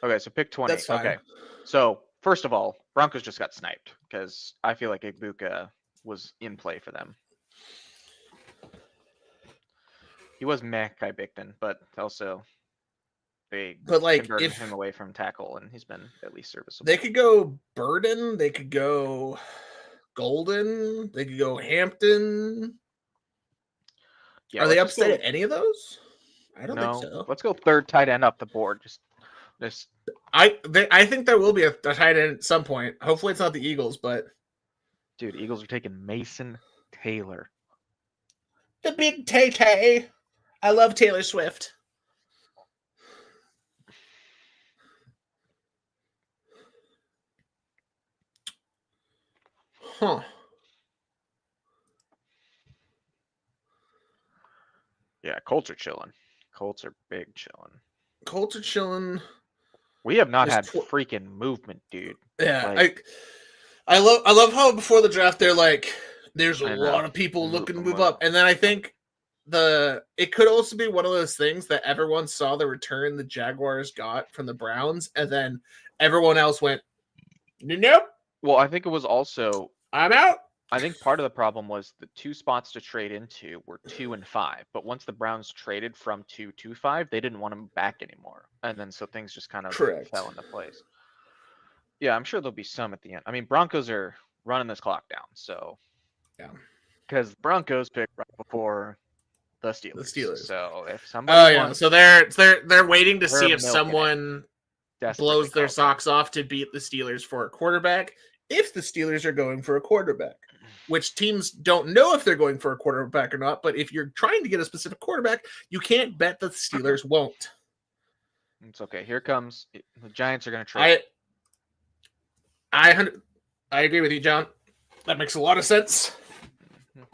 Okay, so pick 20. That's fine. Okay. So first of all, Broncos just got sniped because I feel like Egbuka was in play for them. He was Kai Becton, but also they converted him away from tackle, and he's been at least serviceable. They could go Burden. They could go Golden. They could go Hampton. Yeah, are they upset at any of those? I don't think so. Let's go third tight end up the board. I think there will be a tight end at some point. Hopefully, it's not the Eagles, but dude, Eagles are taking Mason Taylor. The big Tay-Tay. I love Taylor Swift. Huh. Yeah, Colts are chilling. Colts are big chilling. Colts are chilling. We have not had freaking movement, dude. Yeah, like, I love how before the draft they're like, there's a lot of people looking to move up, and then I think it could also be one of those things that everyone saw the return the Jaguars got from the Browns, and then everyone else went, nope. Well, I think it was also I'm out. I think part of the problem was the 2 spots to trade into were 2 and 5, but once the Browns traded from 2 to 5, they didn't want them back anymore, and then so things just kind of fell into place. Yeah, I'm sure there'll be some at the end. I mean, Broncos are running this clock down, so yeah, because Broncos picked right before the Steelers. The Steelers. So if somebody, so they're waiting to see if someone blows their socks off to beat the Steelers for a quarterback. If the Steelers are going for a quarterback, which teams don't know if they're going for a quarterback or not, but if you're trying to get a specific quarterback, you can't bet that the Steelers won't. It's okay. Here comes the Giants are going to trade. I agree with you, John. That makes a lot of sense.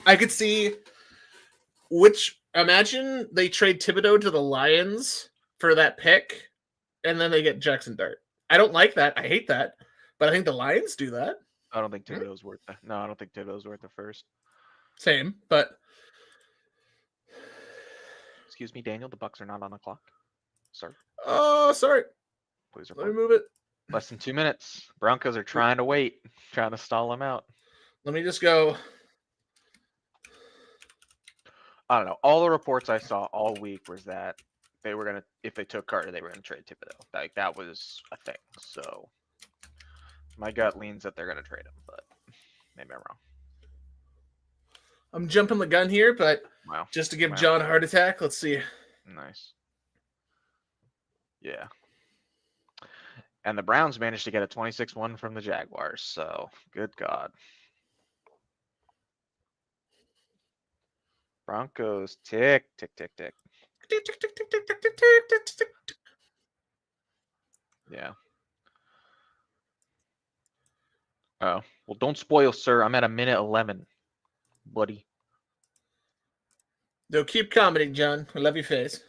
I could see imagine they trade Thibodeau to the Lions for that pick, and then they get Jackson Dart. I don't like that. I hate that. But I think the Lions do that. I don't think Thibodeau's worth it. No, I don't think Thibodeau's worth the first. Same, but excuse me, Daniel. The Bucks are not on the clock. Sir. Oh, sorry. Please report. Let me move it. Less than 2 minutes. Broncos are trying to wait, trying to stall him out. Let me just go. I don't know. All the reports I saw all week was that they were gonna, if they took Carter, they were gonna trade Thibodeau. Like that was a thing. So my gut leans that they're gonna trade him, but maybe I'm wrong. I'm jumping the gun here, but just to give John a heart attack, let's see. Nice. Yeah. And the Browns managed to get a 26-1 from the Jaguars. So good God. Broncos tick, tick, tick, tick. Yeah. Oh, well, don't spoil, sir. I'm at a minute 11, buddy. No, keep commenting, John. I love your face.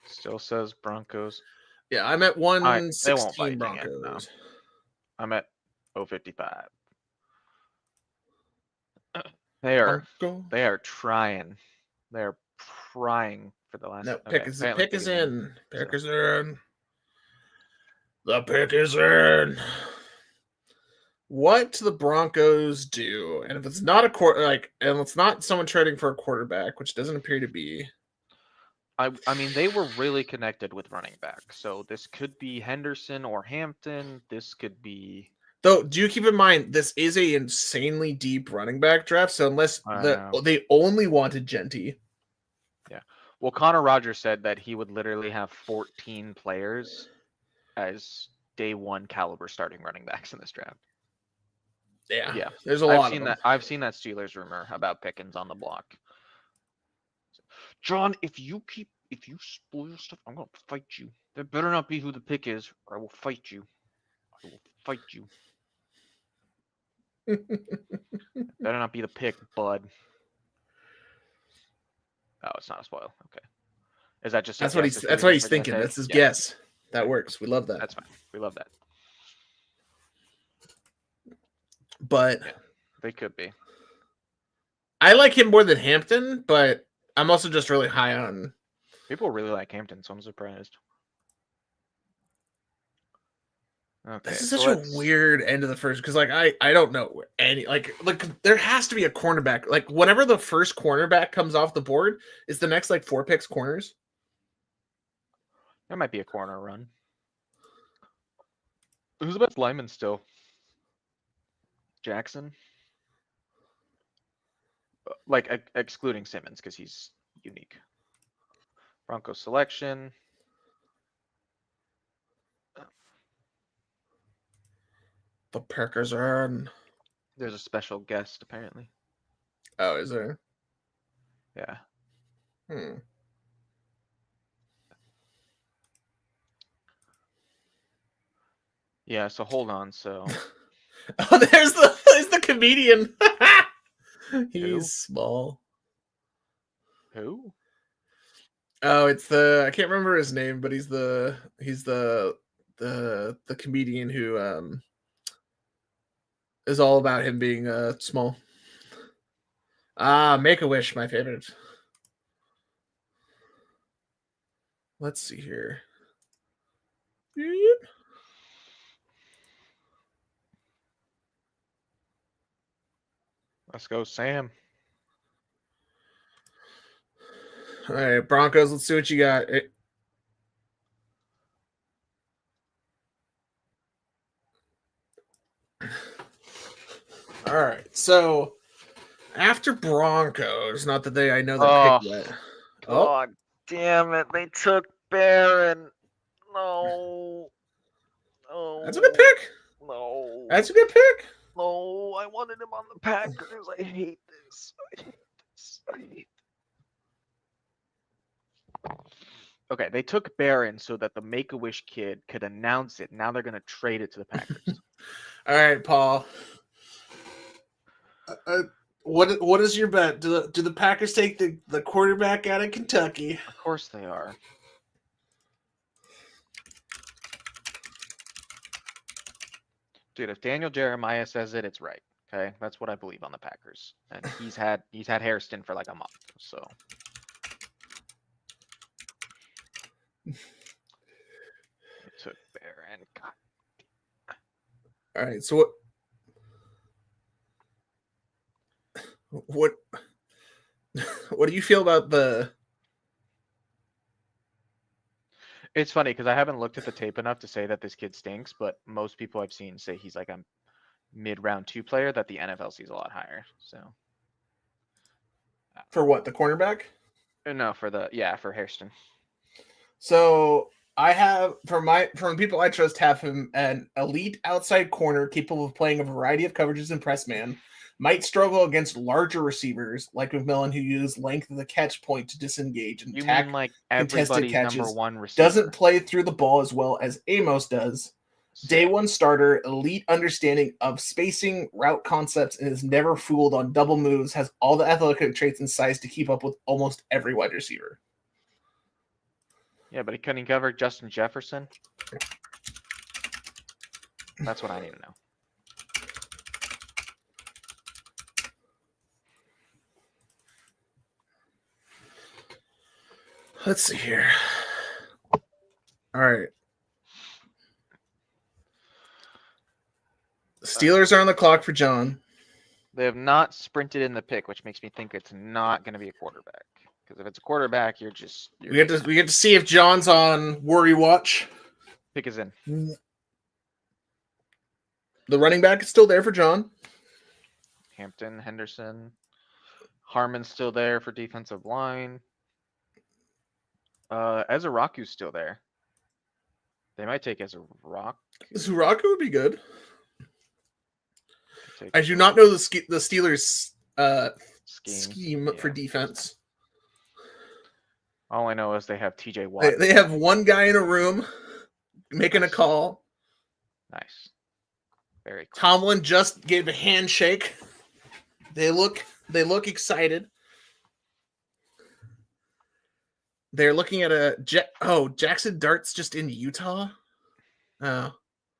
Still says Broncos. Yeah, I'm at 116 Broncos. Again, no. I'm at 055. They are trying. They're prying for the last. No, pick is in. Packers are in. The pick is in. What do the Broncos do? And if it's not and it's not someone trading for a quarterback, which doesn't appear to be. I mean, they were really connected with running back. So this could be Henderson or Hampton. This could be. Though, do you keep in mind this is a insanely deep running back draft? So unless they only wanted Genty. Yeah. Well, Connor Rogers said that he would literally have 14 players as day one caliber starting running backs in this draft. Yeah. There's a lot of them. I've seen that Steelers rumor about Pickens on the block. John, if you spoil stuff, I'm gonna fight you. That better not be who the pick is, or I will fight you. I will fight you. Better not be the pick, bud. Oh, it's not a spoil. Okay. Is that just that's what he's thinking. That's his guess. That works. We love that. That's fine. We love that. But they could be. I like him more than Hampton, but I'm also just really high on. People really like Hampton, so I'm surprised. Okay, this is such a weird end of the first because I don't know any like there has to be a cornerback. Like whenever the first cornerback comes off the board, is the next 4 picks corners. There might be a corner run. Who's the best lineman still? Jackson? Like excluding Simmons because he's unique. Broncos selection. The Packers are on. There's a special guest apparently. Oh, is there? Yeah. Yeah, so hold on, so oh, there's the comedian. He's small. Who? Oh, it's I can't remember his name, but he's the comedian who is all about him being small. Make-A-Wish, my favorite. Let's see here. Let's go, Sam. All right, Broncos, let's see what you got. All right, so after Broncos, not that I know the pick yet. God damn it, they took Barron. No. That's a good pick. No. That's a good pick. No, I wanted him on the Packers. I hate this. Okay, they took Barron so that the Make-A-Wish kid could announce it. Now they're going to trade it to the Packers. All right, Paul. What is your bet? Do the Packers take the quarterback out of Kentucky? Of course they are. Dude, if Daniel Jeremiah says it, it's right. Okay, that's what I believe on the Packers, and he's had Hairston for like a month. So It took Baron. God. All right, so what do you feel about the? It's funny because I haven't looked at the tape enough to say that this kid stinks, but most people I've seen say he's like a mid-round 2 player that the NFL sees a lot higher. So For what, the cornerback? no, for Hairston. So I have from people I trust have him an elite outside corner capable of playing a variety of coverages and press man. Might struggle against larger receivers like McMillan, who use length of the catch point to disengage and attack like contested catches. Number 1 receiver. Doesn't play through the ball as well as Amos does. Day 1 starter, elite understanding of spacing, route concepts, and is never fooled on double moves. Has all the athletic traits and size to keep up with almost every wide receiver. Yeah, but he couldn't cover Justin Jefferson. That's what I need to know. Let's see here. All right. Steelers are on the clock for John. They have not sprinted in the pick, which makes me think it's not going to be a quarterback. Because if it's a quarterback, we get to see if John's on worry watch. Pick is in. The running back is still there for John. Hampton, Henderson, Harmon's still there for defensive line. Ezeraku's still there. They might take Ezeraku. Ezeraku would be good. I do not know the Steelers' scheme for defense. All I know is they have TJ Watt. They have one guy in a room making a call. Nice. Very cool. Tomlin just gave a handshake. They look excited. They're looking at Jackson Dart's just in Utah. Oh.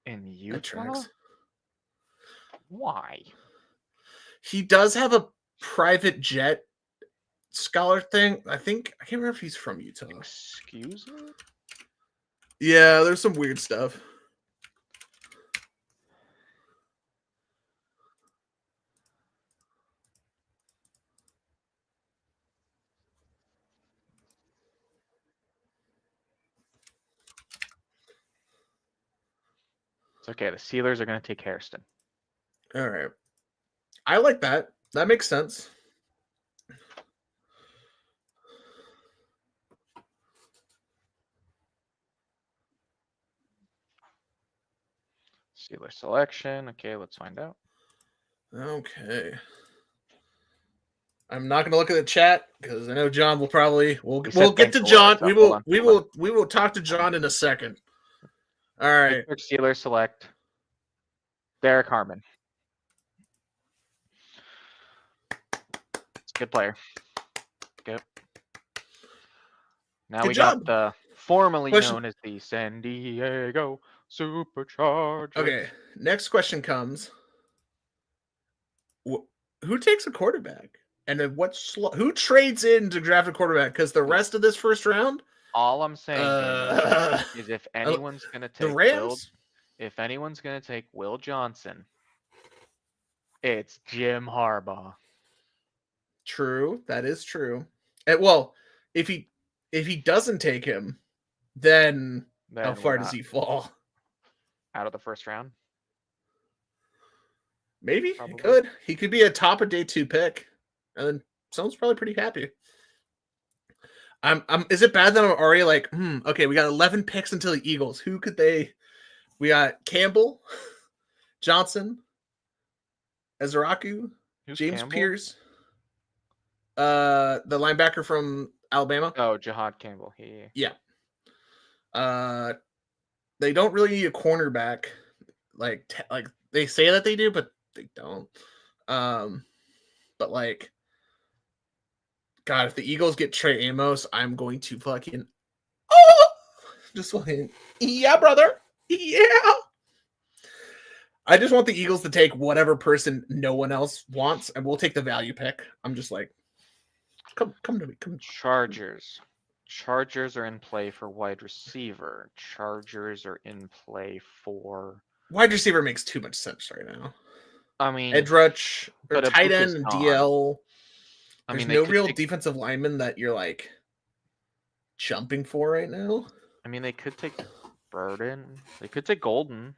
In Utah? Why? He does have a private jet scholar thing. I can't remember if he's from Utah. Excuse me? Yeah, there's some weird stuff. It's okay. The Steelers are going to take Hairston. All right. I like that. That makes sense. Steelers selection. Okay, let's find out. Okay. I'm not going to look at the chat because I know John will probably we'll get to John. We will talk to John in a second. All right. Steelers select Derek Harmon. It's a good player. Good. Now we got the formerly known as the San Diego Superchargers. Okay. Next question comes. Who takes a quarterback? And then who trades in to draft a quarterback? Because the rest of this first round. All I'm saying is if anyone's going to take the Rams, if anyone's going to take Will Johnson, it's Jim Harbaugh. True, that is true. Well, if he doesn't take him, then how far does he fall? Out of the first round? Maybe. Probably. He could be a top of day 2 pick. And then someone's probably pretty happy. Is it bad that I'm already like, okay, we got 11 picks until the Eagles. Who could they? We got Campbell, Johnson, Ezeraku, James Campbell? Pierce, the linebacker from Alabama. Oh, Jahad Campbell. Yeah. They don't really need a cornerback. Like they say that they do, but they don't. But like, God, if the Eagles get Trey Amos, I'm going to fucking just fucking yeah, brother. Yeah. I just want the Eagles to take whatever person no one else wants, and we'll take the value pick. I'm just like, come to me. Come. Chargers. Chargers are in play for wide receiver. Chargers are in play for wide receiver makes too much sense right now. I mean, edge rush or but tight Ibuka's end and gone. DL. I There's mean, no real defensive lineman that you're like jumping for right now. I mean, they could take Burden. They could take Golden.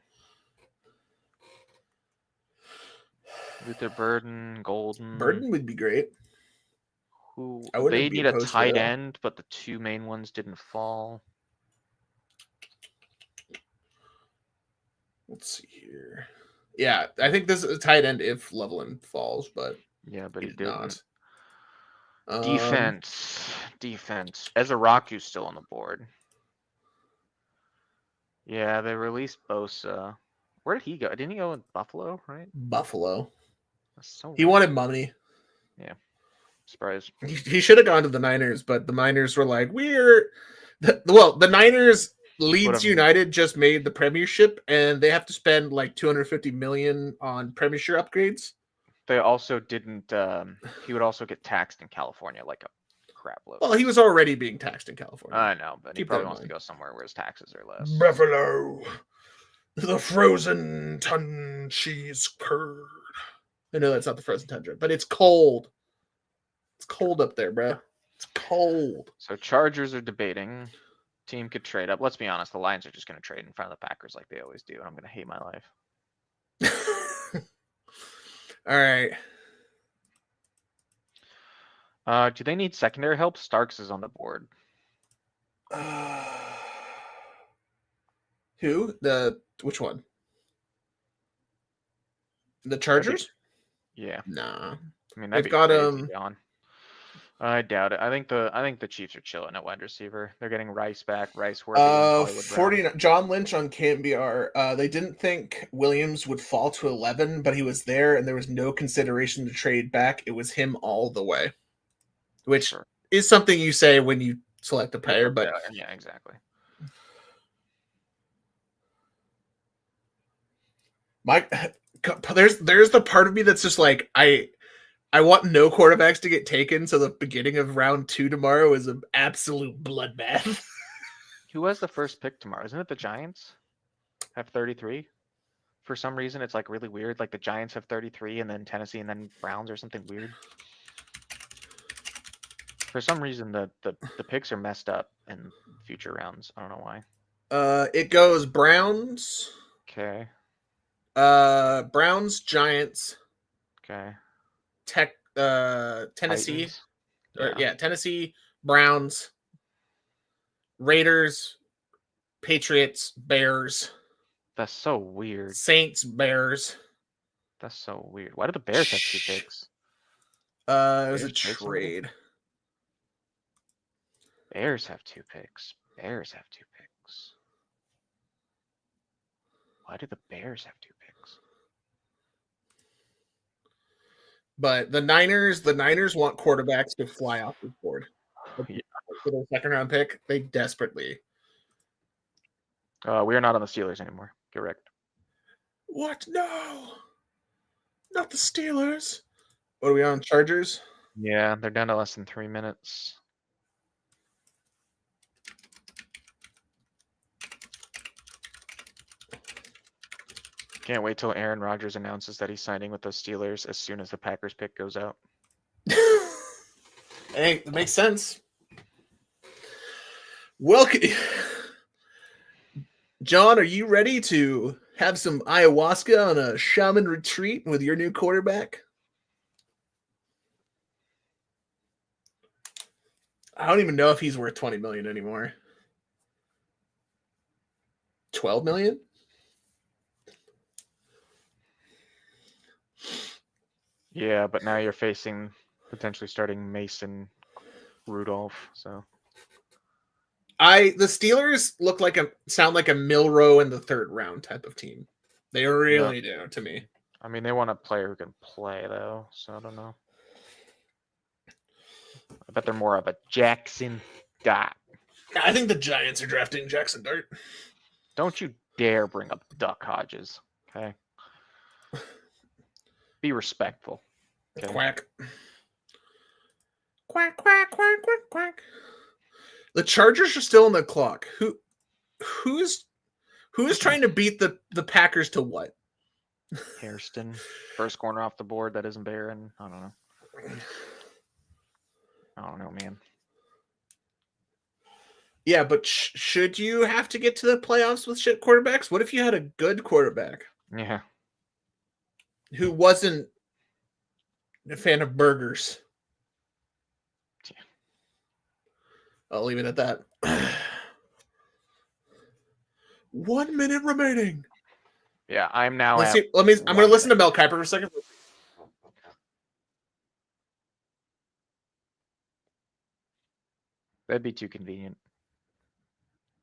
Luther Burden, Golden. Burden would be great. Who they need a tight end, but the two main ones didn't fall. Let's see here. Yeah, I think this is a tight end if Loveland falls, but yeah, but he didn't. Not. Defense. Ezaraku's still on the board. Yeah, they released Bosa. Where did he go? Didn't he go in Buffalo, right? Buffalo. So he wanted money. Yeah. Surprise. He should have gone to the Niners, but the Niners were like, the Niners, Leeds United just made the Premiership, and they have to spend like $250 million on Premiership upgrades. They also didn't. He would also get taxed in California like a crap load. Well, he was already being taxed in California. I know, but he probably wants to go somewhere where his taxes are less. Buffalo, the frozen ton cheese curd. I know that's not the frozen tundra, but it's cold. It's cold up there, bro. It's cold. So Chargers are debating. Team could trade up. Let's be honest, the Lions are just going to trade in front of the Packers like they always do, and I'm going to hate my life. All right. Do they need secondary help? Starks is on the board. Who? Which one? The Chargers? Yeah. Nah. I mean, they've got on. I doubt it. I think the Chiefs are chilling at wide receiver. They're getting Rice back. Rice working. 49. John Lynch on KMBR. They didn't think Williams would fall to 11, but he was there, and there was no consideration to trade back. It was him all the way, which is something you say when you select a player. But yeah, exactly. There's the part of me that's just like I want no quarterbacks to get taken, so the beginning of round 2 tomorrow is an absolute bloodbath. Who has the first pick tomorrow? Isn't it the Giants? Have 33? For some reason, it's like really weird. Like the Giants have 33, and then Tennessee, and then Browns or something weird. For some reason, the picks are messed up in future rounds. I don't know why. It goes Browns. Okay. Browns, Giants. Okay. Tennessee. Tennessee, Browns, Raiders, Patriots, Bears. That's so weird. Saints, Bears. That's so weird. Why do the Bears have 2 picks? It was a trade. Bears have 2 picks. Bears have 2 picks. Why do the Bears have 2 picks? But the Niners want quarterbacks to fly off the board. For their second round pick, they desperately. We are not on the Steelers anymore. Correct. What? No. Not the Steelers. What are we on? Chargers? Yeah, they're down to less than 3 minutes. Can't wait till Aaron Rodgers announces that he's signing with the Steelers as soon as the Packers pick goes out. Hey, it makes sense. Welcome. John, are you ready to have some ayahuasca on a shaman retreat with your new quarterback? I don't even know if he's worth 20 million anymore. 12 million? Yeah, but now you're facing potentially starting Mason Rudolph, so the Steelers sound like a Milrow in the 3rd round type of team. They really do to me. I mean, they want a player who can play though, so I don't know. I bet they're more of a Jackson Dart. I think the Giants are drafting Jackson Dart. Don't you dare bring up Duck Hodges, okay? Be respectful. Okay? Quack. Quack, quack, quack, quack, quack. The Chargers are still on the clock. Who's trying to beat the Packers to what? Hairston, first corner off the board. That isn't Barron. I don't know. I don't know, man. Yeah, but should you have to get to the playoffs with shit quarterbacks? What if you had a good quarterback? Yeah. Who wasn't a fan of burgers? Yeah. I'll leave it at that. 1 minute remaining. Yeah, I'm now. I'm going to listen to Mel Kiper for a second. That'd be too convenient.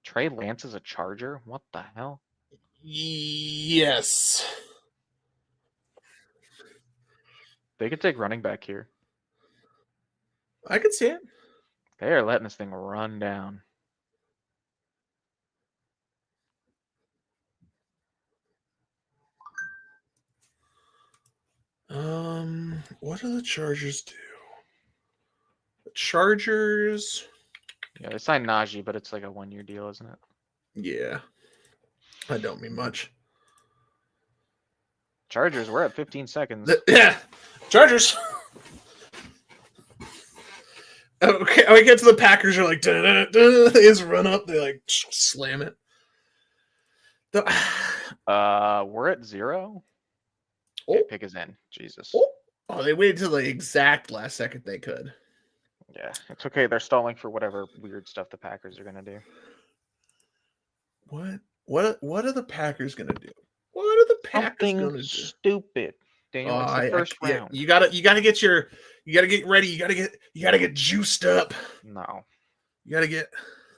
Trey Lance is a Charger? What the hell? Yes. They could take running back here. I could see it. They are letting this thing run down. What do the Chargers do? The Chargers. Yeah, they signed Najee, but it's like a 1-year deal, isn't it? Yeah. I don't mean much. Chargers, we're at 15 seconds. Yeah. Chargers. Okay, we get to the Packers. Are like, they just run up. They like slam it. We're at 0. Okay, pick is in. Jesus. Oh, they waited till the exact last second they could. Yeah, it's okay. They're stalling for whatever weird stuff the Packers are gonna do. What are the Packers gonna do? What are the Packers gonna do? Stupid. Daniel, it's the first round. You gotta get ready. You gotta get juiced up. No. You gotta get.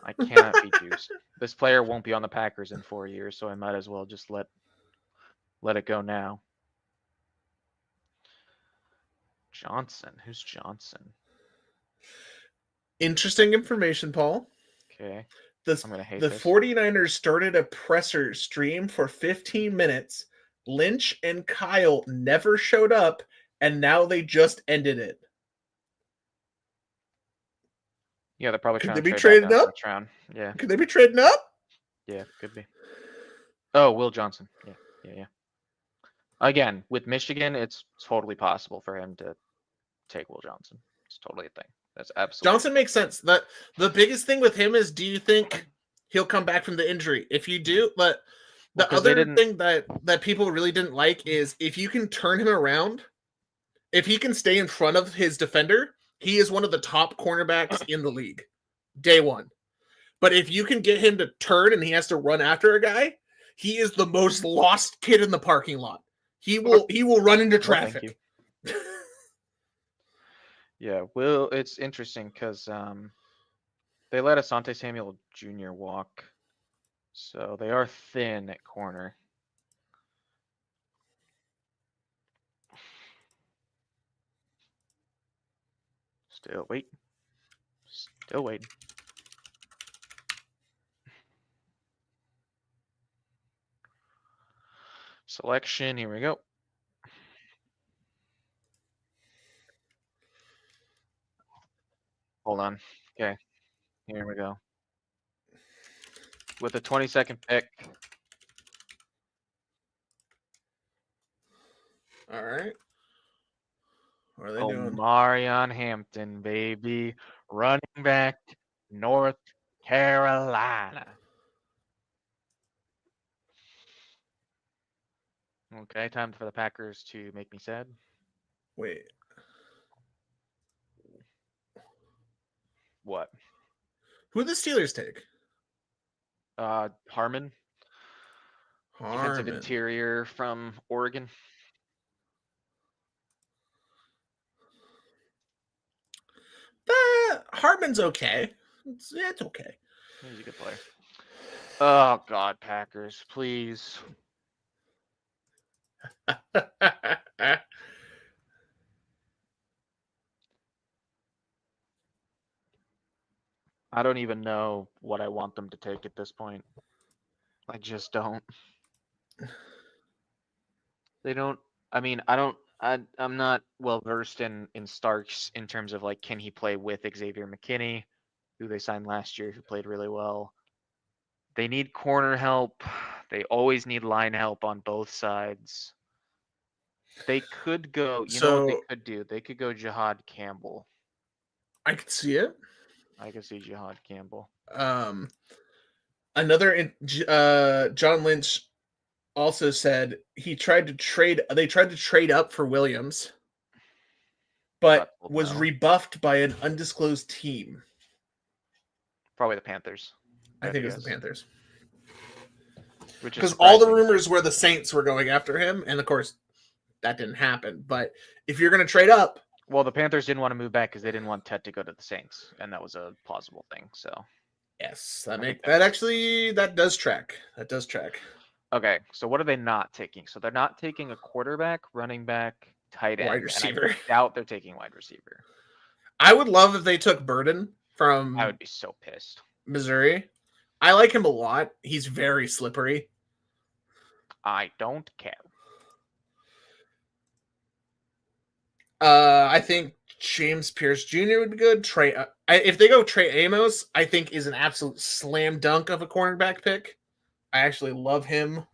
I cannot be juiced. This player won't be on the Packers in 4 years, so I might as well just let it go now. Johnson. Who's Johnson? Interesting information, Paul. Okay. I'm gonna hate this. 49ers started a presser stream for 15 minutes. Lynch and Kyle never showed up, and now they just ended it. Yeah, they're probably trying to be trading up. Yeah. Could they be trading up? Yeah, could be. Oh, Will Johnson. Yeah. Again, with Michigan, it's totally possible for him to take Will Johnson. It's totally a thing. That's absolutely. Johnson makes sense. The biggest thing with him is, do you think he'll come back from the injury? If you do, but the other thing that people really didn't like is if you can turn him around, if he can stay in front of his defender, he is one of the top cornerbacks in the league, day one. But if you can get him to turn and he has to run after a guy, he is the most lost kid in the parking lot. He will run into traffic. Yeah, Will, it's interesting because they let Asante Samuel Jr. walk. So they are thin at corner. Still waiting. Selection, here we go. Hold on. Okay, here we go. With a 22nd pick. All right. What are they doing? Marion Hampton, baby. Running back, North Carolina. Okay, time for the Packers to make me sad. Wait. What? Who did the Steelers take? Harmon. Defensive interior from Oregon. Harmon's okay. It's okay. He's a good player. Oh, God, Packers, please. I don't even know what I want them to take at this point. I just don't. They don't. I mean, I'm not well versed in Starks in terms of like, can he play with Xavier McKinney, who they signed last year, who played really well. They need corner help. They always need line help on both sides. They could go, you know what they could do? They could go Jihad Campbell. I could see it. I could see Jihad Campbell. John Lynch also said they tried to trade up for Williams, but was rebuffed by an undisclosed team. Probably the Panthers. I think it was the Panthers. Because all the rumors were the Saints were going after him, and of course, that didn't happen. But if you're going to trade up... Well, the Panthers didn't want to move back because they didn't want Ted to go to the Saints, and that was a plausible thing, so... Yes, that does track. That does track. Okay, so what are they not taking? So they're not taking a quarterback, running back, tight end. Wide receiver. And I doubt they're taking wide receiver. I would love if they took Burden from... I would be so pissed. Missouri. I like him a lot. He's very slippery. I don't care. I think James Pierce Jr. would be good. If they go Trey Amos, I think is an absolute slam dunk of a cornerback pick. I actually love him.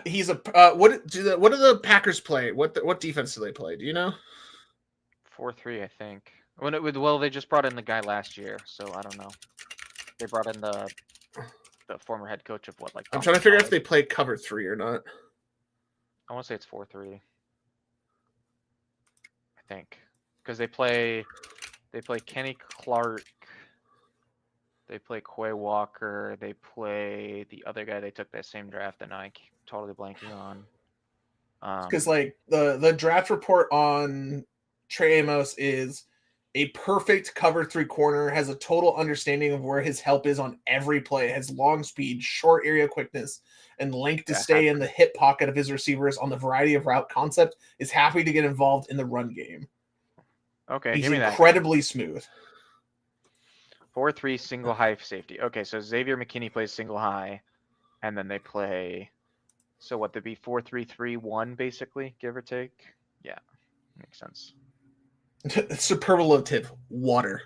He's a what do the Packers play? What defense do they play? Do you know? 4-3, I think. Well, they just brought in the guy last year, so I don't know. They brought in the former head coach of what, like... I'm trying to figure out if they play cover 3 or not. I want to say it's 4-3. I think. Because they play Kenny Clark. They play Quay Walker. They play the other guy they took that same draft that I'm totally blanking on. Because like the draft report on Trey Amos is a perfect cover 3 corner, has a total understanding of where his help is on every play, has long speed, short area quickness, and length to stay in the hip pocket of his receivers on the variety of route concept, is happy to get involved in the run game. Okay, he's give me that. Incredibly smooth. 4-3 single high safety. Okay, so Xavier McKinney plays single high, and then they play... So what, they'd be 4-3-3-1, basically, give or take? Yeah, makes sense. Superlative water.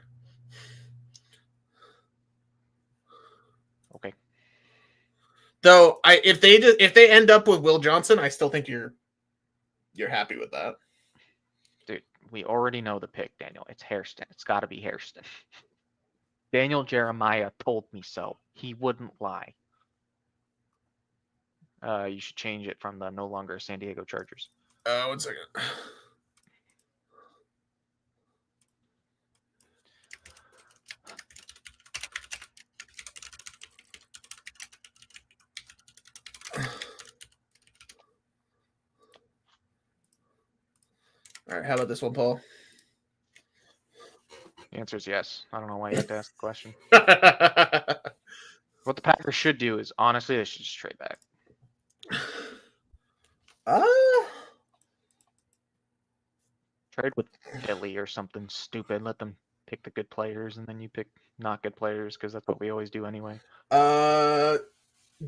Okay. Though if they end up with Will Johnson, I still think you're happy with that. Dude, we already know the pick, Daniel. It's Hairston. It's got to be Hairston. Daniel Jeremiah told me so. He wouldn't lie. You should change it from the no longer San Diego Chargers. 1 second. All right, how about this one, Paul? The answer is yes. I don't know why you have to ask the question. What the Packers should do is, honestly, they should just trade back. Trade with Philly or something stupid. Let them pick the good players, and then you pick not good players, because that's what we always do anyway.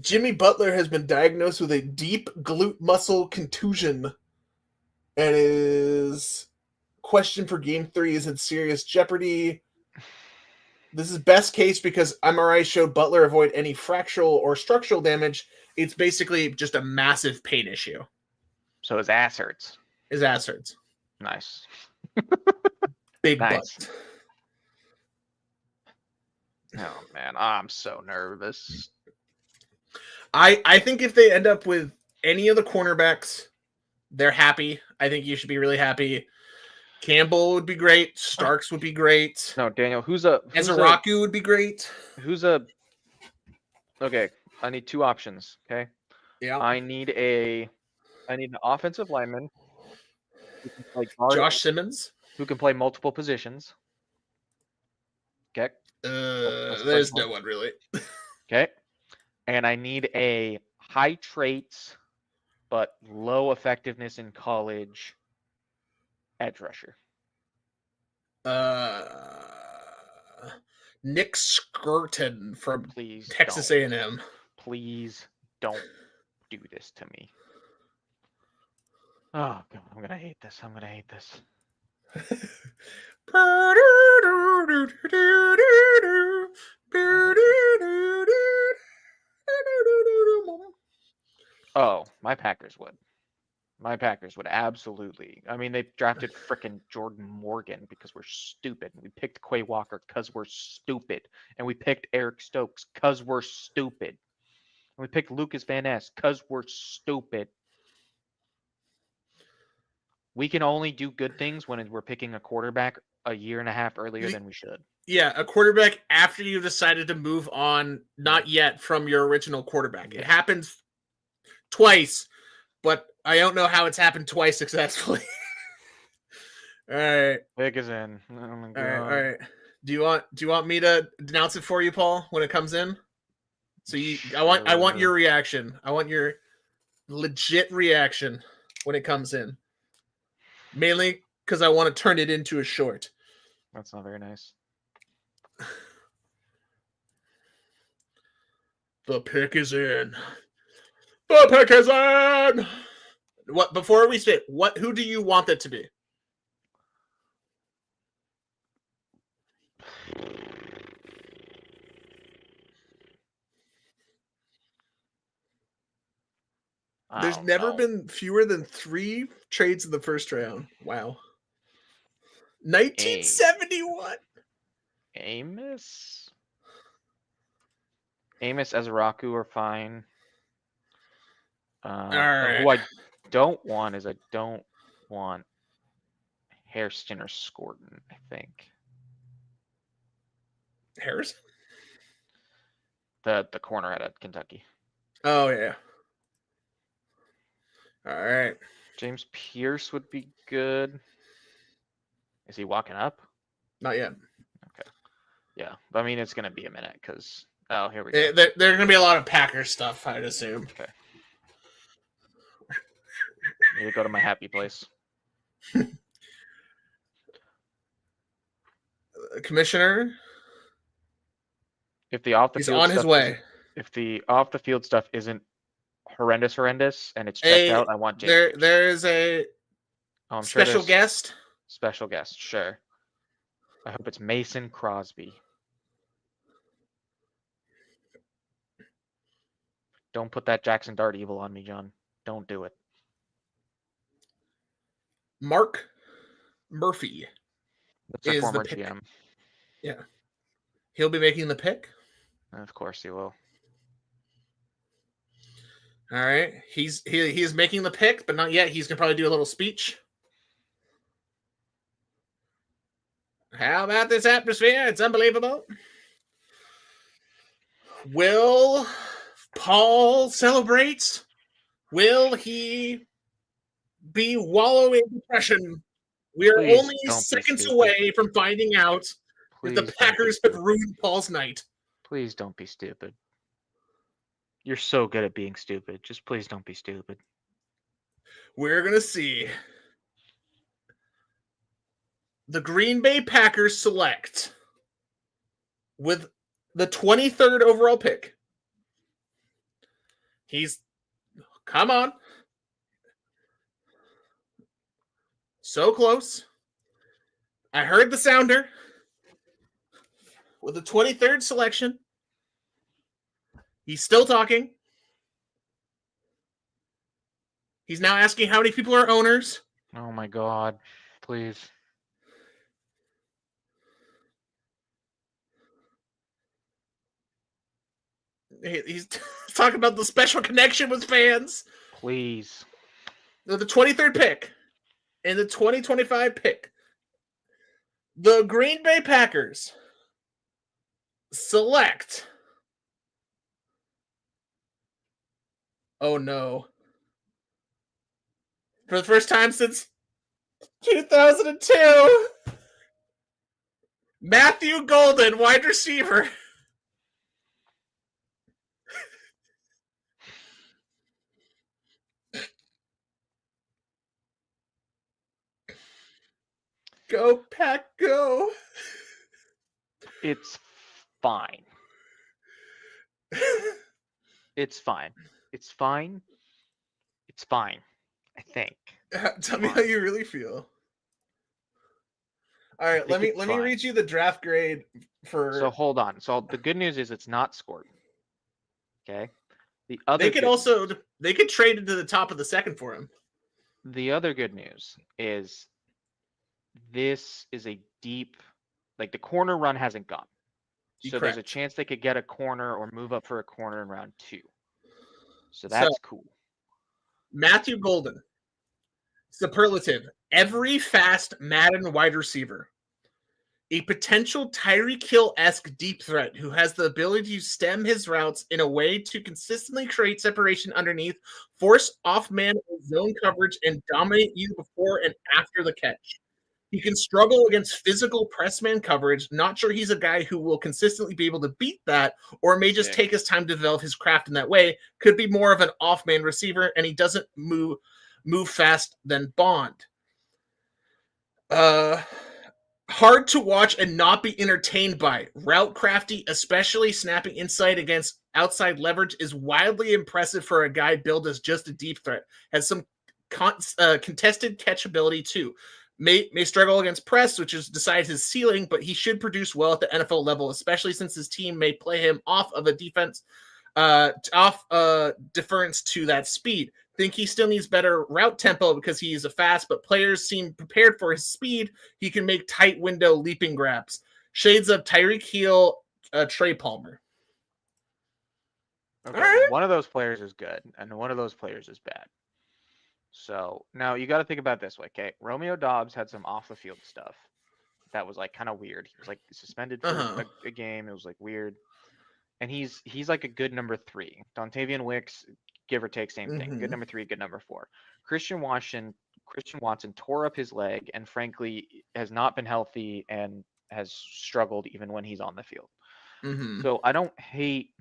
Jimmy Butler has been diagnosed with a deep glute muscle contusion and is questioned for Game 3, is in serious jeopardy. This is best case because MRI showed Butler avoid any fractural or structural damage. It's basically just a massive pain issue. So his ass hurts. His ass hurts. Nice. Big nice. Butt. Oh, man. I'm so nervous. I think if they end up with any of the cornerbacks, they're happy. I think you should be really happy. Campbell would be great. Starks would be great. No, Daniel, Ezeraku would be great. Okay, I need 2 options, okay? Yeah. I need an offensive lineman who can play guard, Josh Simmons, who can play multiple positions. Okay. There's no one really. Okay. And I need a high traits but low effectiveness in college edge rusher. Nick Skirton from Texas don't. A&M. Please don't do this to me. Oh, God, I'm going to hate this. Oh, my Packers would. My Packers would absolutely. I mean, they drafted frickin' Jordan Morgan because we're stupid. We picked Quay Walker because we're stupid. And we picked Eric Stokes because we're stupid. And we picked Lucas Van Ness because we're stupid. We can only do good things when we're picking a quarterback a year and a half earlier than we should. Yeah, a quarterback after you decided to move on, not yet from your original quarterback. Yeah. It happens twice, but I don't know how it's happened twice successfully. All right. Pick is in. Oh my God. All right. Do you want me to denounce it for you, Paul, when it comes in? So I want your reaction. I want your legit reaction when it comes in. Mainly because I want to turn it into a short. That's not very nice. The pick is in. The pick is in. What before we say who do you want it to be? There's never been fewer than 3 trades in the first round. Wow. 1971. Amos Azaraku are fine. All right. Who I don't want is I don't want Hairston or Scorton, I think. Harrison? The corner out of Kentucky. Oh, yeah. All right. James Pierce would be good. Is he walking up? Not yet. Okay. Yeah. But I mean, it's going to be a minute because... Oh, here we go. There are going to be a lot of Packers stuff, I'd assume. Okay. Need to go to my happy place. Commissioner? If the off the He's field on his way. If the off the field stuff isn't horrendous, and it's checked out, I want James. There is a special guest. Special guest, sure. I hope it's Mason Crosby. Don't put that Jackson Dart evil on me, John. Don't do it. Mark Murphy. That's our former GM. Yeah. He'll be making the pick? Of course he will. All right. He is making the pick, but not yet. He's going to probably do a little speech. How about this atmosphere? It's unbelievable. Will Paul celebrate? Will he be wallowing in depression? We are only seconds away from finding out if the Packers have ruined Paul's night. Please don't be stupid. You're so good at being stupid. Just please don't be stupid. We're going to see. The Green Bay Packers select with the 23rd overall pick. Come on. So close. I heard the sounder. With the 23rd selection. He's still talking. He's now asking how many people are owners. Oh my God. Please. He's talking about the special connection with fans. Please. The 23rd pick and the 2025 pick. The Green Bay Packers select. Oh no. For the first time since 2002, Matthew Golden, wide receiver. Go, Pack, go. It's fine. It's fine. It's fine. It's fine. I think. Tell me how you really feel. All right, let me read you the draft grade for. So hold on. So the good news is it's not scored. Okay. The other they could trade into the top of the second for him. The other good news is this is a deep, like the corner run hasn't gone. So there's a chance they could get a corner or move up for a corner in round 2. So that's cool. Matthew Golden. Superlative. Every fast Madden wide receiver. A potential Tyreek Hill-esque deep threat who has the ability to stem his routes in a way to consistently create separation underneath, force off-man zone coverage, and dominate you before and after the catch. He can struggle against physical press man coverage. Not sure he's a guy who will consistently be able to beat that, or may just take his time to develop his craft in that way. Could be more of an off-man receiver, and he doesn't move fast than Bond. Hard to watch and not be entertained by. Route crafty, especially snapping inside against outside leverage, is wildly impressive for a guy billed as just a deep threat. Has some contested catchability too. May struggle against press, which is decides his ceiling, but he should produce well at the NFL level, especially since his team may play him off of a defense, deference to that speed. Think he still needs better route tempo because he is a fast, but players seem prepared for his speed. He can make tight window leaping grabs. Shades of Tyreek Hill, Trey Palmer. Okay, right. One of those players is good, and one of those players is bad. So now you got to think about it this way, okay? Romeo Doubs had some off the field stuff that was like kind of weird. He was like suspended for a game. It was like weird, and he's like a good number 3. Dontavian Wicks, give or take, same thing. Good number 3, good number 4. Christian Watson tore up his leg, and frankly has not been healthy and has struggled even when he's on the field. So I don't hate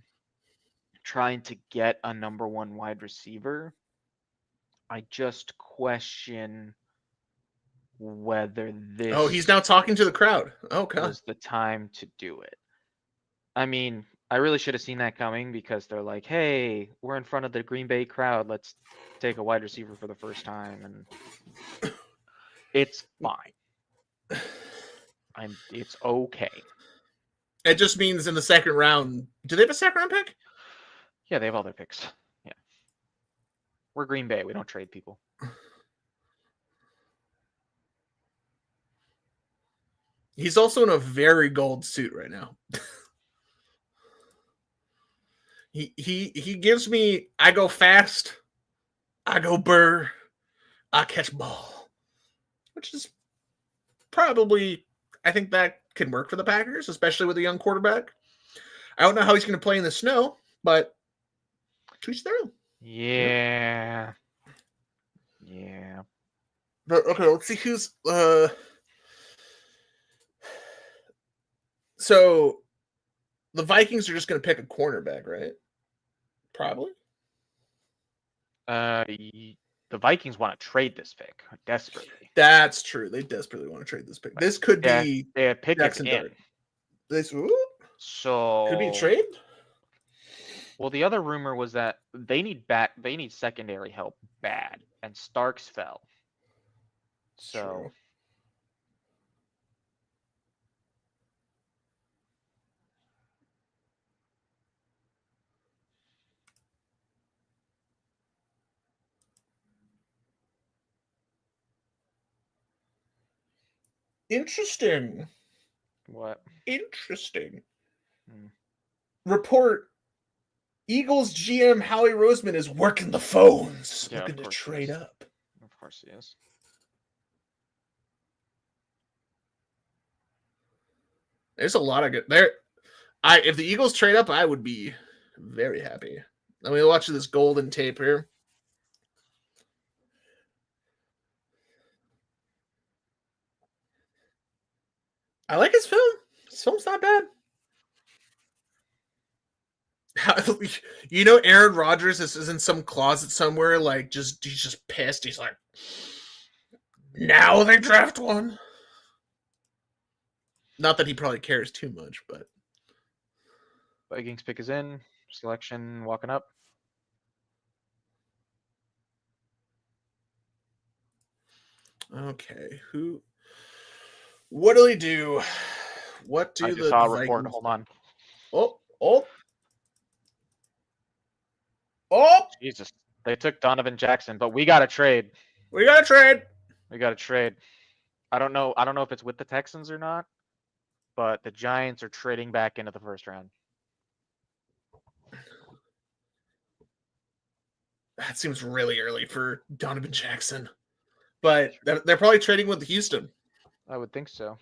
trying to get a number 1 wide receiver. I just question whether this. Oh, he's now talking to the crowd. Okay. Was the time to do it. I mean, I really should have seen that coming because they're like, hey, we're in front of the Green Bay crowd. Let's take a wide receiver for the first time. And it's fine. It's okay. It just means in the second round. Do they have a second round pick? Yeah, they have all their picks. Yeah. We're Green Bay. We don't trade people. He's also in a very gold suit right now. He gives me, I go fast, I go burr, I catch ball. Which is probably, I think that can work for the Packers, especially with a young quarterback. I don't know how he's going to play in the snow, but tweets their own. Yeah. Yeah. But okay, let's see who's so the Vikings are just going to pick a cornerback, right? Probably. The Vikings want to trade this pick desperately. That's true. They desperately want to trade this pick. But this could be they pick Jackson Dart. This so could be a trade. Well, the other rumor was that they need secondary help bad, and Starks fell. So. True. Interesting. What? Interesting. Report: Eagles GM Howie Roseman is working the phones, looking to trade up. Of course he is. There's a lot of good there. If the Eagles trade up, I would be very happy. Let me watch this golden tape here. I like his film. His film's not bad. You know, Aaron Rodgers is in some closet somewhere, like he's just pissed. He's like, now they draft one. Not that he probably cares too much, but Vikings pick is in. Selection walking up. Okay, who? What do they do? What do I just the saw a Vikings report. Hold on. Oh. Jesus. They took Donovan Jackson, but we got to trade. We got to trade. We got to trade. I don't know if it's with the Texans or not, but the Giants are trading back into the first round. That seems really early for Donovan Jackson. But they're probably trading with Houston. I would think so.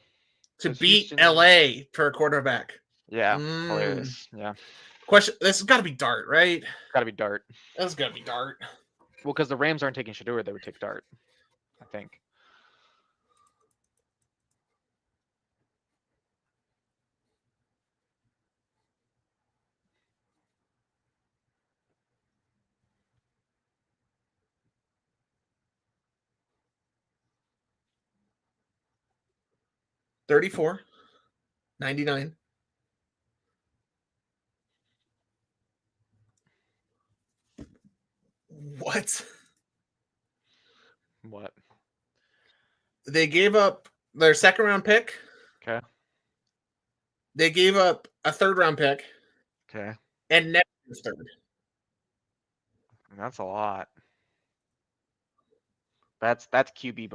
To beat LA for a quarterback. Yeah, hilarious. Yeah. Question: this has got to be Dart, right? Got to be Dart. That's got to be Dart. Well, because the Rams aren't taking Shedeur, they would take Dart, I think. $34.99. What? What? They gave up their second round pick. Okay. They gave up a third round pick. Okay. And next year's third. That's a lot. That's QB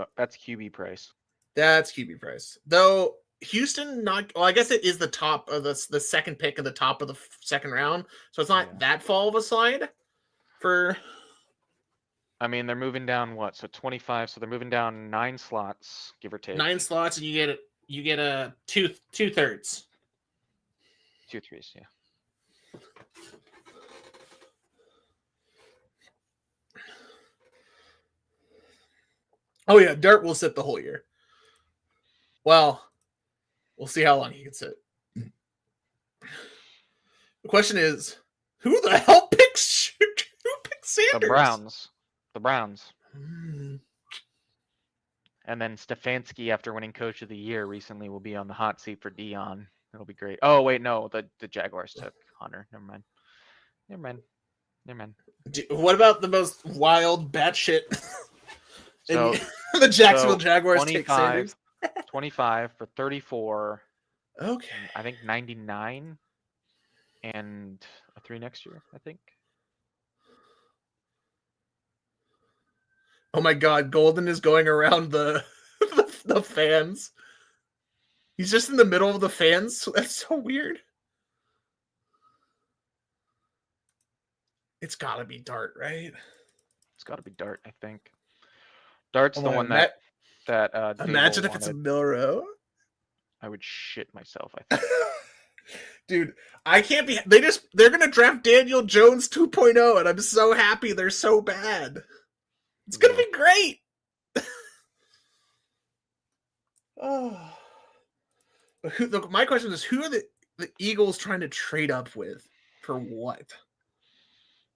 price. That's QB price. Though Houston I guess it is the top of the second pick at the top of the second round. So it's not that fall of a slide for I mean, they're moving down what? So 25, so they're moving down 9 slots, give or take. 9 slots, and you get a two-thirds. 2/3, yeah. Oh yeah, Dart will sit the whole year. Well, we'll see how long he can sit. The question is, who the hell picks Sanders? The Browns. And then Stefanski, after winning Coach of the Year recently, will be on the hot seat for Dion. It'll be great. Oh wait, no, the Jaguars took Hunter. Never mind. What about the most wild batshit? So the Jacksonville Jaguars take Sanders. 25 for 34. Okay. I think 99 and a 3 next year, I think. Oh my God, Golden is going around the fans. He's just in the middle of the fans. That's so weird. It's got to be Dart, right? It's got to be Dart, I think. Dart's the one that imagine if it's a Milroe. I would shit myself, I think. Dude, I can't be. They're gonna draft Daniel Jones 2.0, and I'm so happy they're so bad. It's gonna be great. Oh, but my question is, who are the Eagles trying to trade up with for what?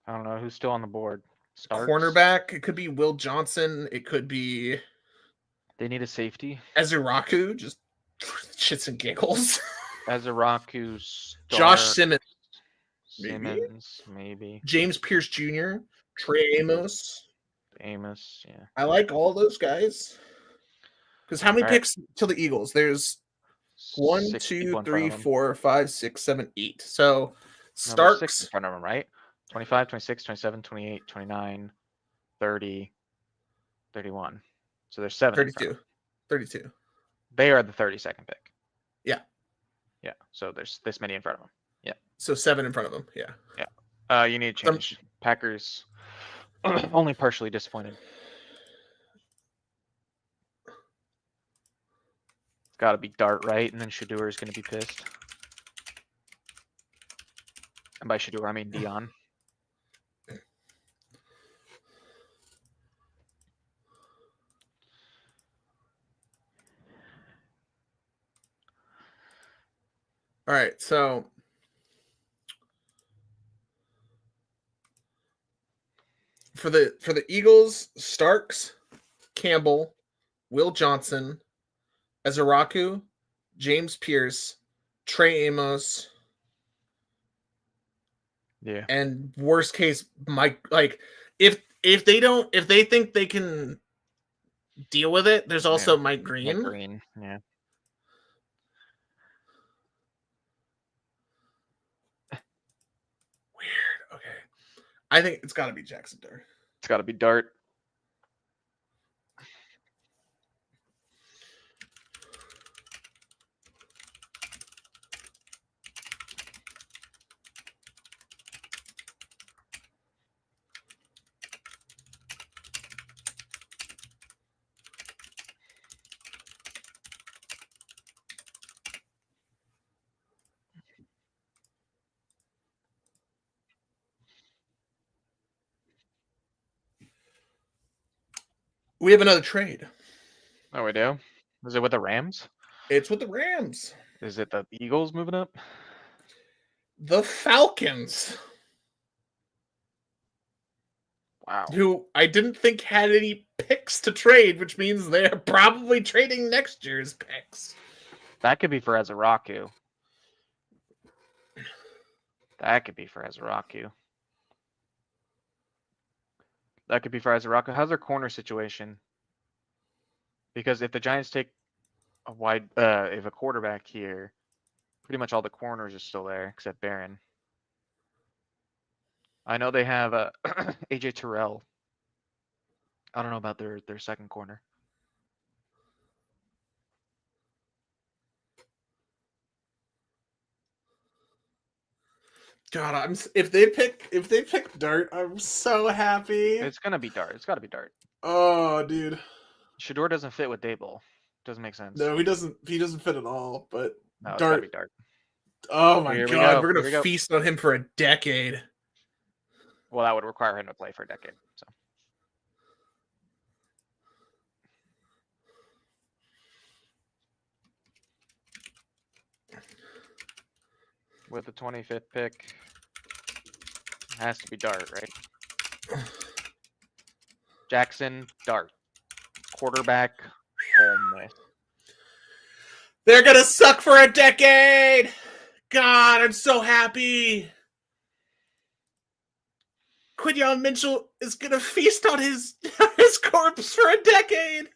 I don't know who's still on the board. Starks? Cornerback. It could be Will Johnson. It could be. They need a safety. Ezuraku, just shits and giggles. Ezuraku. Josh Simmons. Maybe. James Pierce Jr. Trey Amos. Yeah. I like all those guys. Because how many picks to the Eagles? There's 1, 2, 3, 4, 5, 6, 7, 8. So Starks. 6 in front of them, right? 25, 26, 27, 28, 29, 30, 31. So there's 7. 32. They are the 32nd pick. Yeah. Yeah. So there's this many in front of them. Yeah. So 7 in front of them. Yeah. Yeah. You need to change. Packers only partially disappointed. It's got to be Dart, right? And then Shedeur is going to be pissed. And by Shedeur, I mean Dion. All right, so for the Eagles, Starks, Campbell, Will Johnson, Ezuraku, James Pierce, Trey Amos. Yeah. And worst case, Mike. Like if they think they can deal with it, there's also Mike Green. Yeah. I think it's got to be Jackson Dart. It's got to be Dart. We have another trade. Oh, we do? Is it with the Rams? It's with the Rams. Is it the Eagles moving up? The Falcons. Wow. Who I didn't think had any picks to trade, which means they're probably trading next year's picks. That could be for Azaraku. That could be for Azaraku. That could be for Azaraku. How's their corner situation? Because if the Giants take a wide, if a quarterback here, pretty much all the corners are still there except Barron. I know they have AJ Terrell. I don't know about their second corner. God, if they pick Dart, I'm so happy. It's gonna be Dart. It's got to be Dart. Oh, dude. Shedeur doesn't fit with Daboll. Doesn't make sense. No, he doesn't. He doesn't fit at all. But no, it's gotta be Dart. Oh my God, we're gonna feast on him for a decade. Well, that would require him to play for a decade. So. With the 25th pick, has to be Dart, right? Jackson, Dart. Quarterback, Ole Miss. They're gonna suck for a decade! God, I'm so happy! Quinyon Mitchell is gonna feast on his corpse for a decade!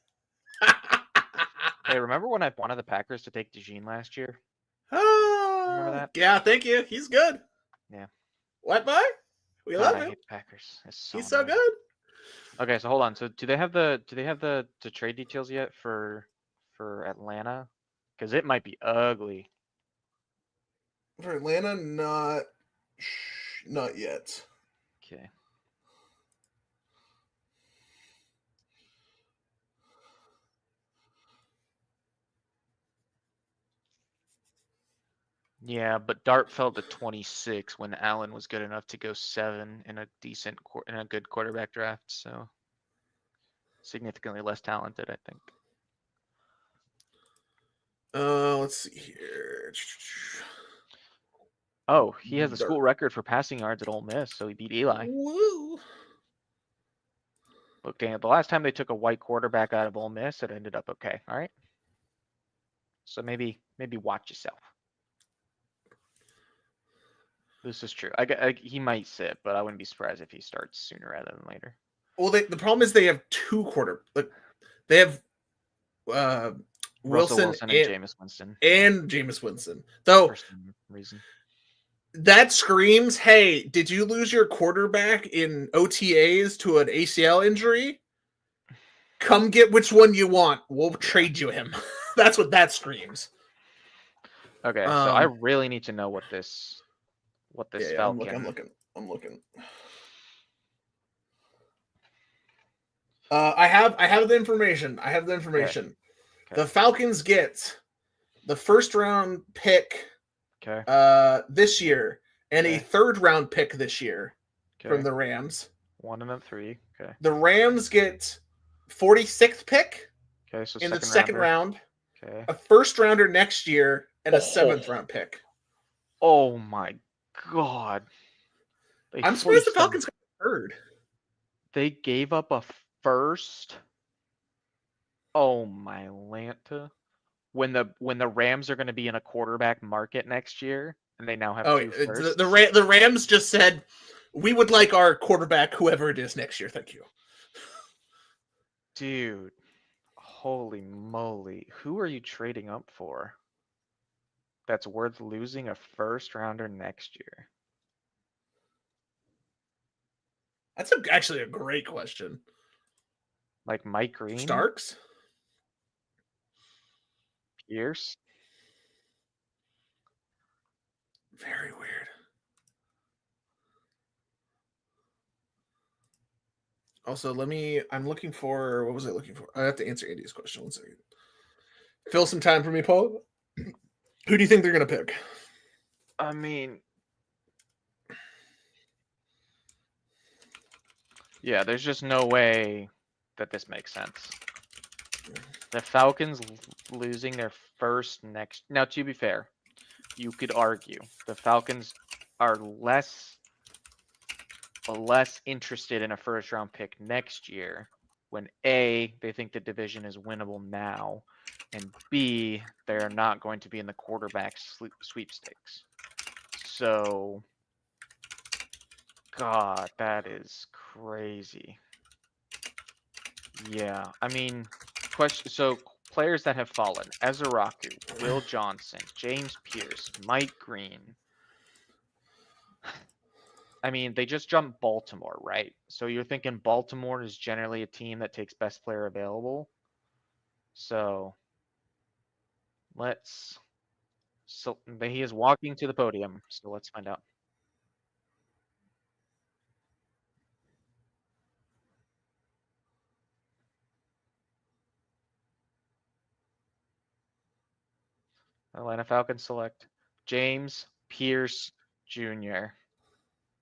Hey, remember when I wanted the Packers to take DeJean last year? Remember that? Yeah, thank you. He's good. Yeah. What, boy? We love him. I hate Packers. He's so good. Okay, so hold on. So do they have the trade details yet for Atlanta? Because it might be ugly. For Atlanta, not yet. Okay. Yeah, but Dart fell to 26 when Allen was good enough to go 7 in a good quarterback draft. So significantly less talented, I think. Let's see here. Oh, he has a school record for passing yards at Ole Miss, so he beat Eli. Woo! Look, Daniel, the last time they took a white quarterback out of Ole Miss, it ended up okay. All right. So maybe watch yourself. This is true. He might sit, but I wouldn't be surprised if he starts sooner rather than later. Well, the problem is they have two they have Wilson and Jameis Winston. And Jameis Winston. Though, for some reason. That screams, hey, did you lose your quarterback in OTAs to an ACL injury? Come get which one you want. We'll trade you him. That's what that screams. Okay, so I really need to know what this Falcon. I'm looking. I have the information. Okay. The Falcons get the first round pick this year and a third round pick this year from the Rams. 1 and 3. Okay. The Rams get 46th pick. Okay, so in the second round. Okay. A first rounder next year and a 7th round pick. Oh my God. I'm surprised the Falcons got third. They gave up a first. Oh my Lanta. When the Rams are going to be in a quarterback market next year, and they now have two firsts. The Rams just said, we would like our quarterback, whoever it is, next year. Thank you. Dude, holy moly. Who are you trading up for? That's worth losing a first rounder next year. That's actually a great question. Like Mike Green? Starks? Pierce? Very weird. Also, I'm looking for, what was I looking for? I have to answer Andy's question. 1 second. Fill some time for me, Paul. Who do you think they're going to pick? I mean, yeah, there's just no way that this makes sense. The Falcons losing their first next. Now, to be fair, you could argue the Falcons are less interested in a first round pick next year when A, they think the division is winnable now, and B, they're not going to be in the quarterback sweepstakes. So, God, that is crazy. Yeah, I mean, so players that have fallen: Ezeraku, Will Johnson, James Pierce, Mike Green. I mean, they just jumped Baltimore, right? So you're thinking Baltimore is generally a team that takes best player available. So he is walking to the podium. So let's find out. Atlanta Falcons select James Pierce Jr.,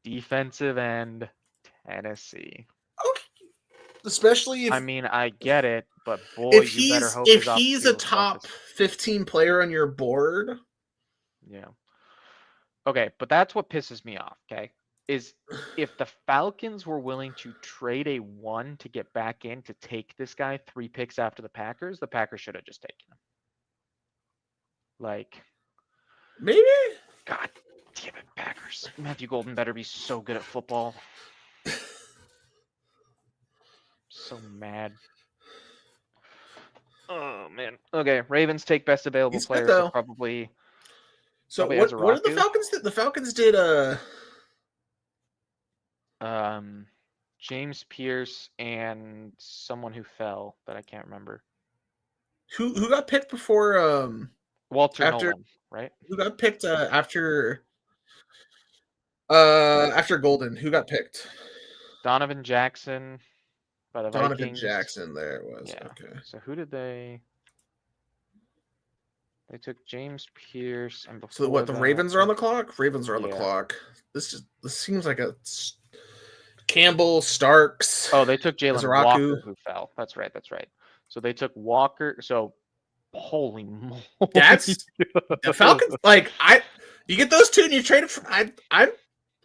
defensive end, Tennessee. Okay. Especially if, I mean, I get it, but boy, if you better hope he's a top 15 player on your board. Yeah. Okay, but that's what pisses me off, okay? Is if the Falcons were willing to trade a 1 to get back in to take this guy 3 picks after the Packers should have just taken him. Like, maybe? God damn it, Packers. Matthew Golden better be so good at football. So mad. Oh, man. Okay, Ravens take best available player, so probably... So what did the Falcons do? The Falcons did James Pierce and someone who fell, but I can't remember. Who got picked before Walter Nolan, right? Who got picked after Golden? Who got picked? Donovan Jackson by the Vikings. Donovan Jackson, there it was. Yeah. Okay. So who did they took James Pierce and before. So what, the Ravens are on the clock? Ravens are on the clock. This seems like a Campbell, Starks. Oh, they took Jalen Walker who fell. That's right. So they took Walker. So holy moly. That's the Falcons. Like you get those two and you trade it for. I'm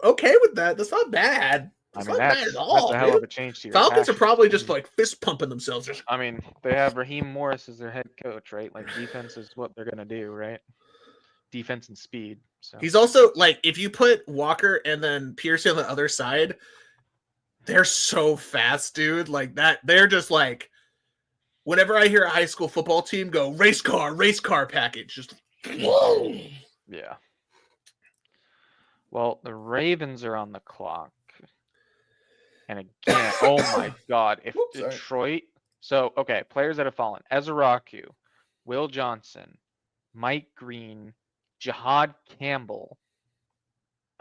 okay with that. That's not bad. That's not bad at all. That's a hell of a change to your Falcons are probably just like fist pumping themselves. I mean, they have Raheem Morris as their head coach, right? Like defense is what they're gonna do, right? Defense and speed. So he's also like, if you put Walker and then Pierce on the other side, they're so fast, dude. Like that, they're just like, whenever I hear a high school football team go race car package, just whoa. Yeah. Well, the Ravens are on the clock. And again, oh my God, if Detroit. So, okay, players that have fallen: Ezeraku, Will Johnson, Mike Green, Jihad Campbell.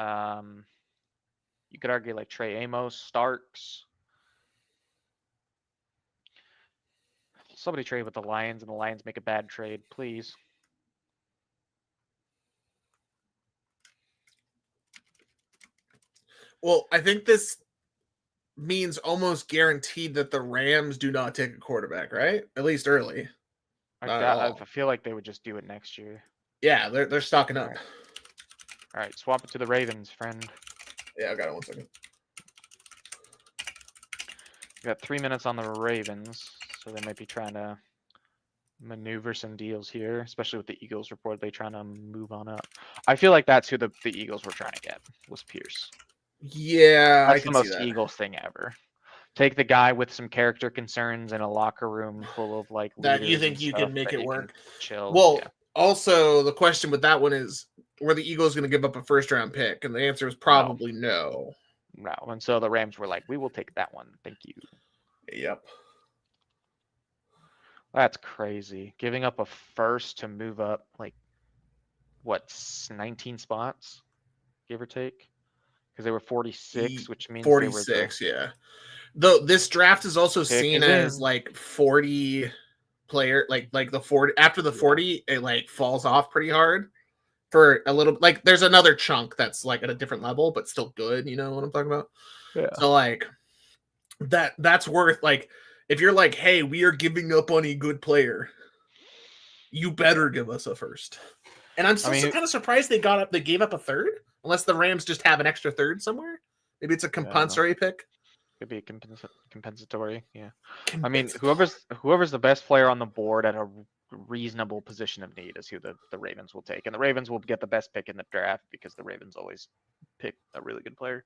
You could argue like Trey Amos, Starks. Somebody trade with the Lions, and the Lions make a bad trade, please. Well, I think this means almost guaranteed that the Rams do not take a quarterback, right? At least early. I feel like they would just do it next year. Yeah, they're stocking up. All right, swap it to the Ravens, friend. Yeah, I got it. 1 second. You got 3 minutes on the Ravens, so they might be trying to maneuver some deals here, especially with the Eagles report. They trying to move on up. I feel like that's who the Eagles were trying to get, was Pierce. Yeah, that's the most Eagles thing ever. Take the guy with some character concerns in a locker room full of like that you think you can make it work. Chill. Well, also the question with that one is, were the Eagles going to give up a first round pick? And the answer is probably no. No, and so the Rams were like, "We will take that one, thank you." Yep. That's crazy. Giving up a first to move up, like, what, 19 spots, give or take? Because they were 46, which means 46, yeah. Though this draft is also seen as in. like 40 player, like the 40 after the 40, it like falls off pretty hard for a little. Like there's another chunk that's like at a different level, but still good. You know what I'm talking about? Yeah. So like that's worth, like, if you're like, hey, we are giving up on a good player, you better give us a first. And I'm still kind of surprised they gave up a third, unless the Rams just have an extra third somewhere. Maybe it's a compensatory pick. Could be compensatory, yeah. I mean, whoever's the best player on the board at a reasonable position of need is who the Ravens will take. And the Ravens will get the best pick in the draft because the Ravens always pick a really good player.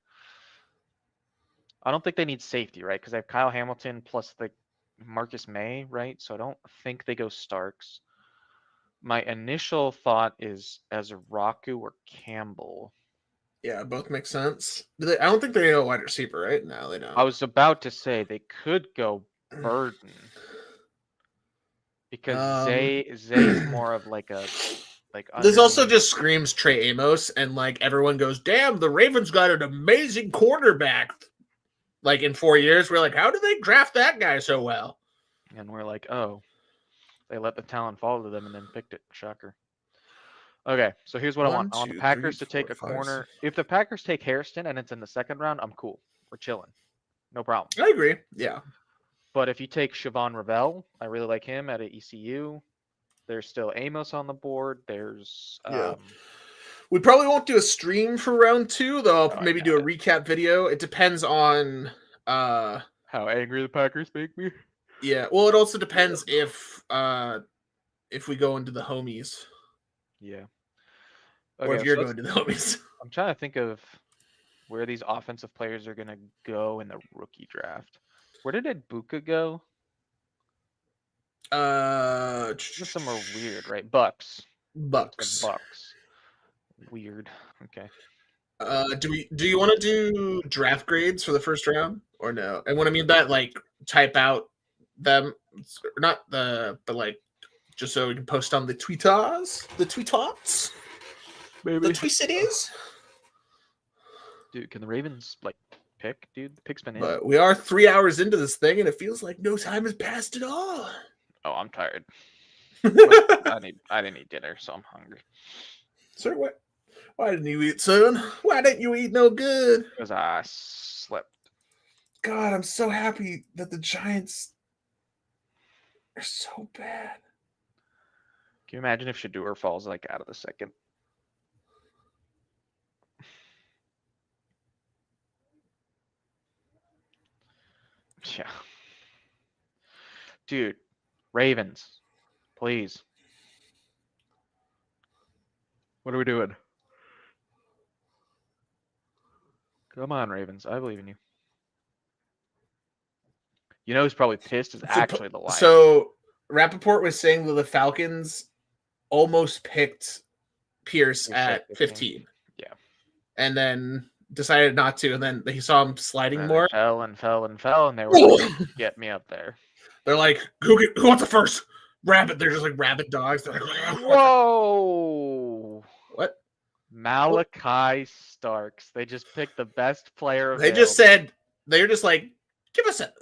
I don't think they need safety, right? Because they have Kyle Hamilton plus the Marcus May, right? So I don't think they go Starks. My initial thought is Ezraku or Campbell. Yeah, both make sense. I don't think they go wide receiver, right? No, they don't. I was about to say they could go Burden. Because Zay is more of like a This also just screams Trey Amos, and like everyone goes, damn, the Ravens got an amazing quarterback. Like in 4 years, we're like, how did they draft that guy so well? And we're like, oh, they let the talent fall to them and then picked it. Shocker. Okay, so here's what I want. I want the Packers to take a corner. If the Packers take Hairston and it's in the second round, I'm cool. We're chilling. No problem. I agree. Yeah. But if you take Siobhan Ravel, I really like him at ECU. There's still Amos on the board. There's we probably won't do a stream for round 2, though. I'll maybe do a recap video. It depends on how angry the Packers make me. Yeah. Well, it also depends if we go into the homies. Yeah. Okay, or if you're going to the homies. I'm trying to think of where these offensive players are going to go in the rookie draft. Where did Ibuka go? Just somewhere weird, right? Bucks. Weird. Okay. Do you want to do draft grades for the first round or no? And when I mean that, like, type out them, not but like, just so we can post on the tweeters, maybe the tweet cities. Dude, can the Ravens like pick? Dude, the pick's been in. But we are 3 hours into this thing, and it feels like no time has passed at all. Oh, I'm tired. I didn't eat dinner, so I'm hungry. Sir, what? Why didn't you eat, son? Why didn't you eat no good? Because I slept. God, I'm so happy that the Giants are so bad. Can you imagine if Shedeur falls like out of the second? Yeah. Dude, Ravens, please. What are we doing? Come on, Ravens. I believe in you. You know who's probably pissed is actually the Lions. So Rappaport was saying that the Falcons almost picked Pierce at 15. Yeah. And then decided not to, and then he saw him sliding more. Fell, and they were like, get me up there. They're like, who wants the first rabbit? They're just like rabid dogs. They're like, whoa. What? Malachi Starks. They just picked the best player available. They just said, they're just like, give us it.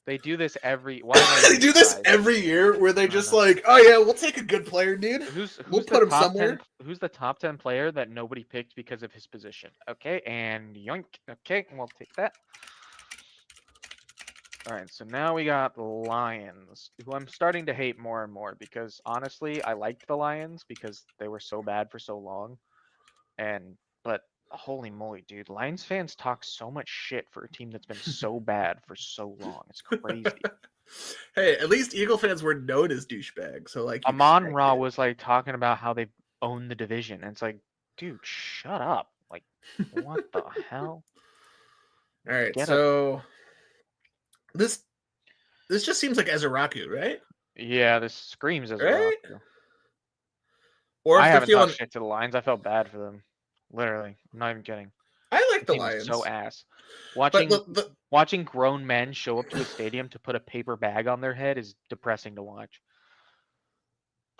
They do this every. They do this every year, where they just like, oh yeah, we'll take a good player, dude. We'll put him somewhere. Who's the top 10 player that nobody picked because of his position? Okay, and yoink. Okay, we'll take that. All right, so now we got the Lions, who I'm starting to hate more and more because honestly, I liked the Lions because they were so bad for so long, but. Holy moly, dude. Lions fans talk so much shit for a team that's been so bad for so long. It's crazy. Hey, at least Eagle fans were known as douchebags. So, like, Amon-Ra was like talking about how they own the division. And it's like, dude, shut up. Like, what the hell? All right, so this just seems like Ezraku, right? Yeah, this screams Ezraku. Right? Or if I haven't talked shit to the Lions. I felt bad for them. Literally, I'm not even kidding. I like the team was Lions. so ass. But Watching grown men show up to a stadium to put a paper bag on their head is depressing to watch.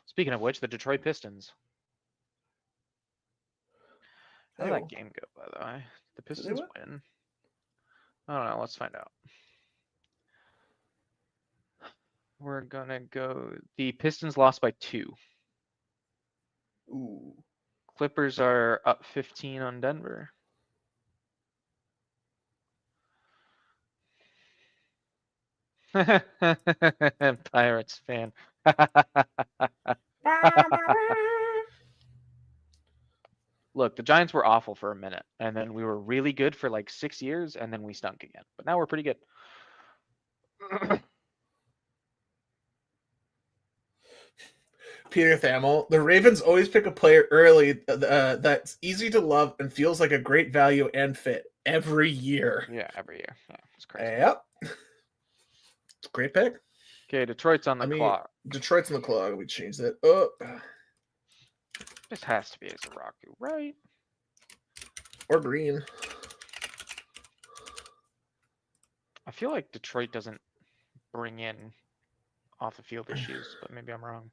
Speaking of which, the Detroit Pistons. How did that game go, by the way? The Pistons win. I don't know. Let's find out. We're gonna go. The Pistons lost by 2. Ooh. Clippers are up 15 on Denver. Pirates fan. Look, the Giants were awful for a minute, and then we were really good for like 6 years, and then we stunk again. But now we're pretty good. Peter Thamel, the Ravens always pick a player early that's easy to love and feels like a great value and fit every year. Yeah, every year. Yeah, it's crazy. Yep. It's a great pick. Okay, Detroit's on the clock. Detroit's on the clock. We changed it. Oh. This has to be a Zaraku, right? Or Green. I feel like Detroit doesn't bring in off the field issues, but maybe I'm wrong.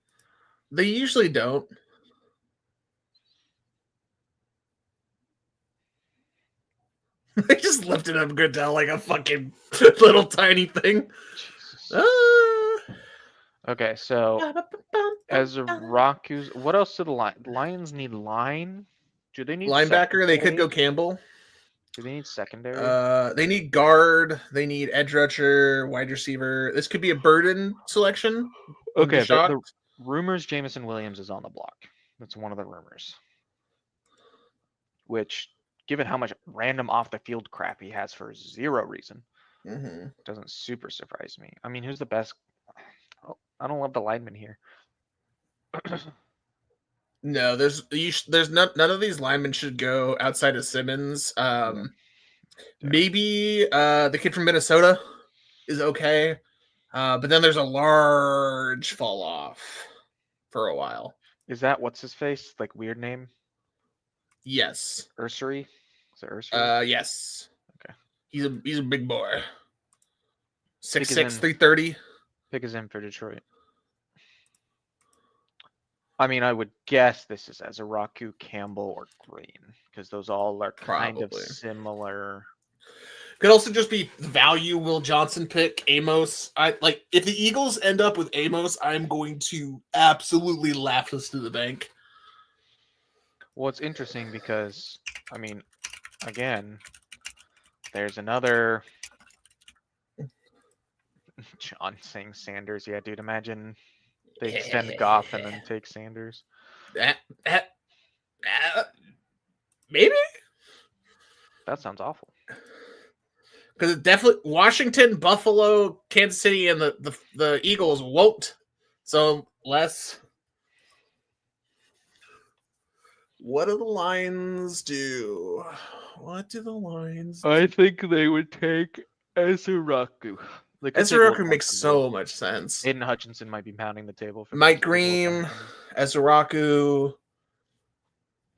They usually don't. They just lifted up Goodell like a fucking little tiny thing. Okay, so as a Raku's, what else do the Lions need? Line? Do they need linebacker? Secondary? They could go Campbell. Do they need secondary? They need guard. They need edge rusher, wide receiver. This could be a Burden selection. Okay, the rumors Jameson Williams is on the block. That's one of the rumors. Which, given how much random off the field crap he has for zero reason, doesn't super surprise me. I mean, who's the best? Oh, I don't love the lineman here. No, there's none of these linemen should go outside of Simmons. Maybe the kid from Minnesota is okay. But then there's a large fall off for a while. Is that what's his face? Like weird name? Yes. Ursary? Is it Ursary? Yes. Okay. He's a big boy. 6'6", 330. Pick his in for Detroit. I mean, I would guess this is Azaraku, Campbell, or Green, because those all are kind of similar. Could also just be value Will Johnson pick, Amos. If the Eagles end up with Amos, I'm going to absolutely laugh this to the bank. Well, it's interesting because, I mean, again, there's another John saying Sanders. Yeah, dude, imagine they extend Goff and then take Sanders. Maybe? That sounds awful. Because it definitely Washington, Buffalo, Kansas City, and the Eagles won't. So less. What do the Lions do? What do the Lions do? I think they would take Azaraku. Azaraku makes so much sense. Aiden Hutchinson might be pounding the table for Mike Green, Azaraku,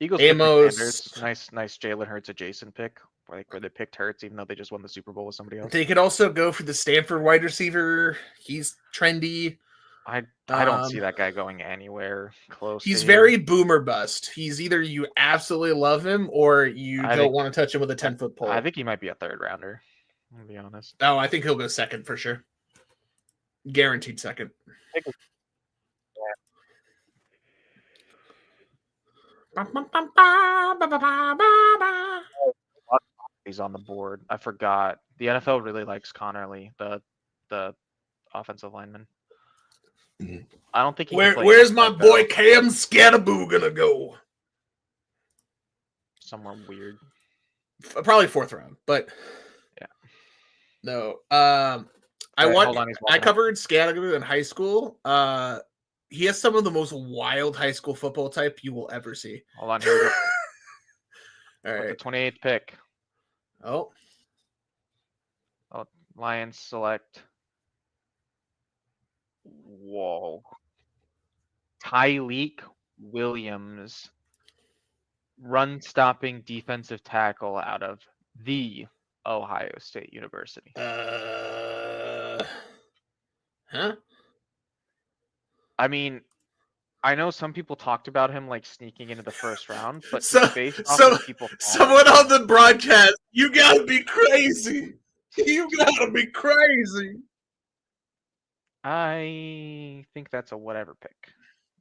Eagles. Amos. Nice Jalen Hurts adjacent pick. Where they picked Hurts, even though they just won the Super Bowl with somebody else. They could also go for the Stanford wide receiver. He's trendy. I don't see that guy going anywhere close. He's very boomer bust. He's either you absolutely love him or you don't want to touch him with a 10-foot pole. I think he might be a third rounder. I'll be honest. Oh, I think he'll go second for sure. Guaranteed second. He's on the board. I forgot. The NFL really likes Connerly, the offensive lineman. I don't think he where's my boy Cam Scatterboo gonna go? Somewhere weird. Probably 4th round, but yeah. No. I covered Scatterboo in high school. He has some of the most wild high school football type you will ever see. Hold on, here we go. All right. The 28th pick. Oh, Lions select. Whoa. Tyleik Williams. run-stopping defensive tackle out of the Ohio State University. Huh? I mean, I know some people talked about him like sneaking into the first round, but So, just based off of people someone on the broadcast, you gotta be crazy. You gotta be crazy. I think that's a whatever pick.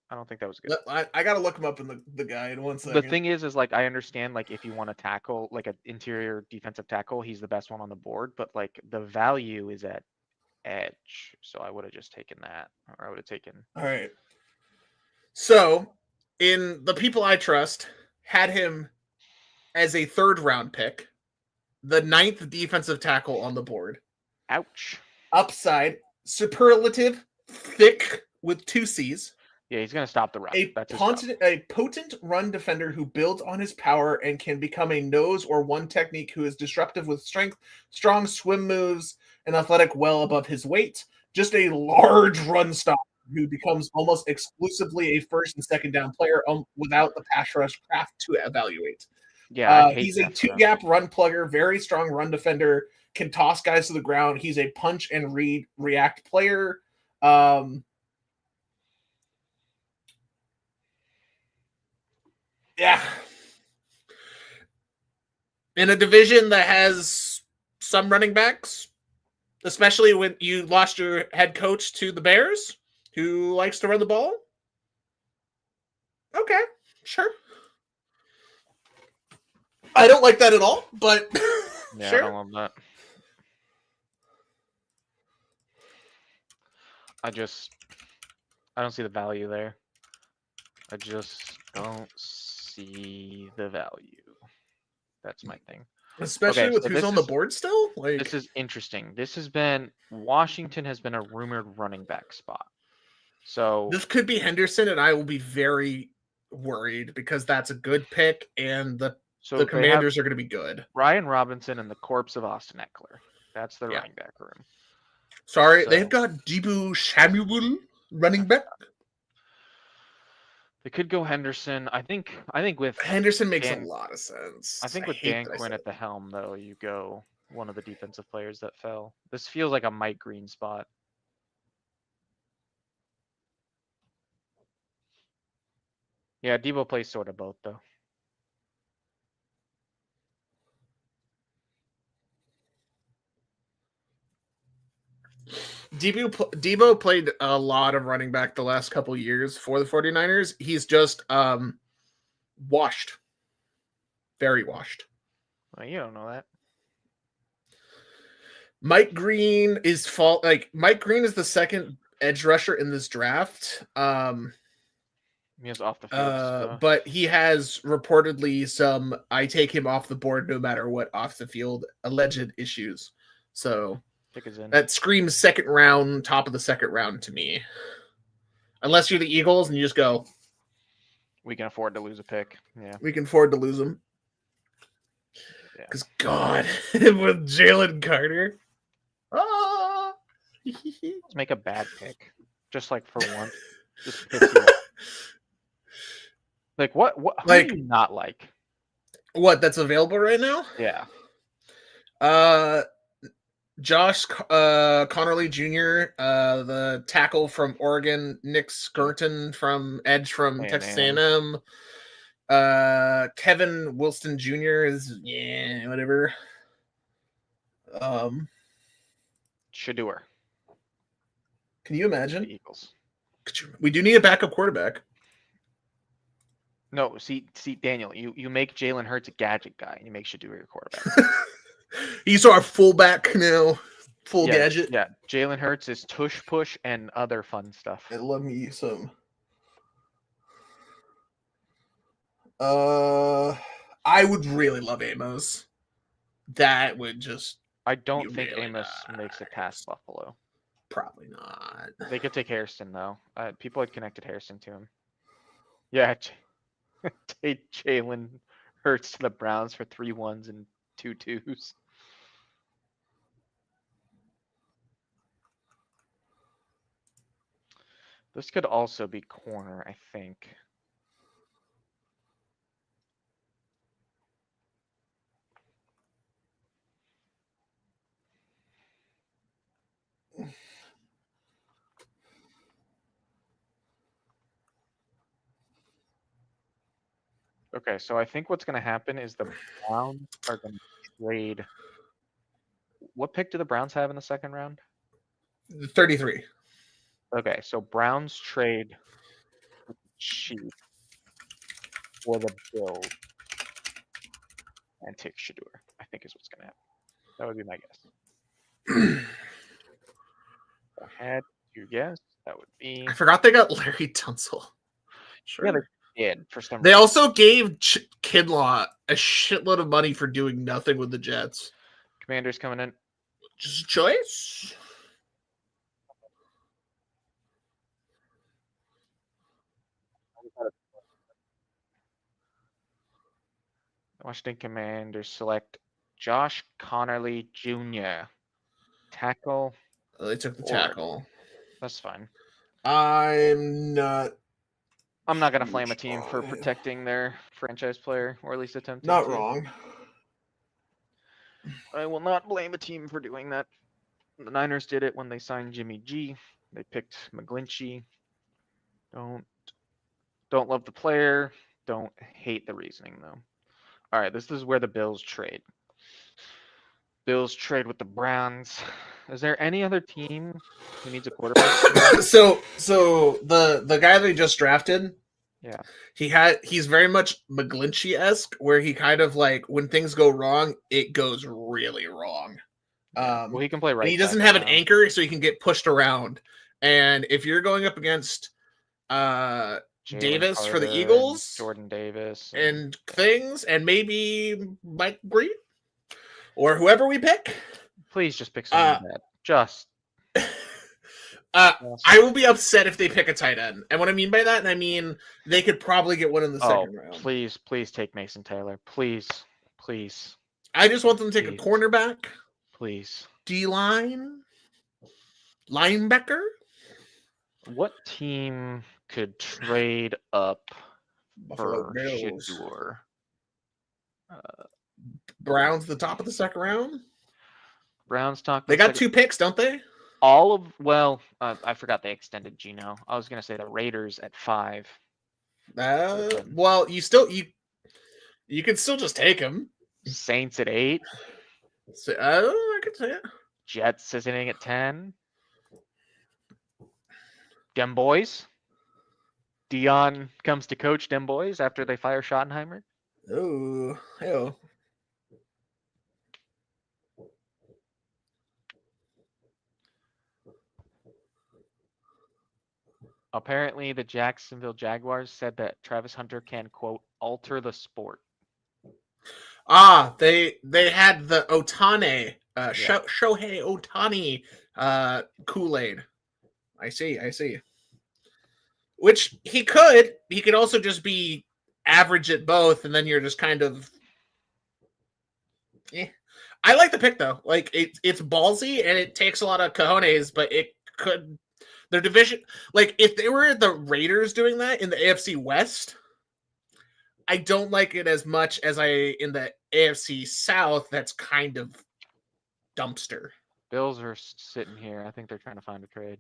I don't think that was good. I gotta look him up in the guide 1 second. The thing is like I understand like if you want to tackle like an interior defensive tackle, he's the best one on the board, but like the value is at edge, so I would have just taken that, or I would have taken. All right. So, in the people I trust, had him as a 3rd round pick, the 9th defensive tackle on the board. Ouch. Upside, superlative, thick with 2 C's. Yeah, he's going to stop the run. A potent run defender who builds on his power and can become a nose or one technique, who is disruptive with strength, strong swim moves, and athletic well above his weight. Just a large run stopper who becomes almost exclusively a 1st and 2nd down player without the pass rush craft to evaluate. Yeah, he's a 2-gap run plugger, very strong run defender, can toss guys to the ground. He's a punch and react player. Yeah. In a division that has some running backs, especially when you lost your head coach to the Bears, who likes to run the ball. Okay, sure. I don't like that at all, but yeah, sure. I don't love that. I don't see the value there. I just don't see the value. That's my thing. Especially with who's on the board still? This is interesting. Washington has been a rumored running back spot. So this could be Henderson, and I will be very worried because that's a good pick, and the Commanders are going to be good. Brian Robinson and the corpse of Austin Eckler. That's the running back room. Sorry, they've got Deebo Samuel running back. They could go Henderson. I think with Henderson makes a lot of sense. I think with Dan Quinn at the helm, though, you go one of the defensive players that fell. This feels like a Mike Green spot. Yeah, Deebo plays sort of both, though. Deebo played a lot of running back the last couple years for the 49ers. He's just washed. Very washed. Well, you don't know that. Mike Green is Mike Green is the 2nd edge rusher in this draft. He is off the field, but he has reportedly some I take him off the board no matter what off the field alleged issues. So that screams 2nd round, top of the 2nd round to me. Unless you're the Eagles and you just go, we can afford to lose a pick. Yeah, we can afford to lose them. Because God, with Jalen Carter, let's make a bad pick, just like for once. Just piss you off. Like what? Who do you not like? What that's available right now? Yeah. Josh Connerly Jr., the tackle from Oregon, Nick Skirton from edge from Texas A&M. Kevin Wilson Jr. is whatever. Shedeur. Can you imagine? The Eagles. We do need a backup quarterback. No, see, Daniel, you make Jalen Hurts a gadget guy, and you make Shedeur your quarterback. He's our fullback now. Full gadget. Yeah, Jalen Hurts is tush push and other fun stuff. And let me some. I would really love Amos. That would just. I don't think really Amos makes it past Buffalo. Probably not. They could take Hairston though. People had connected Hairston to him. Yeah, take Jalen Hurts to the Browns for 3 1s and 2 2s. This could also be corner, I think. Okay, so I think what's going to happen is the Browns are going to trade. What pick do the Browns have in the second round? 33. Okay, so Browns trade with the Chiefs for the Bills and take Shedeur, I think is what's going to happen. That would be my guess. If I had to guess, that would be. I forgot they got Larry Tunsil. Sure. Yeah, they did for some reason. They also gave Kinlaw a shitload of money for doing nothing with the Jets. Commanders coming in. Just a choice. Washington Commanders select Josh Connerly Jr. Tackle. Oh, they took the tackle. That's fine. I'm not going to flame a team for protecting their franchise player, or at least attempting Not to. wrong. I will not blame a team for doing that. The Niners did it when they signed Jimmy G. They picked McGlinchey. Don't love the player. Don't hate the reasoning, though. All right, this is where the Bills trade. Bills trade with the Browns. Is there any other team who needs a quarterback? So the guy they just drafted, yeah, he's very much McGlinchey-esque, where he kind of like when things go wrong, it goes really wrong. Well, he can play right. He doesn't have an anchor, so he can get pushed around. And if you're going up against Davis Carter for the Eagles, Jordan Davis, and things, and maybe Mike Green or whoever we pick, please just pick someone that just. I will be upset if they pick a tight end. And what I mean by that, I mean they could probably get one in the second round. Please take Mason Taylor. Please. I just want them to take a cornerback. Please. D-line. Linebacker. What team could trade up Buffalo for Bills. Shedeur? Browns the top of the second round. Browns talk. They got 2 picks, don't they? I forgot they extended Geno. I was gonna say the Raiders at 5. Well, you can still just take him. Saints at 8. So, I could say it. Jets sitting at 10. Dem boys. Dion comes to coach Dem boys after they fire Schottenheimer. Oh, hell. Apparently, the Jacksonville Jaguars said that Travis Hunter can, quote, alter the sport. They had the Ohtani, Shohei Ohtani Kool-Aid. I see. Which he could also just be average at both, and then you're just kind of. I like the pick though. Like it's ballsy and it takes a lot of cojones, but it could. Their division, like if they were the Raiders doing that in the AFC West, I don't like it as much as in the AFC South. That's kind of dumpster. Bills are sitting here. I think they're trying to find a trade.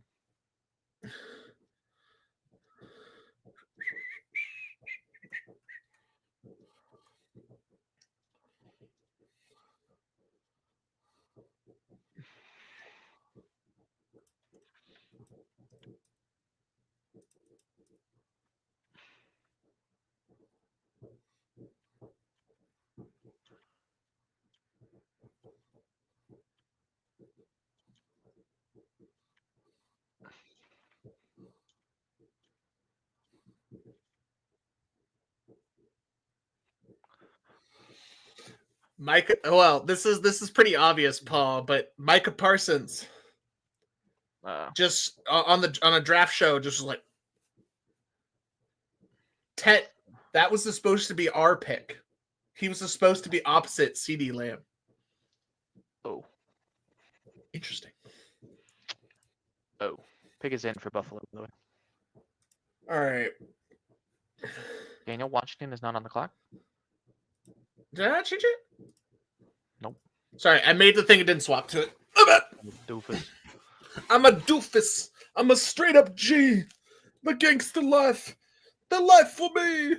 Micah, well, this is pretty obvious, Paul, but Micah Parsons, just on a draft show, just like that was supposed to be our pick. He was supposed to be opposite CeeDee Lamb. Oh, interesting. Oh, pick is in for Buffalo, by the way. All right. Daniel Washington is not on the clock. Did I not change it? Nope. Sorry, I made the thing and didn't swap to it. Doofus. I'm a doofus. I'm a straight up G. The gangster life. The life for me.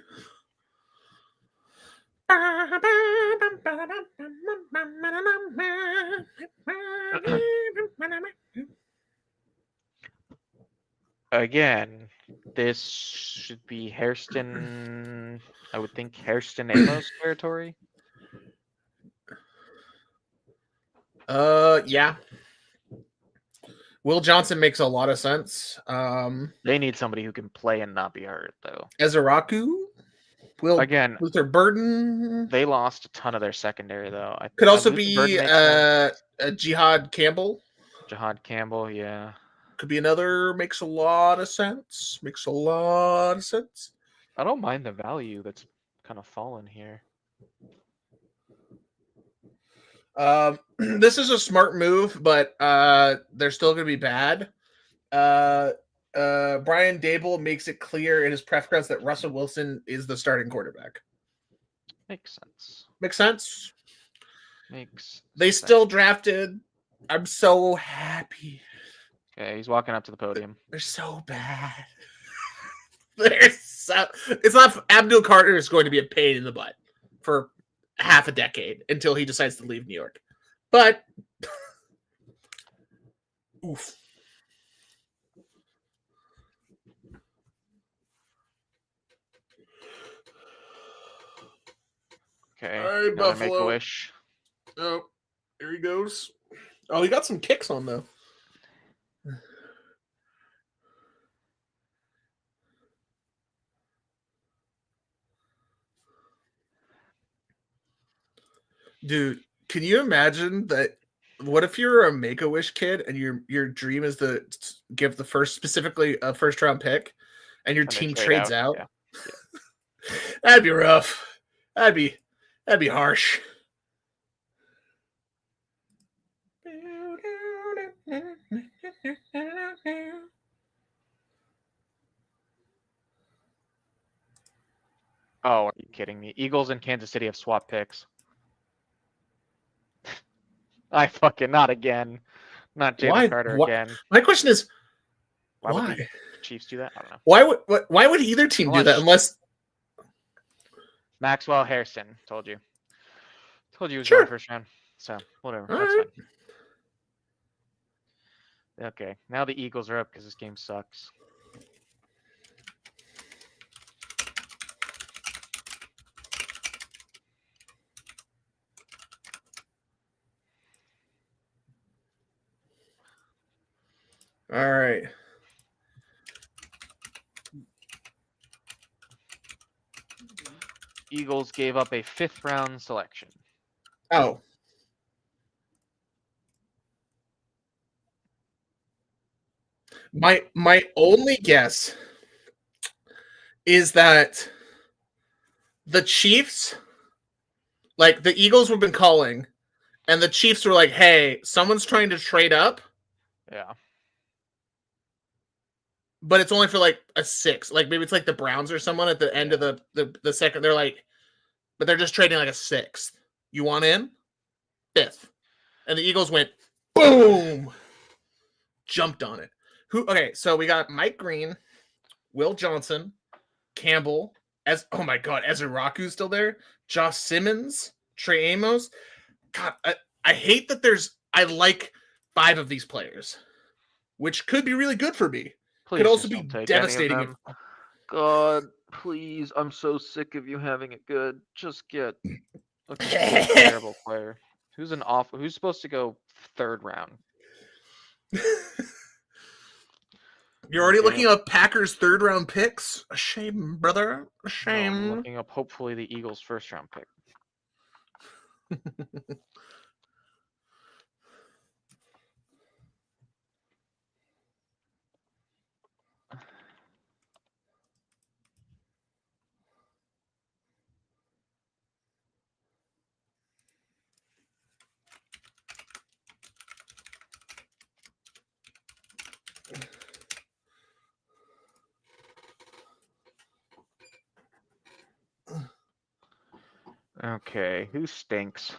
Again, this should be Hairston. I would think Hairston Amos territory. Yeah. Will Johnson makes a lot of sense. They need somebody who can play and not be hurt, though. Ezeraku. Again, Luther Burden. They lost a ton of their secondary, though. Could also be Jihad Campbell. Jihad Campbell, yeah. Could be another. Makes a lot of sense. Makes a lot of sense. I don't mind the value that's kind of fallen here. This is a smart move, but they're still going to be bad. Brian Dable makes it clear in his press conference that Russell Wilson is the starting quarterback. Makes sense. Makes sense. They still drafted. I'm so happy. Okay, he's walking up to the podium. They're so bad. It's not. Abdul Carter is going to be a pain in the butt for half a decade until he decides to leave New York. But oof. Okay. All right, Buffalo. Make a wish. Oh, here he goes. Oh, he got some kicks on though. Dude, can you imagine that? What if you're a Make-A-Wish kid and your dream is to give the specifically a first round pick, and your team trades out? Yeah. That'd be rough. That'd be harsh. Oh, are you kidding me? Eagles and Kansas City have swap picks. Not again. Not Jalen Carter again. My question is, why would the Chiefs do that? I don't know. Why would either team do that unless Maxwell Harrison told you it was going first round. So whatever. That's fine. Okay, now the Eagles are up because this game sucks. All right. Eagles gave up a 5th round selection. Oh. My only guess is that the Chiefs, like the Eagles have been calling, and the Chiefs were like, hey, someone's trying to trade up. Yeah. But it's only for like a 6. Like maybe it's like the Browns or someone at the end of the second. They're like, but they're just trading like a 6th. You want in? 5th. And the Eagles went, boom! Jumped on it. Okay, so we got Mike Green, Will Johnson, Campbell, oh my God, Ezeraku's still there, Josh Simmons, Trey Amos. God, I hate that I like 5 of these players, which could be really good for me. Please could also be devastating. God, please, I'm so sick of you having it good. Just get a terrible player. Who's supposed to go 3rd round? You're already looking up Packers 3rd round picks? A shame, brother. A shame. No, I'm looking up hopefully the Eagles 1st round pick. Okay, who stinks?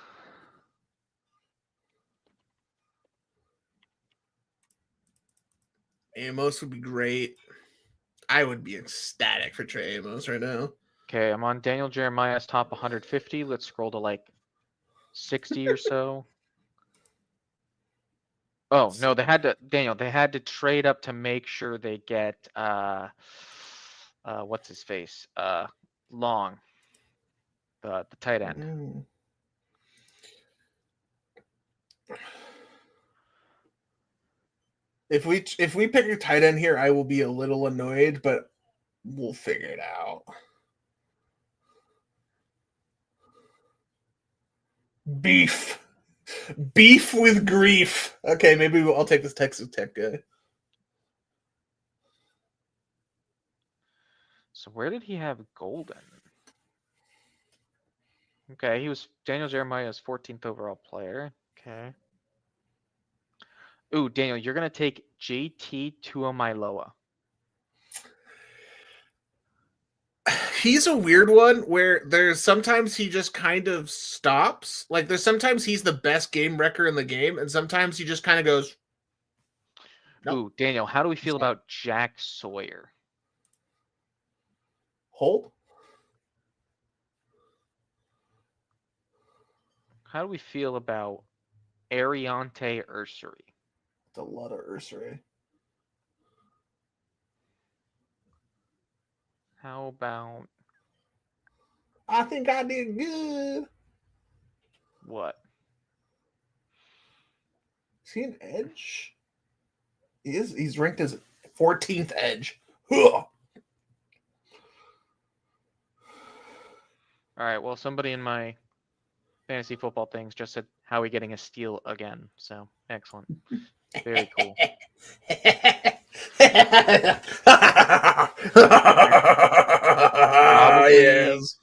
Amos would be great. I would be ecstatic for Trey Amos right now. Okay, I'm on Daniel Jeremiah's top 150. Let's scroll to like 60 or so. Oh no, they had to trade up to make sure they get what's his face? Long. The tight end. If we pick a tight end here, I will be a little annoyed, but we'll figure it out. Beef with grief. Okay, maybe I'll take this Texas Tech guy. So where did he have Golden? Okay, he was Daniel Jeremiah's 14th overall player. Okay. Ooh, Daniel, you're gonna take JT Tuamailoa. He's a weird one where there's sometimes he just kind of stops. Like there's sometimes he's the best game wrecker in the game, and sometimes he just kind of goes. Nope. Ooh, Daniel, how do we feel about Jack Sawyer? Hold. How do we feel about Ariante Ursary? It's a lot of Ursary. How about? I think I did good. What? Is he an edge? He is. He's ranked as 14th edge. Ugh. All right. Well, somebody in my fantasy football things just said Howie getting a steal again. So excellent. Very cool. Yes.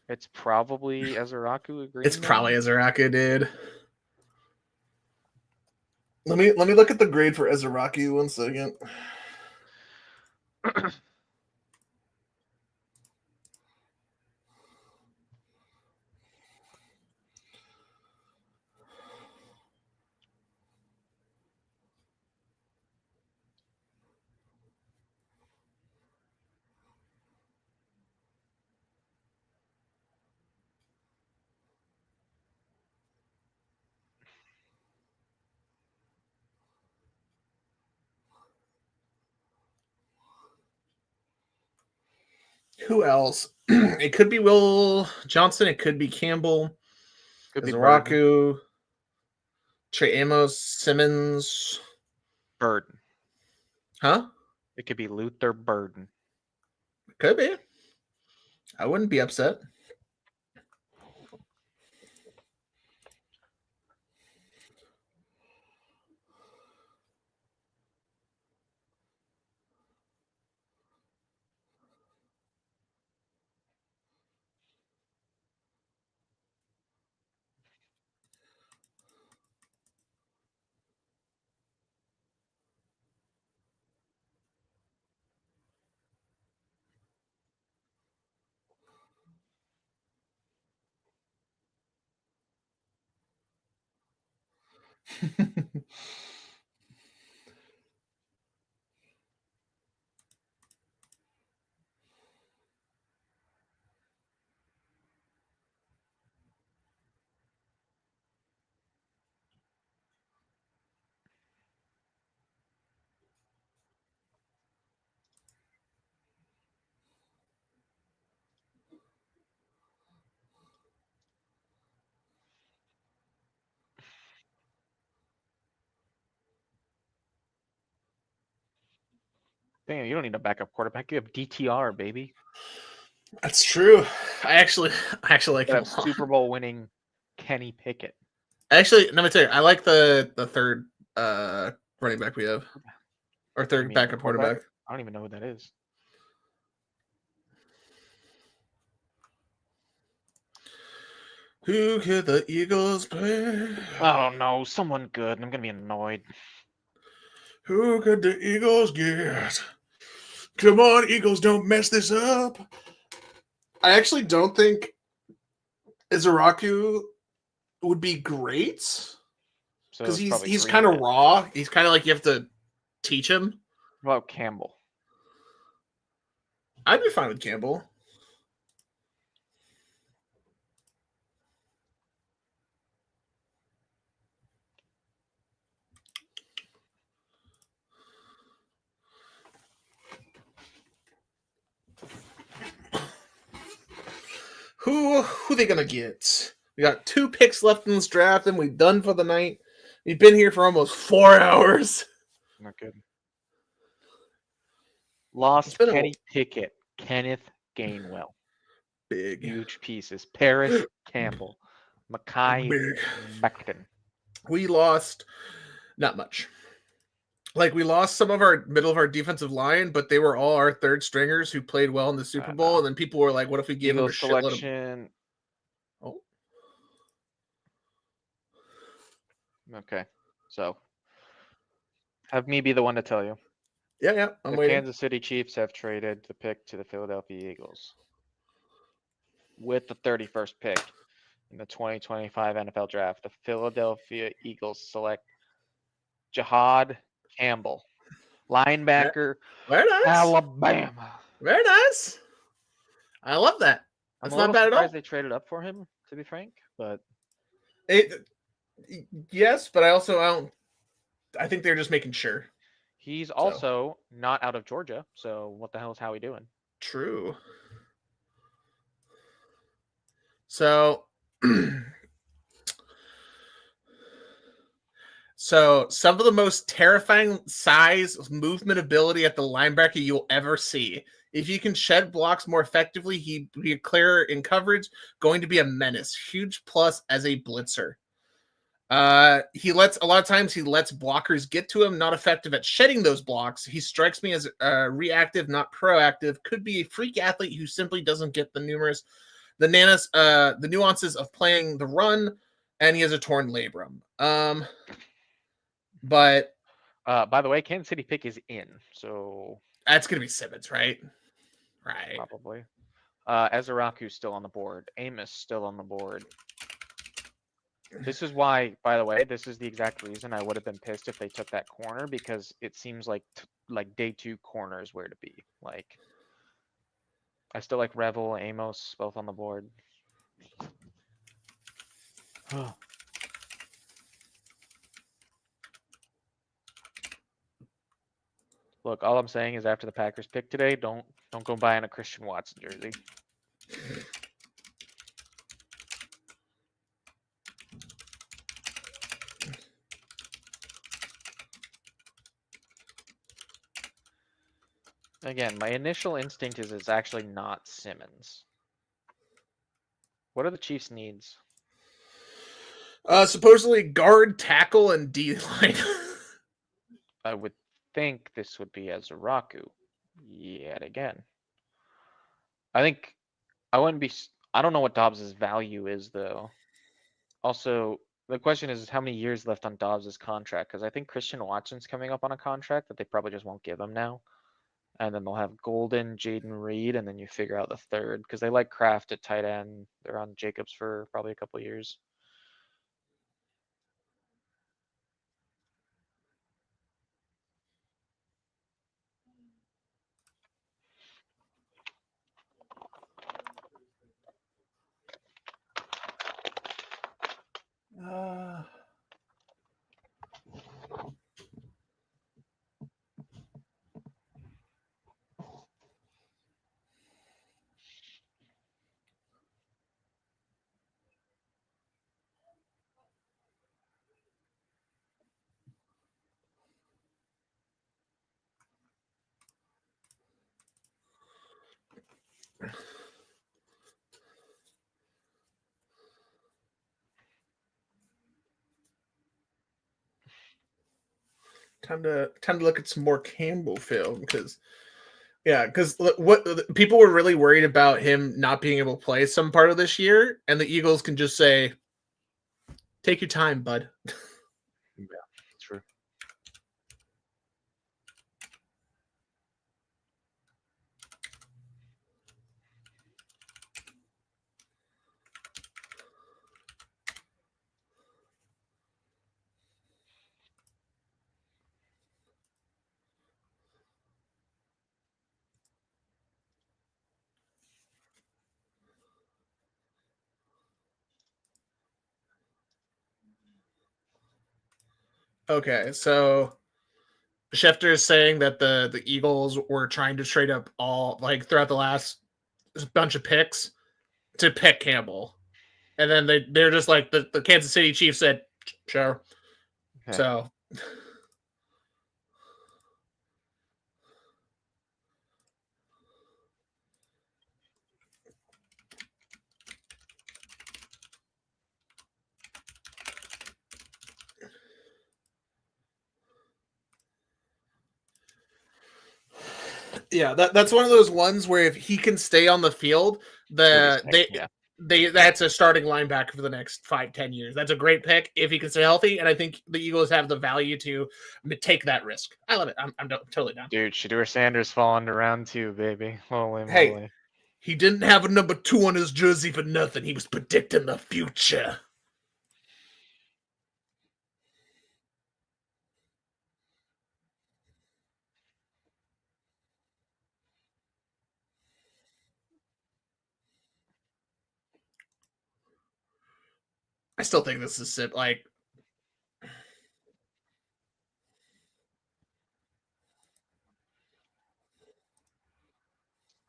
It's probably Ezeraku agreeing. It's probably Ezeraku, dude. Let me look at the grade for Ezeraku 1 second. Who else? It could be Will Johnson. It could be Campbell. Could be Ezeraku. Trey Amos. Simmons. Burden. Huh? It could be Luther Burden. Could be. I wouldn't be upset. Damn, you don't need a backup quarterback. You have DTR, baby. That's true. I actually like him. Super Bowl winning Kenny Pickett. Actually, let me tell you, I like the third running back we have, or third backup quarterback. I don't even know who that is. Who could the Eagles play? Oh no, someone good. I'm gonna be annoyed. Who could the Eagles get? Come on, Eagles, don't mess this up. I actually don't think Ezeraku would be great because he's kind of raw. He's kind of like you have to teach him. What about Campbell? I'd be fine with Campbell. Who they gonna get? We got 2 picks left in this draft, and we're done for the night. We've been here for almost 4 hours. Not good. Lost Kenny Pickett, Kenneth Gainwell. Big. Huge pieces. Paris Campbell, Mekhi Becton. We lost not much. Like, we lost some of our middle of our defensive line, but they were all our third stringers who played well in the Super Bowl. And then people were like, what if we gave them a selection? Oh. Okay. So, have me be the one to tell you. Yeah. The Kansas City Chiefs have traded the pick to the Philadelphia Eagles with the 31st pick in the 2025 NFL Draft. The Philadelphia Eagles select Jahad Campbell, linebacker, very nice. Alabama. Very nice. I love that. That's not bad at all. They traded up for him, to be frank, but yes, but I think they're just making sure. He's also not out of Georgia, so what the hell is Howie doing? True. So, some of the most terrifying size, movement ability at the linebacker you'll ever see. If you can shed blocks more effectively, he'd be clearer in coverage, going to be a menace. Huge plus as a blitzer. He lets blockers get to him, not effective at shedding those blocks. He strikes me as reactive, not proactive. Could be a freak athlete who simply doesn't get the nuances of playing the run, and he has a torn labrum. But by the way, Kansas City pick is in, so that's gonna be Simmons, right? Right. Probably. Ezraku's still on the board. Amos still on the board. This is why, by the way, this is the exact reason I would have been pissed if they took that corner, because it seems like day 2 corner is where to be. Like, I still like Revel, Amos, both on the board. Look, all I'm saying is after the Packers pick today, don't go buying a Christian Watson jersey. Again, my initial instinct is it's actually not Simmons. What are the Chiefs' needs? Supposedly guard, tackle, and D-line. I would think this would be Ezraku yet again. I don't know what Dobbs' value is, though. Also, the question is how many years left on Dobbs' contract, because I think Christian Watson's coming up on a contract that they probably just won't give him now. And then they'll have Golden, Jaden Reed, and then you figure out the third, because they like Kraft at tight end. They're on Jacobs for probably a couple of years. Time to look at some more Campbell film, because what people were really worried about him not being able to play some part of this year, and the Eagles can just say, "Take your time, bud." Yeah, true. Okay, so Schefter is saying that the Eagles were trying to trade up all throughout the last bunch of picks to pick Campbell, and then they're just like the Kansas City Chiefs said, sure. Okay. So. Yeah, that's one of those ones where if he can stay on the field, that's a starting linebacker for the next 5-10 years. That's a great pick if he can stay healthy, and I think the Eagles have the value to take that risk. I love it. I'm totally down. Dude, Shedeur Sanders falling to round 2, baby. Holy moly. Hey, he didn't have a number 2 on his jersey for nothing. He was predicting the future. I still think this is like.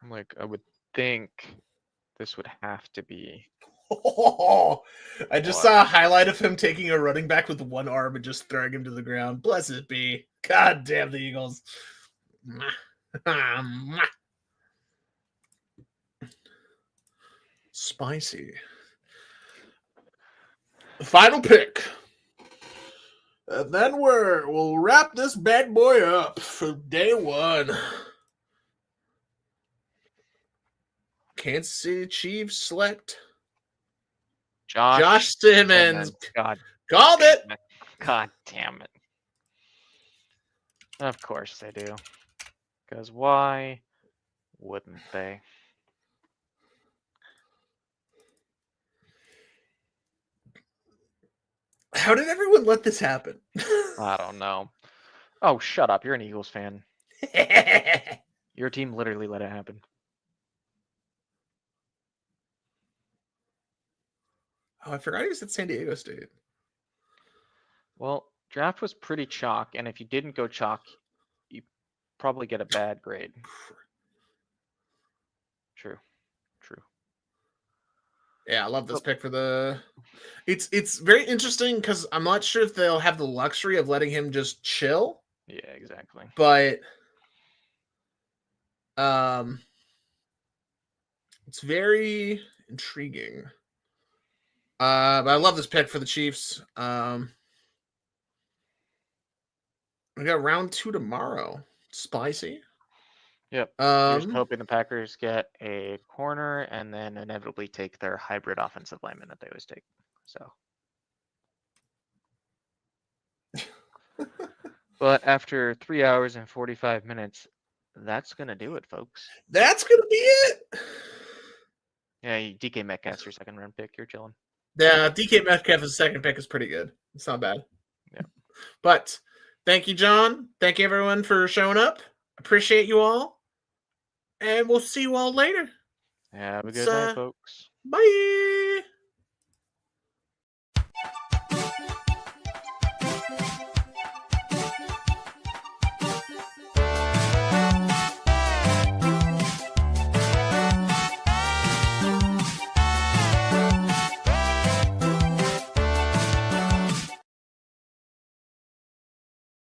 I'm like, I would think this would have to be. Oh, I just saw a highlight of him taking a running back with one arm and just throwing him to the ground. Blessed be. God damn the Eagles. Spicy. Final pick. And then we'll wrap this bad boy up for day 1. Kansas City Chiefs select Josh Simmons. God, called it. God damn it. Of course they do. Because why wouldn't they? How did everyone let this happen? I don't know. Oh, shut up. You're an Eagles fan. Your team literally let it happen. Oh, I forgot he was at San Diego State. Well, draft was pretty chalk, and if you didn't go chalk, you probably get a bad grade. True. Yeah, I love this pick for the. It's very interesting because I'm not sure if they'll have the luxury of letting him just chill. Yeah, exactly. But it's very intriguing. But I love this pick for the Chiefs. We got round 2 tomorrow. Spicy. Yep. Just hoping the Packers get a corner and then inevitably take their hybrid offensive lineman that they always take. So. But after 3 hours and 45 minutes, that's going to do it, folks. That's going to be it. Yeah, DK Metcalf's your second round pick. You're chilling. Yeah, DK Metcalf's second pick is pretty good. It's not bad. Yeah. But thank you, John. Thank you, everyone, for showing up. Appreciate you all. And we'll see you all later. Have a good night, folks. Bye.